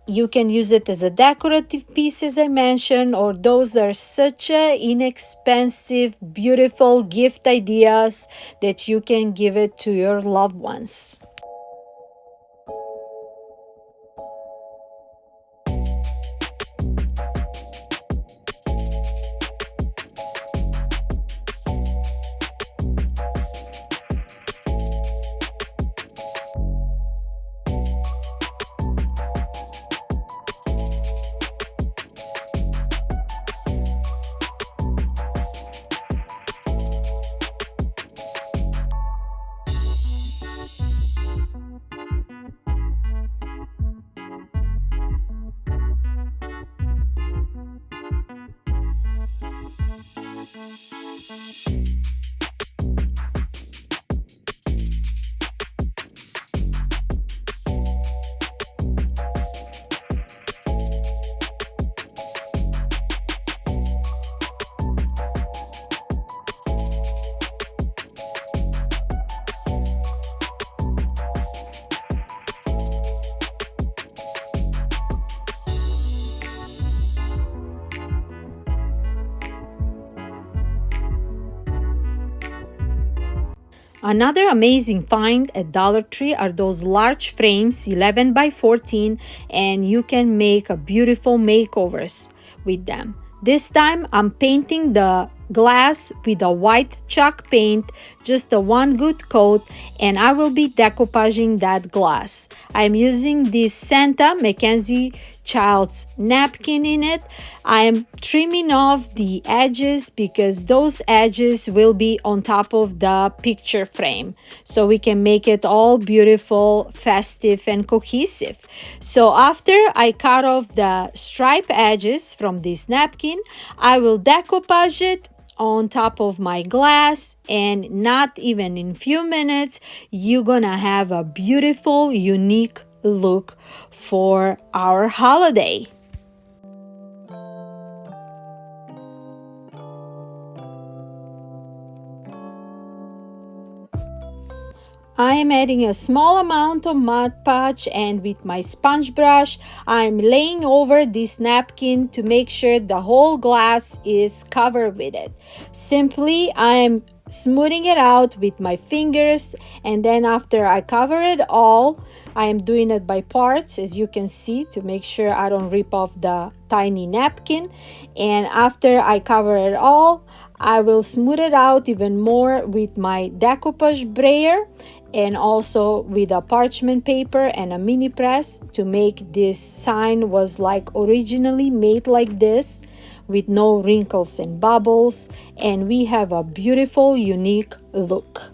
You can use it as a decorative piece, as I mentioned, or those are such a inexpensive, beautiful gift ideas that you can give it to your loved ones. Another amazing find at Dollar Tree are those large frames, 11 by 14, and you can make a beautiful makeovers with them. This time I'm painting the glass with a white chalk paint, just a one good coat, and I will be decoupaging that glass. I'm using this Santa McKenzie child's napkin in it. I'm trimming off the edges because those edges will be on top of the picture frame, so we can make it all beautiful, festive, and cohesive. So after I cut off the stripe edges from this napkin, I will decoupage it on top of my glass, and not even in few minutes you're gonna have a beautiful, unique look for our holiday. I am adding a small amount of Mod Podge, and with my sponge brush I'm laying over this napkin to make sure the whole glass is covered with it. Simply I'm smoothing it out with my fingers, and then after I cover it all, I am doing it by parts, as you can see, to make sure I don't rip off the tiny napkin. And after I cover it all, I will smooth it out even more with my decoupage brayer, and also with a parchment paper and a mini press to make this sign was like originally made like this, with no wrinkles and bubbles, and we have a beautiful, unique look.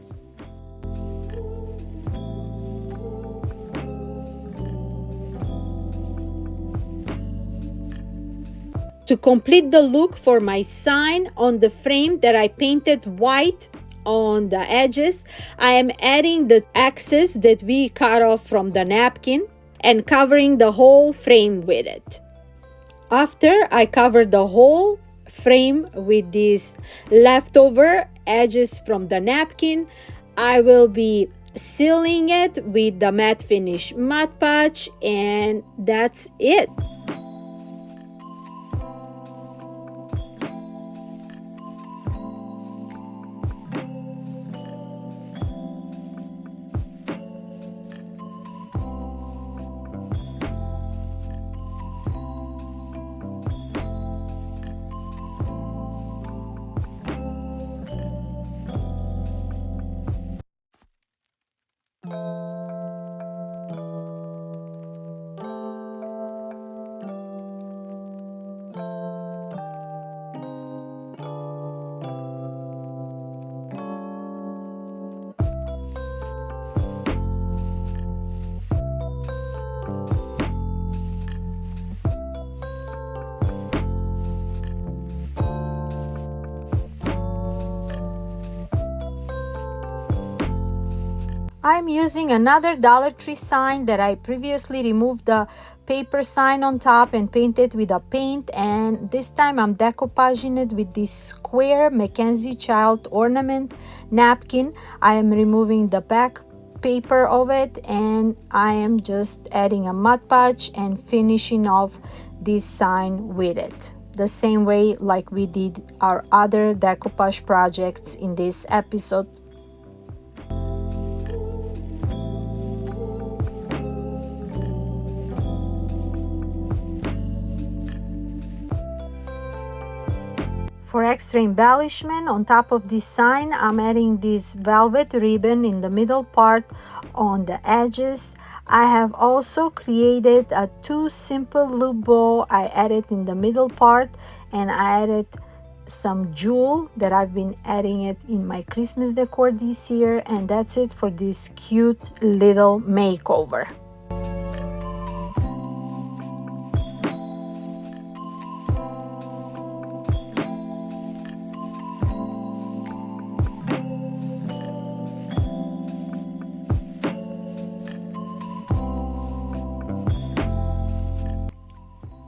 To complete the look for my sign on the frame that I painted white on the edges, I am adding the excess that we cut off from the napkin and covering the whole frame with it. After I cover the whole frame with these leftover edges from the napkin, I will be sealing it with the matte finish Mod Podge, and that's it. I'm using another Dollar Tree sign that I previously removed the paper sign on top and painted with a paint, and this time I'm decoupaging it with this square McKenzie child ornament napkin. I am removing the back paper of it, and I am just adding a Mod Podge and finishing off this sign with it, the same way like we did our other decoupage projects in this episode. For extra embellishment on top of this sign, I'm adding this velvet ribbon in the middle part on the edges. I have also created a 2 simple loop bow. I added in the middle part, and I added some jewel that I've been adding it in my Christmas decor this year, and that's it for this cute little makeover.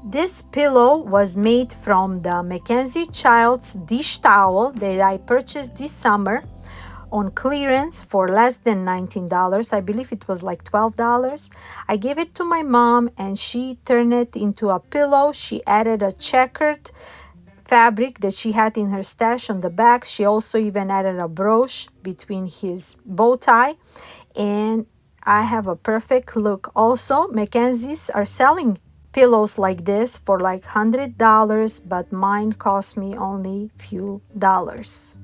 This pillow was made from the McKenzie Child's dish towel that I purchased this summer on clearance for less than $19. I believe it was like $12. I gave it to my mom, and she turned it into a pillow. She added a checkered fabric that she had in her stash on the back. She also even added a brooch between his bow tie, and I have a perfect look. Also, McKenzie's are selling pillows like this for like $100, but mine cost me only few dollars.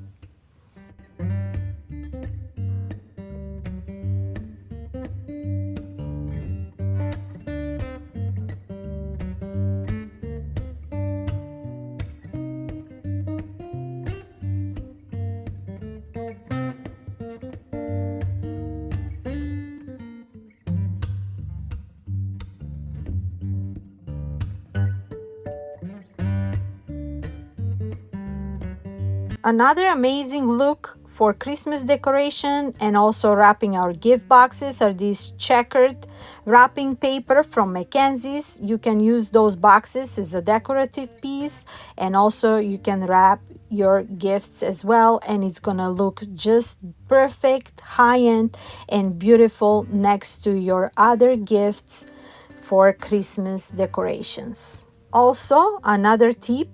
Another amazing look for Christmas decoration and also wrapping our gift boxes are these checkered wrapping paper from McKenzie's. You can use those boxes as a decorative piece, and also you can wrap your gifts as well, and it's gonna look just perfect, high-end and beautiful next to your other gifts for Christmas decorations. Also, another tip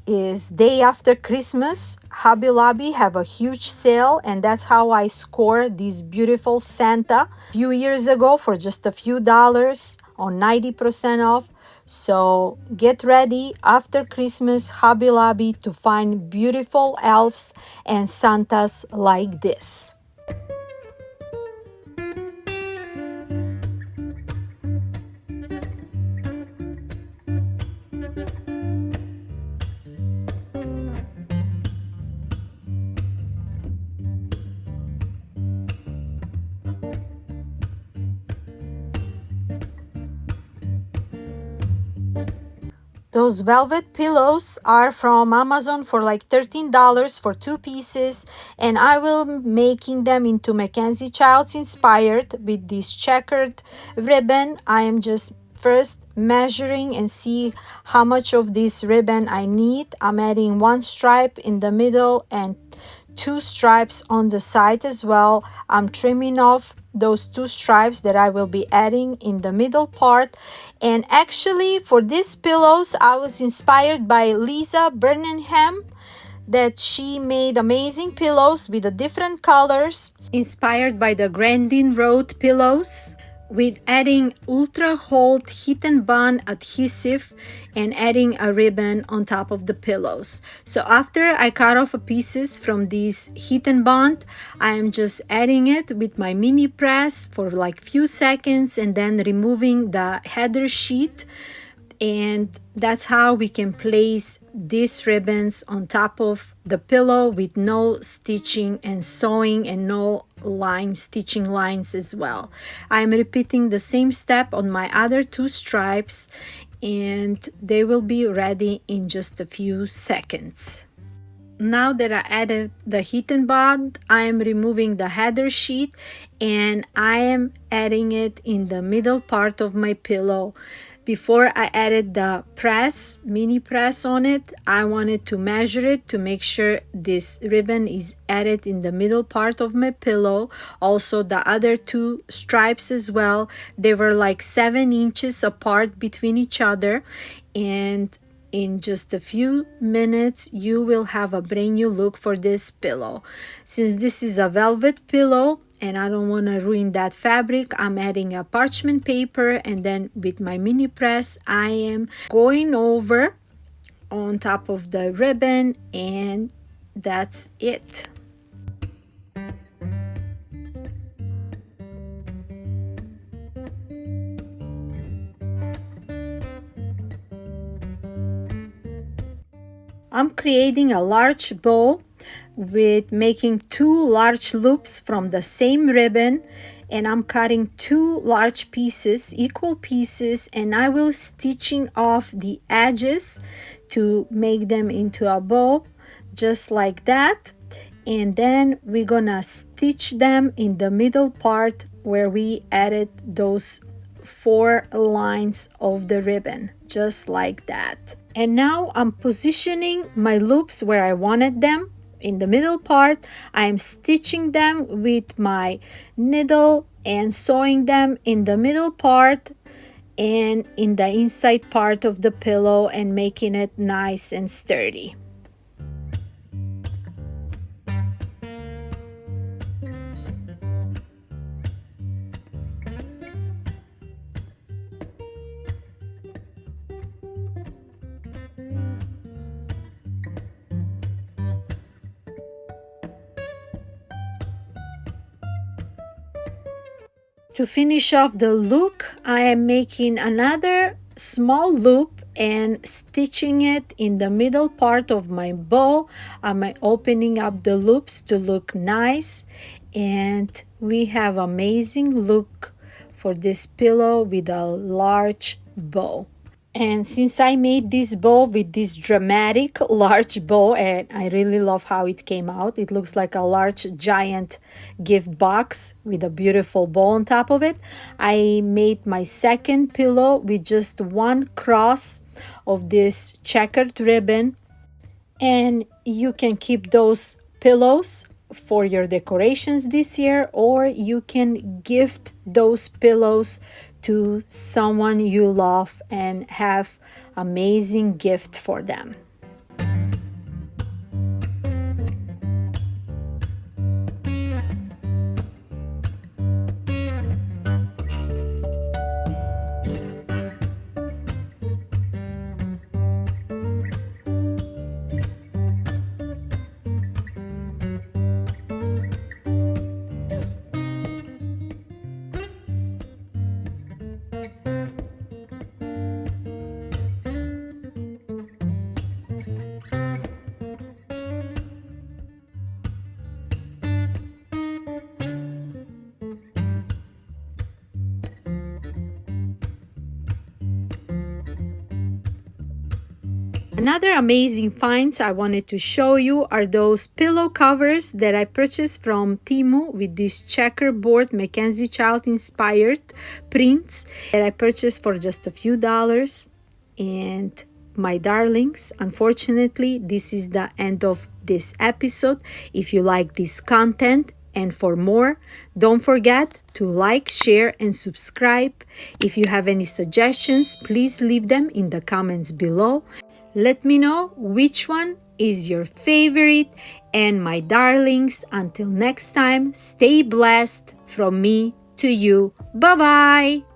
is day after Christmas, Hobby Lobby have a huge sale, and that's how I scored this beautiful Santa a few years ago for just a few dollars on 90% off. So get ready after Christmas, Hobby Lobby, to find beautiful elves and Santas like this. Those velvet pillows are from Amazon for like $13 for 2 pieces, and I will be making them into McKenzie Childs inspired with this checkered ribbon. I am just first measuring and see how much of this ribbon I need. I'm adding 1 stripe in the middle and 2 stripes on the side as well. I'm trimming off those 2 stripes that I will be adding in the middle part. And actually for these pillows, I was inspired by Lisa Birmingham, that she made amazing pillows with the different colors, inspired by the Grandin Road pillows, with adding ultra hold heat and bond adhesive and adding a ribbon on top of the pillows. So after I cut off pieces from this heat and bond, I am just adding it with my mini press for like few seconds and then removing the header sheet, and that's how we can place these ribbons on top of the pillow with no stitching and sewing and no stitching lines as well. I'm repeating the same step on my other 2 stripes, and they will be ready in just a few seconds. Now that I added the heat and bond, I am removing the header sheet and I am adding it in the middle part of my pillow. Before I added the press, mini press on it, I wanted to measure it to make sure this ribbon is added in the middle part of my pillow. Also the other two stripes as well. They were like 7 inches apart between each other, and in just a few minutes you will have a brand new look for this pillow. Since this is a velvet pillow and I don't want to ruin that fabric, I'm adding a parchment paper, and then with my mini press I am going over on top of the ribbon, and that's it. I'm creating a large bow with making 2 large loops from the same ribbon, and I'm cutting 2 large pieces, equal pieces, and I will stitching off the edges to make them into a bow just like that. And then we're gonna stitch them in the middle part where we added those 4 lines of the ribbon, just like that. And now I'm positioning my loops where I wanted them. In the middle part, I am stitching them with my needle and sewing them in the middle part and in the inside part of the pillow and making it nice and sturdy. To finish off the look, I am making another small loop and stitching it in the middle part of my bow. I'm opening up the loops to look nice, and we have amazing look for this pillow with a large bow. And since I made this bow with this dramatic large bow, and I really love how it came out, it looks like a large giant gift box with a beautiful bow on top of it. I made my second pillow with just 1 cross of this checkered ribbon, and you can keep those pillows for your decorations this year, or you can gift those pillows to someone you love and have amazing gift for them. Another amazing finds I wanted to show you are those pillow covers that I purchased from Temu with these checkerboard McKenzie child inspired prints that I purchased for just a few dollars. And my darlings, unfortunately, this is the end of this episode. If you like this content and for more, don't forget to like, share, and subscribe. If you have any suggestions, please leave them in the comments below. Let me know which one is your favorite. And my darlings, until next time, stay blessed from me to you. Bye-bye.